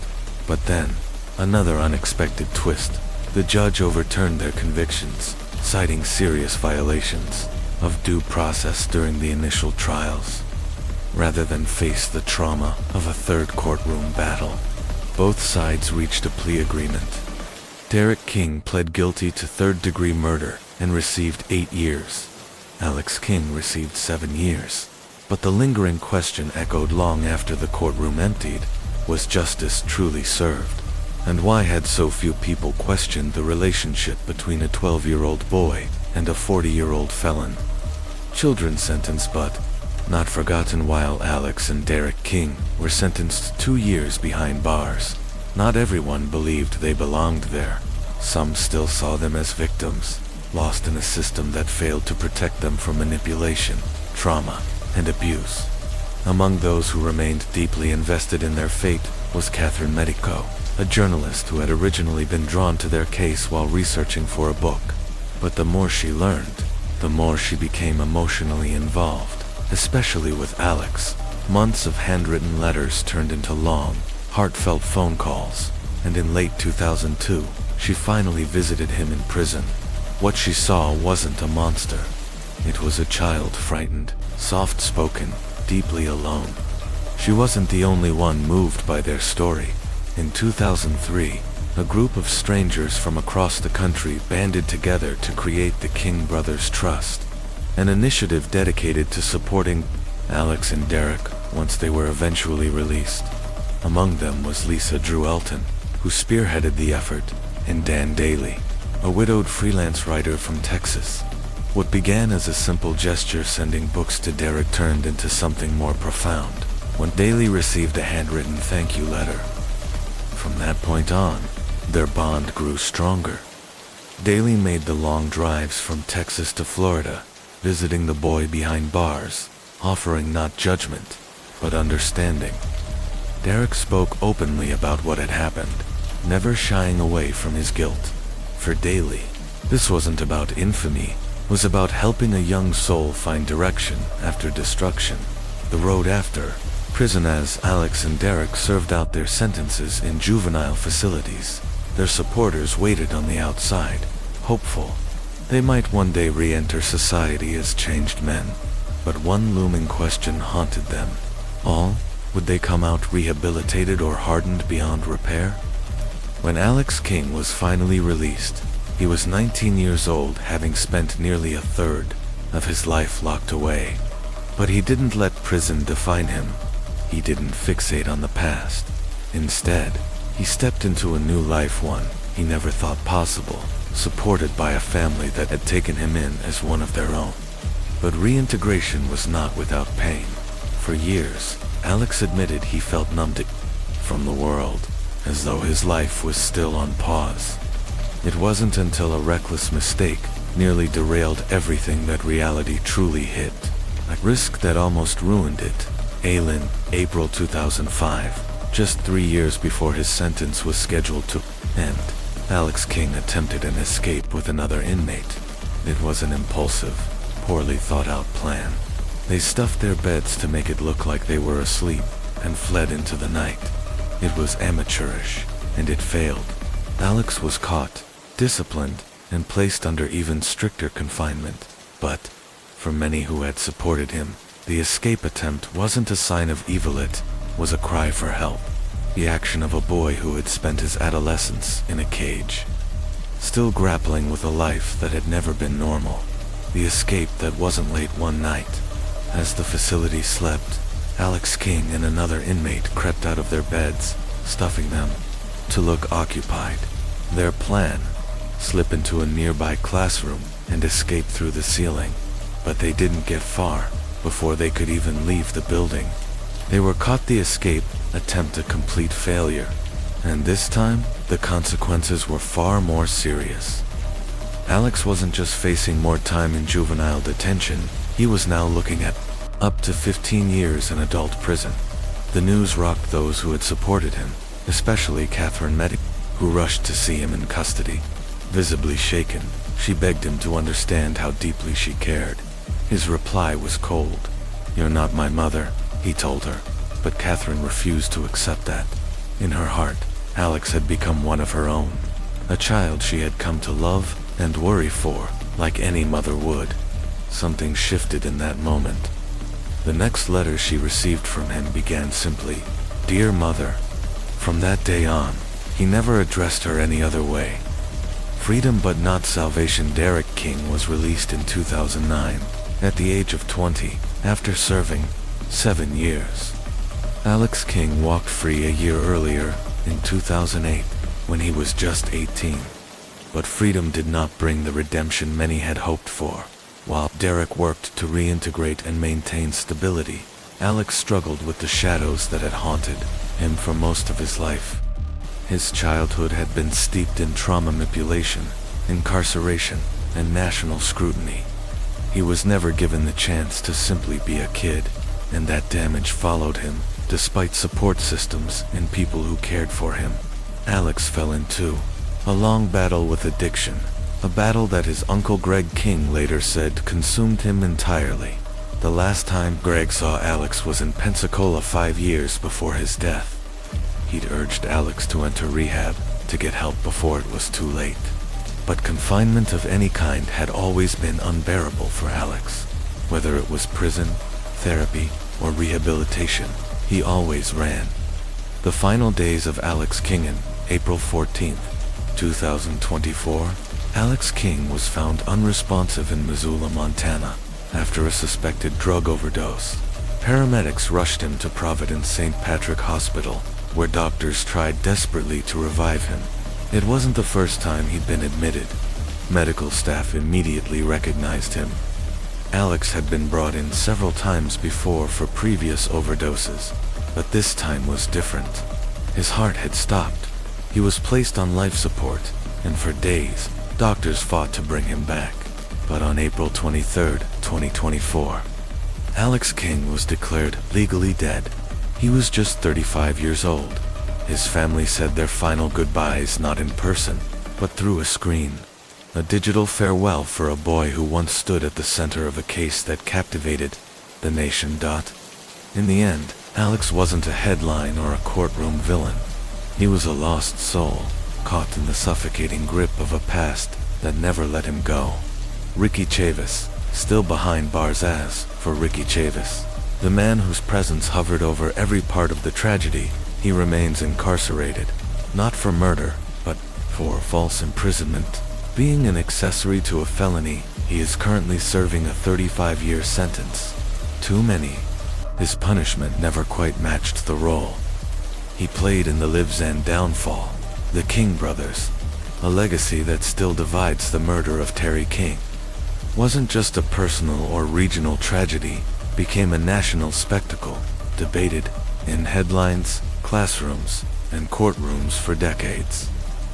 But then, another unexpected twist. The judge overturned their convictions, citing serious violations of due process during the initial trials, rather than face the trauma of a third courtroom battle. Both sides reached a plea agreement. Derek King pled guilty to third-degree murder and received 8 years. Alex King received 7 years. But the lingering question echoed long after the courtroom emptied: was justice truly served? And why had so few people questioned the relationship between a 12-year-old boy and a 40-year-old felon? Children sentenced but not forgotten. While Alex and Derek King were sentenced 2 years behind bars, not everyone believed they belonged there. Some still saw them as victims, lost in a system that failed to protect them from manipulation, trauma, and abuse. Among those who remained deeply invested in their fate was Catherine Medico, a journalist who had originally been drawn to their case while researching for a book. But the more she learned, the more she became emotionally involved, especially with Alex. Months of handwritten letters turned into long, heartfelt phone calls, and in late 2002, she finally visited him in prison. What she saw wasn't a monster. It was a child frightened, soft-spoken, deeply alone. She wasn't the only one moved by their story. In 2003, a group of strangers from across the country banded together to create the King Brothers Trust, an initiative dedicated to supporting Alex and Derek once they were eventually released. Among them was Lisa Drew Elton, who spearheaded the effort, and Dan Daly, a widowed freelance writer from Texas. What began as a simple gesture sending books to Derek turned into something more profound when Daly received a handwritten thank you letter. From that point on, their bond grew stronger. Daly made the long drives from Texas to Florida, visiting the boy behind bars, offering not judgment, but understanding. Derek spoke openly about what had happened, never shying away from his guilt. For Daly, this wasn't about infamy, it was about helping a young soul find direction after destruction. The road after prison. As Alex and Derek served out their sentences in juvenile facilities, their supporters waited on the outside, hopeful they might one day re-enter society as changed men. But one looming question haunted them all: would they come out rehabilitated or hardened beyond repair? When Alex King was finally released, he was 19 years old, having spent nearly a third of his life locked away. But he didn't let prison define him. He didn't fixate on the past. Instead, he stepped into a new life, one he never thought possible, supported by a family that had taken him in as one of their own. But reintegration was not without pain. For years, Alex admitted he felt numbed from the world, as though his life was still on pause. It wasn't until a reckless mistake nearly derailed everything that reality truly hit, a risk that almost ruined it. April 2005, just 3 years before his sentence was scheduled to end, Alex King attempted an escape with another inmate. It was an impulsive, poorly thought-out plan. They stuffed their beds to make it look like they were asleep and fled into the night. It was amateurish, and it failed. Alex was caught, disciplined, and placed under even stricter confinement. But, for many who had supported him, the escape attempt wasn't a sign of evil, it was a cry for help. The action of a boy who had spent his adolescence in a cage, still grappling with a life that had never been normal. The escape that wasn't late one night. As the facility slept, Alex King and another inmate crept out of their beds, stuffing them to look occupied. Their plan: slip into a nearby classroom and escape through the ceiling. But they didn't get far before they could even leave the building. They were caught. The escape attempt a complete failure, and this time the consequences were far more serious. Alex wasn't just facing more time in juvenile detention, he was now looking at up to 15 years in adult prison. The news rocked those who had supported him, especially Catherine Medic, who rushed to see him in custody. Visibly shaken, she begged him to understand how deeply she cared. His reply was cold. "You're not my mother," he told her. But Catherine refused to accept that. In her heart, Alex had become one of her own, a child she had come to love and worry for, like any mother would. something shifted in that moment. The next letter she received from him began simply, "Dear Mother." From that day on, he never addressed her any other way. Freedom but not salvation. Derek King was released in 2009, at the age of 20, after serving 7 years. Alex King walked free a year earlier, in 2008, when he was just 18. But freedom did not bring the redemption many had hoped for. While Derek worked to reintegrate and maintain stability, Alex struggled with the shadows that had haunted him for most of his life. His childhood had been steeped in trauma, manipulation, incarceration, and national scrutiny. He was never given the chance to simply be a kid, and that damage followed him, despite support systems and people who cared for him. Alex fell into a long battle with addiction, a battle that his uncle Greg King later said consumed him entirely. The last time Greg saw Alex was in Pensacola 5 years before his death. He'd urged Alex to enter rehab, to get help before it was too late. But confinement of any kind had always been unbearable for Alex. Whether it was prison, therapy, or rehabilitation, he always ran. The final days of Alex Kingen, April 14, 2024, Alex King was found unresponsive in Missoula, Montana, after a suspected drug overdose. Paramedics rushed him to Providence St. Patrick Hospital, where doctors tried desperately to revive him. It wasn't the first time he'd been admitted. Medical staff immediately recognized him. Alex had been brought in several times before for previous overdoses, but this time was different. His heart had stopped. He was placed on life support, and for days, doctors fought to bring him back. But on April 23, 2024, Alex King was declared legally dead. He was just 35 years old. His family said their final goodbyes not in person, but through a screen. A digital farewell for a boy who once stood at the center of a case that captivated the nation. In the end, Alex wasn't a headline or a courtroom villain. He was a lost soul, caught in the suffocating grip of a past that never let him go. Ricky Chavis, still behind bars as for Ricky Chavis, the man whose presence hovered over every part of the tragedy. He remains incarcerated, not for murder, but for false imprisonment. Being an accessory to a felony, he is currently serving a 35-year sentence. Too many. His punishment never quite matched the role he played in the Lives and Downfall, the King brothers, a legacy that still divides. The murder of Terry King wasn't just a personal or regional tragedy, became a national spectacle, debated in headlines, classrooms, and courtrooms for decades.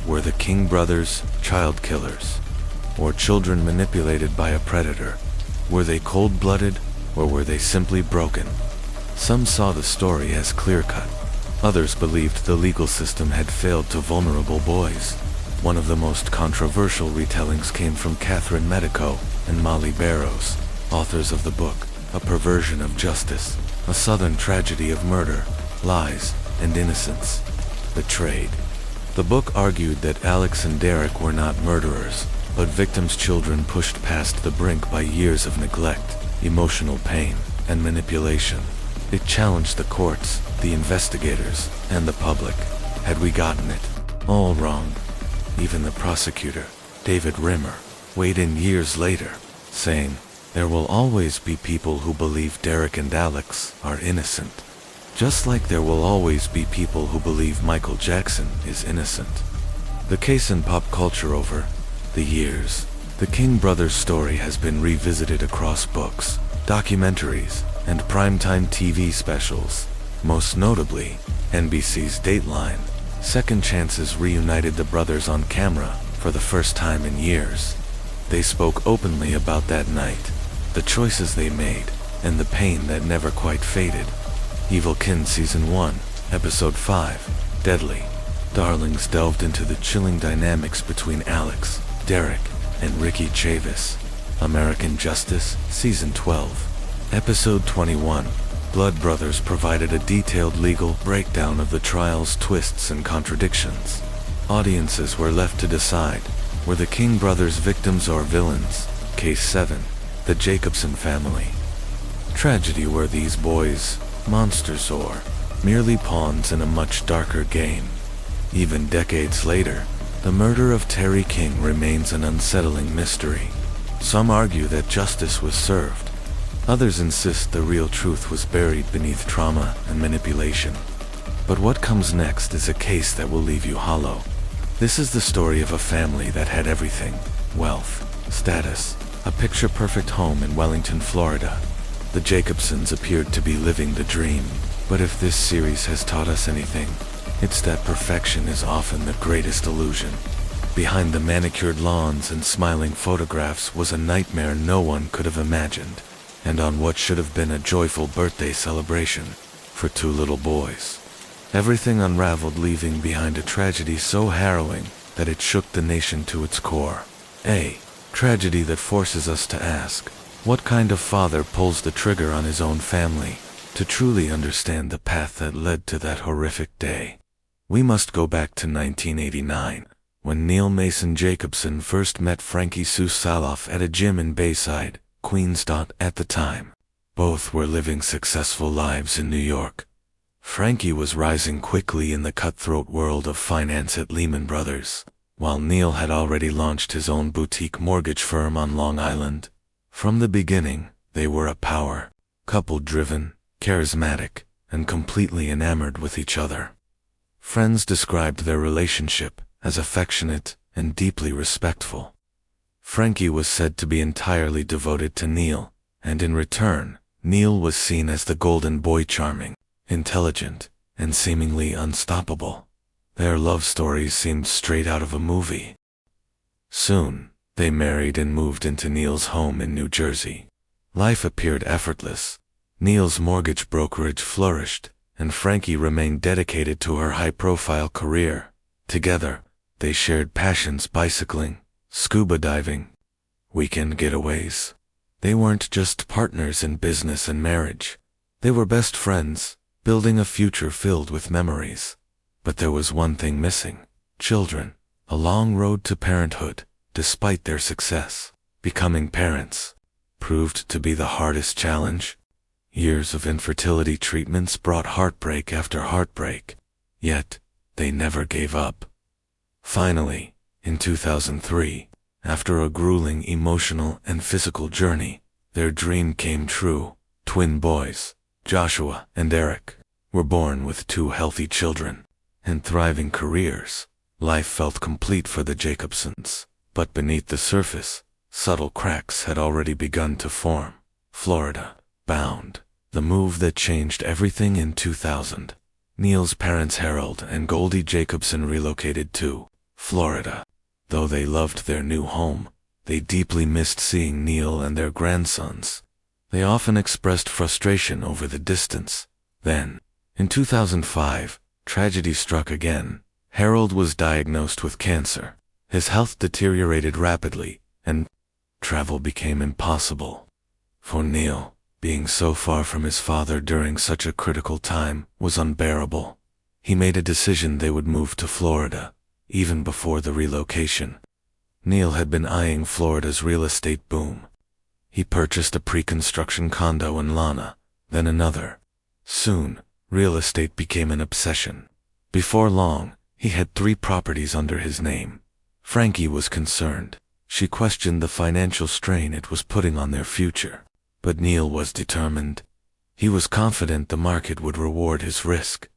Were the King brothers child killers, or children manipulated by a predator? Were they cold-blooded, or were they simply broken? Some saw the story as clear-cut. Others believed the legal system had failed to vulnerable boys. One of the most controversial retellings came from Catherine Medico and Molly Barrows, authors of the book, A Perversion of Justice, a Southern tragedy of murder, lies, and innocence. Betrayed. The book argued that Alex and Derek were not murderers, but victims' children pushed past the brink by years of neglect, emotional pain, and manipulation. It challenged the courts, the investigators, and the public. Had we gotten it all wrong? Even the prosecutor, David Rimmer, weighed in years later, saying, "There will always be people who believe Derek and Alex are innocent. Just like there will always be people who believe Michael Jackson is innocent." The case in pop culture over the years, the King brothers' story has been revisited across books, documentaries, and primetime TV specials. Most notably, NBC's Dateline, Second Chances reunited the brothers on camera for the first time in years. They spoke openly about that night, the choices they made, and the pain that never quite faded. Evil Kin Season 1, Episode 5, Deadly Darlings delved into the chilling dynamics between Alex, Derek, and Ricky Chavis. American Justice, Season 12, Episode 21, Blood Brothers provided a detailed legal breakdown of the trial's twists and contradictions. Audiences were left to decide, were the King brothers victims or villains? Case 7, The Jacobson family. Tragedy were these boys, monsters or merely pawns in a much darker game. Even decades later, the murder of Terry King remains an unsettling mystery. Some argue that justice was served. Others insist the real truth was buried beneath trauma and manipulation. But what comes next is a case that will leave you hollow. This is the story of a family that had everything: wealth, status, a picture-perfect home in Wellington, Florida. The Jacobsons appeared to be living the dream. But if this series has taught us anything, it's that perfection is often the greatest illusion. Behind the manicured lawns and smiling photographs was a nightmare no one could have imagined, and on what should have been a joyful birthday celebration for two little boys. Everything unraveled, leaving behind a tragedy so harrowing that it shook the nation to its core. A tragedy that forces us to ask, what kind of father pulls the trigger on his own family? To truly understand the path that led to that horrific day, we must go back to 1989, when Neil Mason Jacobson first met Frankie Sue Saloff at a gym in Bayside, Queens. At the time, both were living successful lives in New York. Frankie was rising quickly in the cutthroat world of finance at Lehman Brothers, while Neil had already launched his own boutique mortgage firm on Long Island. From the beginning, they were a power couple, driven, charismatic, and completely enamored with each other. Friends described their relationship as affectionate and deeply respectful. Frankie was said to be entirely devoted to Neil, and in return, Neil was seen as the golden boy, charming, intelligent, and seemingly unstoppable. Their love stories seemed straight out of a movie. Soon, they married and moved into Neil's home in New Jersey. Life appeared effortless. Neil's mortgage brokerage flourished, and Frankie remained dedicated to her high-profile career. Together, they shared passions: bicycling, scuba diving, weekend getaways. They weren't just partners in business and marriage. They were best friends, building a future filled with memories. But there was one thing missing: children. A long road to parenthood. Despite their success, becoming parents proved to be the hardest challenge. Years of infertility treatments brought heartbreak after heartbreak, yet they never gave up. Finally, in 2003, after a grueling emotional and physical journey, their dream came true. Twin boys, Joshua and Eric, were born with two healthy children and thriving careers. Life felt complete for the Jacobsons, but beneath the surface, subtle cracks had already begun to form. Florida bound, the move that changed everything in 2000. Neil's parents, Harold and Goldie Jacobson, relocated to Florida. Though they loved their new home, they deeply missed seeing Neil and their grandsons. They often expressed frustration over the distance. Then, in 2005, tragedy struck again. Harold was diagnosed with cancer. His health deteriorated rapidly, and travel became impossible. For Neil, being so far from his father during such a critical time was unbearable. He made a decision they would move to Florida, even before the relocation. Neil had been eyeing Florida's real estate boom. He purchased a pre-construction condo in Lana, then another. Soon, real estate became an obsession. Before long, he had 3 properties under his name. Frankie was concerned. She questioned the financial strain it was putting on their future. But Neil was determined. He was confident the market would reward his risk.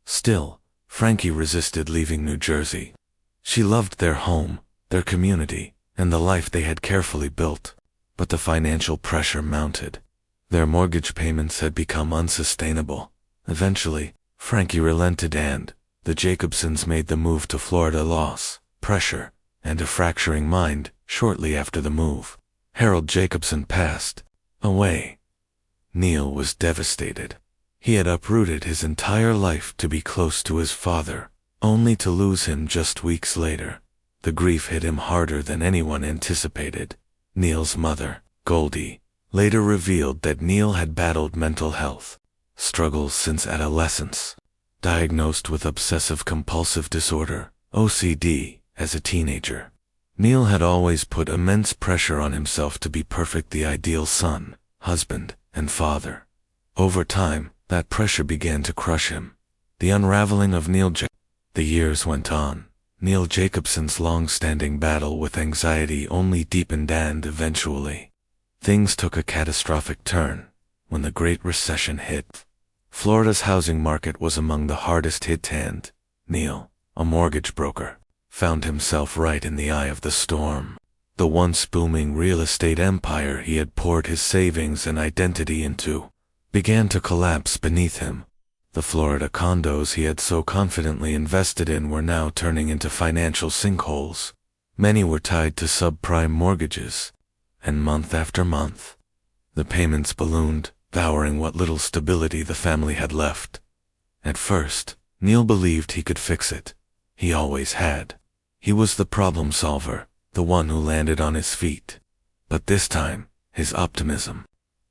Still, Frankie resisted leaving New Jersey. She loved their home, their community, and the life they had carefully built. But the financial pressure mounted. Their mortgage payments had become unsustainable. Eventually, Frankie relented and the Jacobsons made the move to Florida. Loss, pressure, and a fracturing mind. Shortly after the move, Harold Jacobson passed away. Neil was devastated. He had uprooted his entire life to be close to his father, only to lose him just weeks later. The grief hit him harder than anyone anticipated. Neil's mother, Goldie, later revealed that Neil had battled mental health struggles since adolescence, diagnosed with obsessive-compulsive disorder, OCD, as a teenager. Neil had always put immense pressure on himself to be perfect, the ideal son, husband, and father. Over time, that pressure began to crush him. The unraveling of The years went on. Neil Jacobson's long-standing battle with anxiety only deepened, and eventually, things took a catastrophic turn when the Great Recession hit. Florida's housing market was among the hardest hit, and Neil, a mortgage broker, found himself right in the eye of the storm. The once booming real estate empire he had poured his savings and identity into began to collapse beneath him. The Florida condos he had so confidently invested in were now turning into financial sinkholes. Many were tied to subprime mortgages, and month after month, the payments ballooned, devouring what little stability the family had left. At first, Neil believed he could fix it. He always had. He was the problem solver, the one who landed on his feet. But this time, his optimism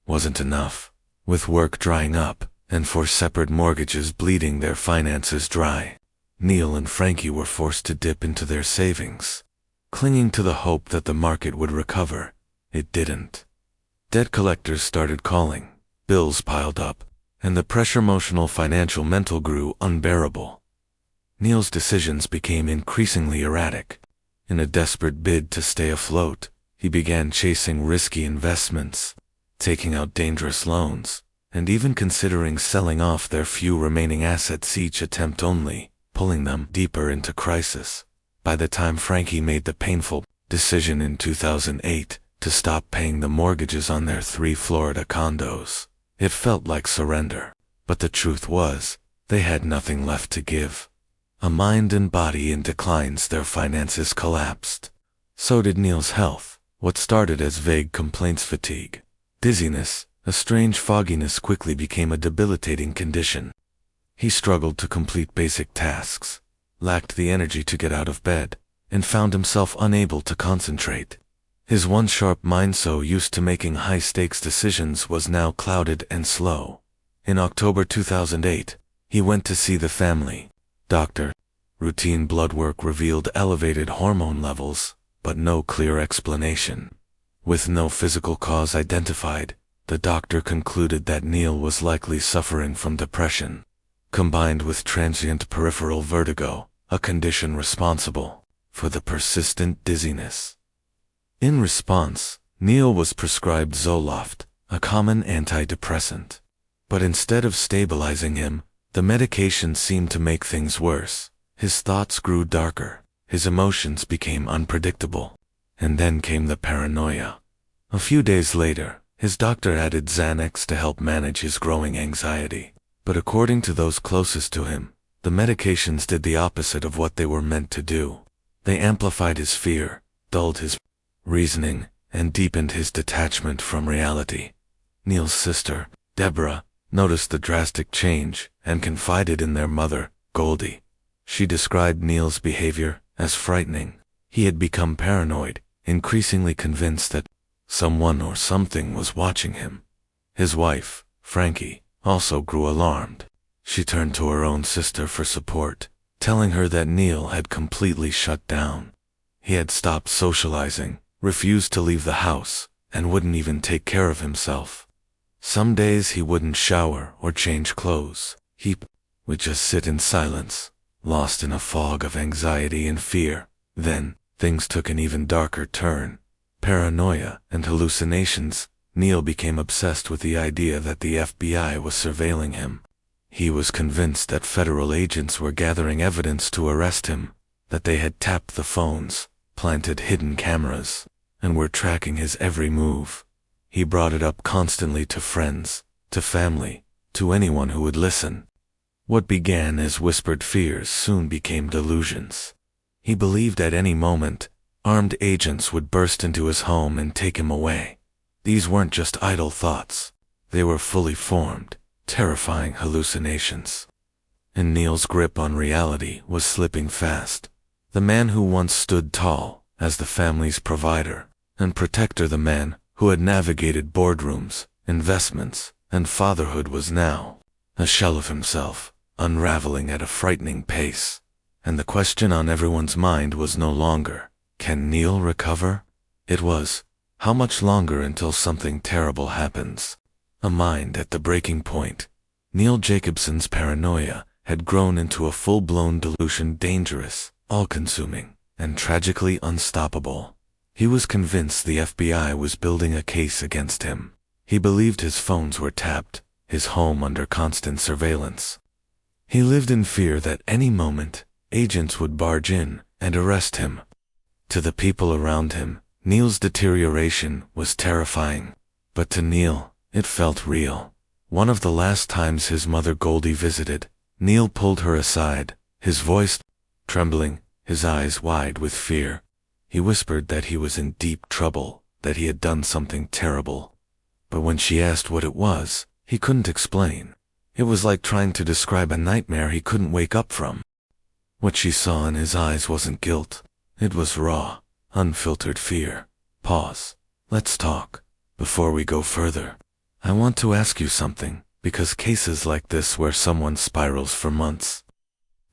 wasn't enough. With work drying up, and 4 separate mortgages bleeding their finances dry, Neil and Frankie were forced to dip into their savings, clinging to the hope that the market would recover. It didn't. Debt collectors started calling, bills piled up, and the pressure emotional financial mental grew unbearable. Neil's decisions became increasingly erratic. In a desperate bid to stay afloat, he began chasing risky investments, taking out dangerous loans, and even considering selling off their few remaining assets, each attempt only pulling them deeper into crisis. By the time Frankie made the painful decision in 2008 to stop paying the mortgages on their 3 Florida condos, it felt like surrender. But the truth was, they had nothing left to give. A mind and body in declines, their finances collapsed. So did Neil's health. What started as vague complaints, fatigue, dizziness, a strange fogginess, quickly became a debilitating condition. He struggled to complete basic tasks, lacked the energy to get out of bed, and found himself unable to concentrate. His once sharp mind, so used to making high-stakes decisions, was now clouded and slow. In October 2008, he went to see the family doctor. Routine blood work revealed elevated hormone levels, but no clear explanation. With no physical cause identified, the doctor concluded that Neil was likely suffering from depression, combined with transient peripheral vertigo, a condition responsible for the persistent dizziness. In response, Neil was prescribed Zoloft, a common antidepressant. But instead of stabilizing him, the medication seemed to make things worse. His thoughts grew darker, his emotions became unpredictable, and then came the paranoia. A few days later, his doctor added Xanax to help manage his growing anxiety. But according to those closest to him, the medications did the opposite of what they were meant to do. They amplified his fear, dulled his reasoning, and deepened his detachment from reality. Neil's sister, Deborah, noticed the drastic change and confided in their mother, Goldie. She described Neil's behavior as frightening. He had become paranoid, increasingly convinced that someone or something was watching him. His wife, Frankie, also grew alarmed. She turned to her own sister for support, telling her that Neil had completely shut down. He had stopped socializing, refused to leave the house, and wouldn't even take care of himself. Some days he wouldn't shower or change clothes. He would just sit in silence, lost in a fog of anxiety and fear. Then, things took an even darker turn. Paranoia and hallucinations. Neil became obsessed with the idea that the FBI was surveilling him. He was convinced that federal agents were gathering evidence to arrest him, that they had tapped the phones, planted hidden cameras, and were tracking his every move. He brought it up constantly to friends, to family, to anyone who would listen. What began as whispered fears soon became delusions. He believed at any moment, armed agents would burst into his home and take him away. These weren't just idle thoughts. They were fully formed, terrifying hallucinations. And Neil's grip on reality was slipping fast. The man who once stood tall as the family's provider and protector, the man who had navigated boardrooms, investments, and fatherhood, was now a shell of himself, unraveling at a frightening pace. And the question on everyone's mind was no longer, Can Neil recover? It was, how much longer until something terrible happens? A mind at the breaking point. Neil Jacobson's paranoia had grown into a full-blown delusion, dangerous, all-consuming, and tragically unstoppable. He was convinced the FBI was building a case against him. He believed his phones were tapped, his home under constant surveillance. He lived in fear that any moment, agents would barge in and arrest him. To the people around him, Neil's deterioration was terrifying. But to Neil, it felt real. One of the last times his mother Goldie visited, Neil pulled her aside, his voice trembling, his eyes wide with fear. He whispered that he was in deep trouble, that he had done something terrible. But when she asked what it was, he couldn't explain. It was like trying to describe a nightmare he couldn't wake up from. What she saw in his eyes wasn't guilt. It was raw, unfiltered fear. Pause. Let's talk. Before we go further, I want to ask you something, because cases like this where someone spirals for months,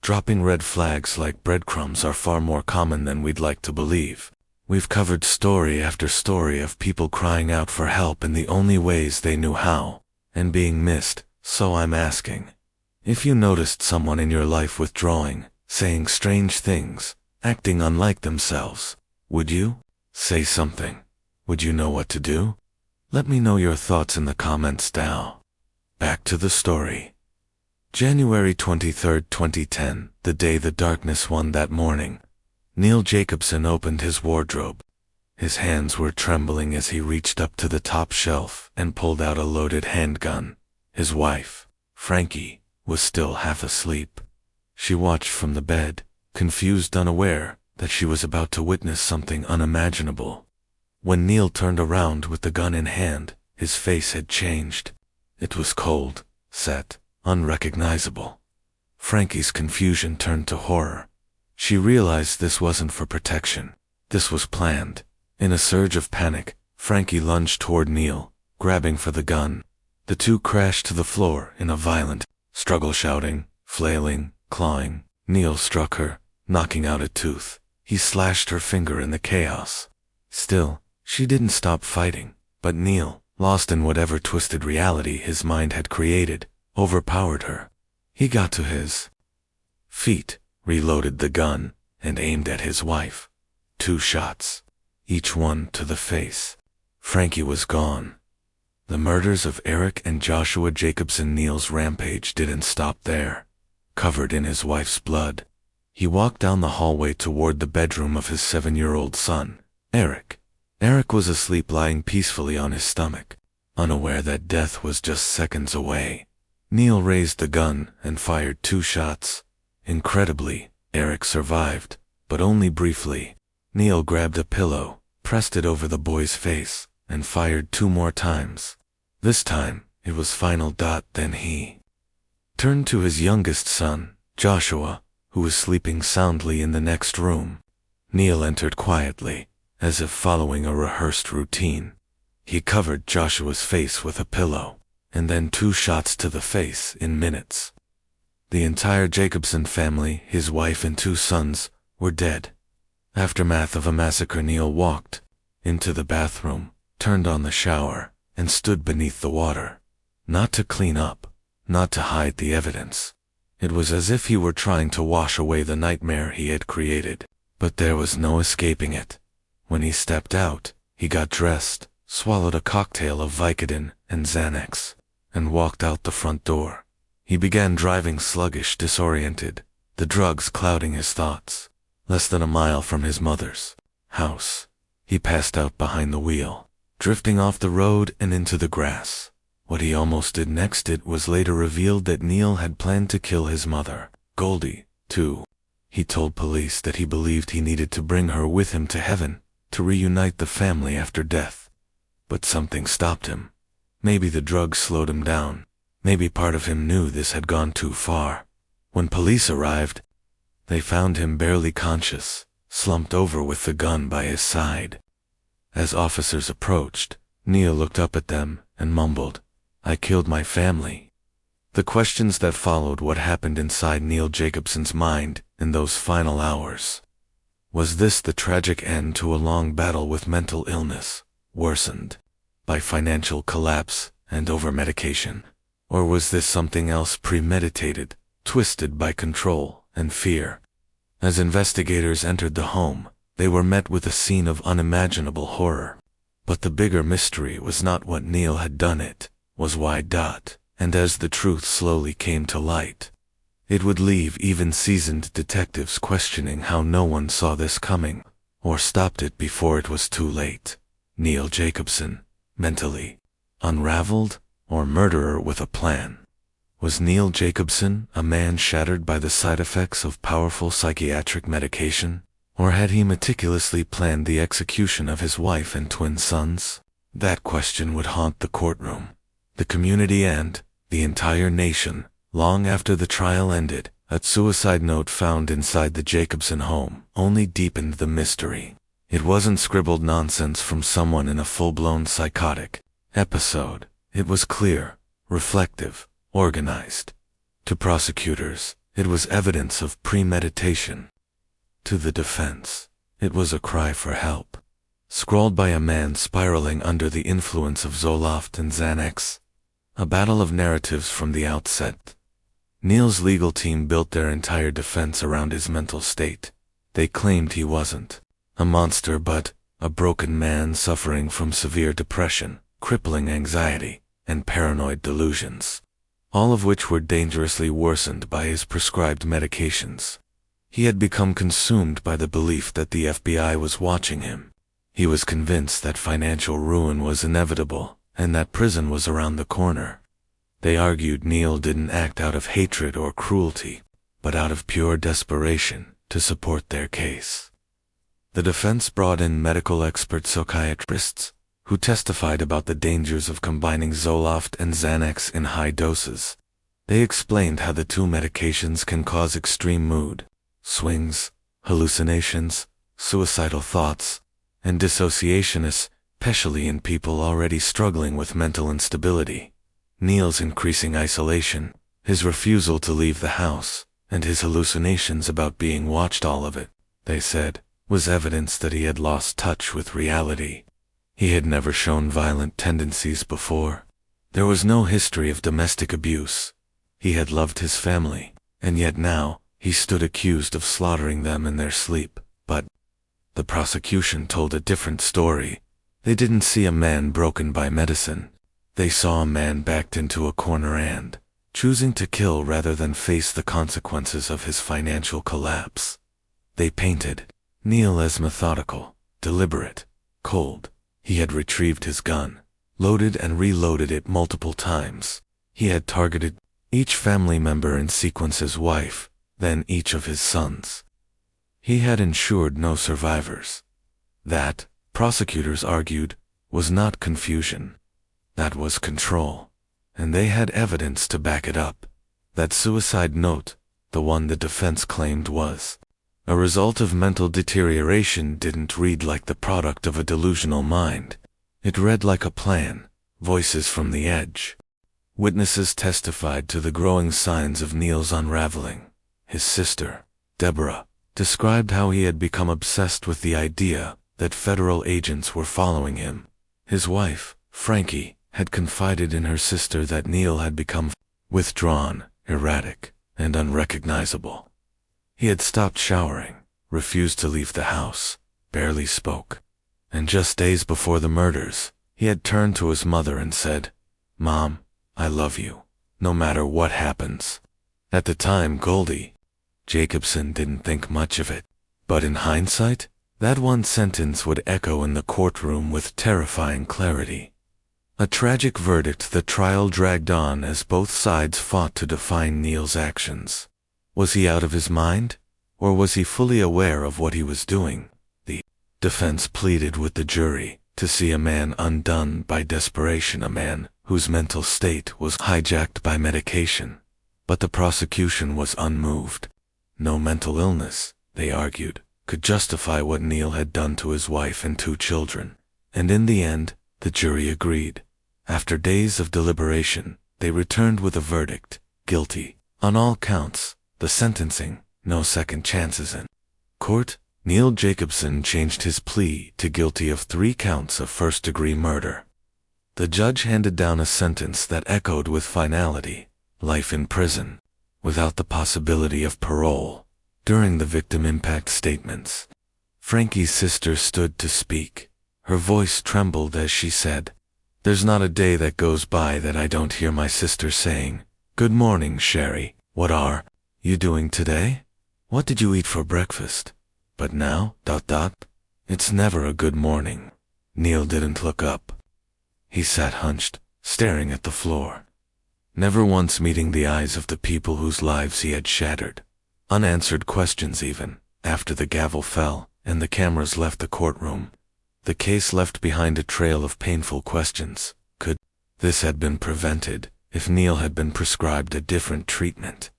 dropping red flags like breadcrumbs, are far more common than we'd like to believe. We've covered story after story of people crying out for help in the only ways they knew how, and being missed. So I'm asking, if you noticed someone in your life withdrawing, saying strange things, acting unlike themselves, would you say something? Would you know what to do? Let me know your thoughts in the comments down. Back to the story. January 23, 2010, the day the darkness won that morning. Neil Jacobson opened his wardrobe. His hands were trembling as he reached up to the top shelf and pulled out a loaded handgun. His wife, Frankie, was still half asleep. She watched from the bed, confused, unaware that she was about to witness something unimaginable. When Neil turned around with the gun in hand, his face had changed. It was cold, set, unrecognizable. Frankie's confusion turned to horror. She realized this wasn't for protection. This was planned. In a surge of panic, Frankie lunged toward Neil, grabbing for the gun. The two crashed to the floor in a violent struggle, shouting, flailing, clawing. Neil struck her, knocking out a tooth. He slashed her finger in the chaos. Still, she didn't stop fighting, but Neil, lost in whatever twisted reality his mind had created, overpowered her. He got to his feet, reloaded the gun, and aimed at his wife. 2 shots, each one to the face. Frankie was gone. The murders of Eric and Joshua Jacobson. Neil's rampage didn't stop there. Covered in his wife's blood, he walked down the hallway toward the bedroom of his 7-year-old son, Eric. Eric was asleep, lying peacefully on his stomach, unaware that death was just seconds away. Neil raised the gun and fired 2 shots. Incredibly, Eric survived, but only briefly. Neil grabbed a pillow, pressed it over the boy's face, and fired 2 more times. This time, it was final. Then he turned to his youngest son, Joshua, who was sleeping soundly in the next room. Neil entered quietly, as if following a rehearsed routine. He covered Joshua's face with a pillow, and then 2 shots to the face in minutes. The entire Jacobson family, his wife and 2 sons, were dead. Aftermath of a massacre. Neil walked into the bathroom, turned on the shower, and stood beneath the water. Not to clean up, not to hide the evidence. It was as if he were trying to wash away the nightmare he had created, but there was no escaping it. When he stepped out, he got dressed, swallowed a cocktail of Vicodin and Xanax, and walked out the front door. He began driving sluggish, disoriented, the drugs clouding his thoughts. Less than a mile from his mother's house, he passed out behind the wheel, drifting off the road and into the grass. What he almost did next, it was later revealed that Neil had planned to kill his mother, Goldie, too. He told police that he believed he needed to bring her with him to heaven, to reunite the family after death. But something stopped him. Maybe the drugs slowed him down. Maybe part of him knew this had gone too far. When police arrived, they found him barely conscious, slumped over with the gun by his side. As officers approached, Neil looked up at them and mumbled, "I killed my family." The questions that followed what happened inside Neil Jacobson's mind in those final hours. Was this the tragic end to a long battle with mental illness, worsened by financial collapse and over-medication? Or was this something else premeditated, twisted by control and fear? As investigators entered the home, they were met with a scene of unimaginable horror. But the bigger mystery was not what Neil had done, it was why. And as the truth slowly came to light, it would leave even seasoned detectives questioning how no one saw this coming, or stopped it before it was too late. Neil Jacobson, mentally unraveled, or murderer with a plan? Was Neil Jacobson a man shattered by the side effects of powerful psychiatric medication? Or had he meticulously planned the execution of his wife and twin sons? That question would haunt the courtroom, the community, and the entire nation long after the trial ended. A suicide note found inside the Jacobson home only deepened the mystery. It wasn't scribbled nonsense from someone in a full-blown psychotic episode. It was clear, reflective, organized. To prosecutors, it was evidence of premeditation. To the defense, it was a cry for help, scrawled by a man spiraling under the influence of Zoloft and Xanax. A battle of narratives from the outset. Neil's legal team built their entire defense around his mental state. They claimed he wasn't a monster but a broken man suffering from severe depression, crippling anxiety, and paranoid delusions, all of which were dangerously worsened by his prescribed medications. He had become consumed by the belief that the FBI was watching him. He was convinced that financial ruin was inevitable, and that prison was around the corner. They argued Neil didn't act out of hatred or cruelty, but out of pure desperation to support their case. The defense brought in medical expert psychiatrists who testified about the dangers of combining Zoloft and Xanax in high doses. They explained how the two medications can cause extreme mood swings, hallucinations, suicidal thoughts, and dissociation, especially in people already struggling with mental instability. Neil's increasing isolation, his refusal to leave the house, and his hallucinations about being watched, all of it, they said, was evidence that he had lost touch with reality. He had never shown violent tendencies before. There was no history of domestic abuse. He had loved his family, and yet now, he stood accused of slaughtering them in their sleep. But the prosecution told a different story. They didn't see a man broken by medicine. They saw a man backed into a corner and choosing to kill rather than face the consequences of his financial collapse. They painted Neil as methodical, deliberate, cold. He had retrieved his gun, loaded and reloaded it multiple times. He had targeted each family member in sequence: his wife, then each of his sons. He had ensured no survivors. That, prosecutors argued, was not confusion. That was control. And they had evidence to back it up. That suicide note, the one the defense claimed was a result of mental deterioration, didn't read like the product of a delusional mind. It read like a plan. Voices from the edge. Witnesses testified to the growing signs of Neil's unraveling. His sister, Deborah, described how he had become obsessed with the idea that federal agents were following him. His wife, Frankie, had confided in her sister that Neil had become withdrawn, erratic, and unrecognizable. He had stopped showering, refused to leave the house, barely spoke. And just days before the murders, he had turned to his mother and said, "Mom, I love you, no matter what happens." At the time, Goldie Jacobson didn't think much of it. But in hindsight, that one sentence would echo in the courtroom with terrifying clarity. A tragic verdict. The trial dragged on as both sides fought to define Neil's actions. Was he out of his mind? Or was he fully aware of what he was doing? The defense pleaded with the jury to see a man undone by desperation, a man whose mental state was hijacked by medication. But the prosecution was unmoved. No mental illness, they argued, could justify what Neil had done to his wife and 2 children. And in the end, the jury agreed. After days of deliberation, they returned with a verdict: guilty on all counts. The sentencing, no second chances in court, Neil Jacobson changed his plea to guilty of 3 counts of first-degree murder. The judge handed down a sentence that echoed with finality: life in prison, without the possibility of parole. During the victim impact statements, Frankie's sister stood to speak. Her voice trembled as she said, "There's not a day that goes by that I don't hear my sister saying, 'Good morning, Sherry. What are you doing today? What did you eat for breakfast?' But now, ... it's never a good morning." Neil didn't look up. He sat hunched, staring at the floor, never once meeting the eyes of the people whose lives he had shattered. Unanswered questions even, after the gavel fell and the cameras left the courtroom. The case left behind a trail of painful questions. Could this had been prevented if Neil had been prescribed a different treatment?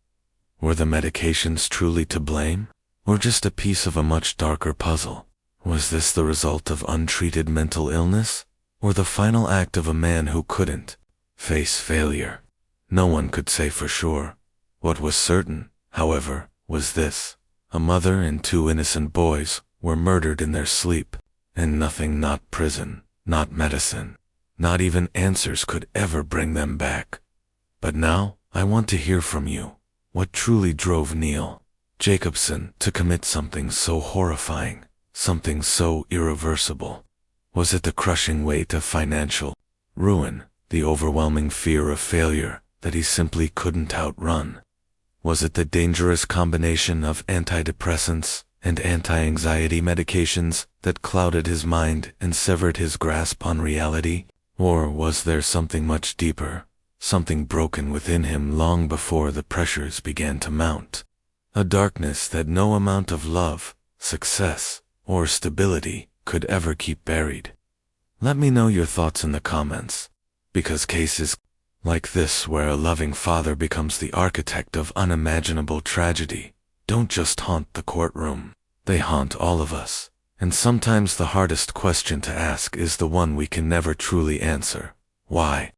Were the medications truly to blame, or just a piece of a much darker puzzle? Was this the result of untreated mental illness, or the final act of a man who couldn't face failure? No one could say for sure. What was certain, however, was this: a mother and 2 innocent boys were murdered in their sleep, and nothing, not prison, not medicine, not even answers could ever bring them back. But now, I want to hear from you. What truly drove Neil Jacobson to commit something so horrifying, something so irreversible? Was it the crushing weight of financial ruin, the overwhelming fear of failure that he simply couldn't outrun? Was it the dangerous combination of antidepressants and anti-anxiety medications that clouded his mind and severed his grasp on reality? Or was there something much deeper, something broken within him long before the pressures began to mount? A darkness that no amount of love, success, or stability could ever keep buried. Let me know your thoughts in the comments, because cases like this, where a loving father becomes the architect of unimaginable tragedy, don't just haunt the courtroom. They haunt all of us. And sometimes the hardest question to ask is the one we can never truly answer. Why?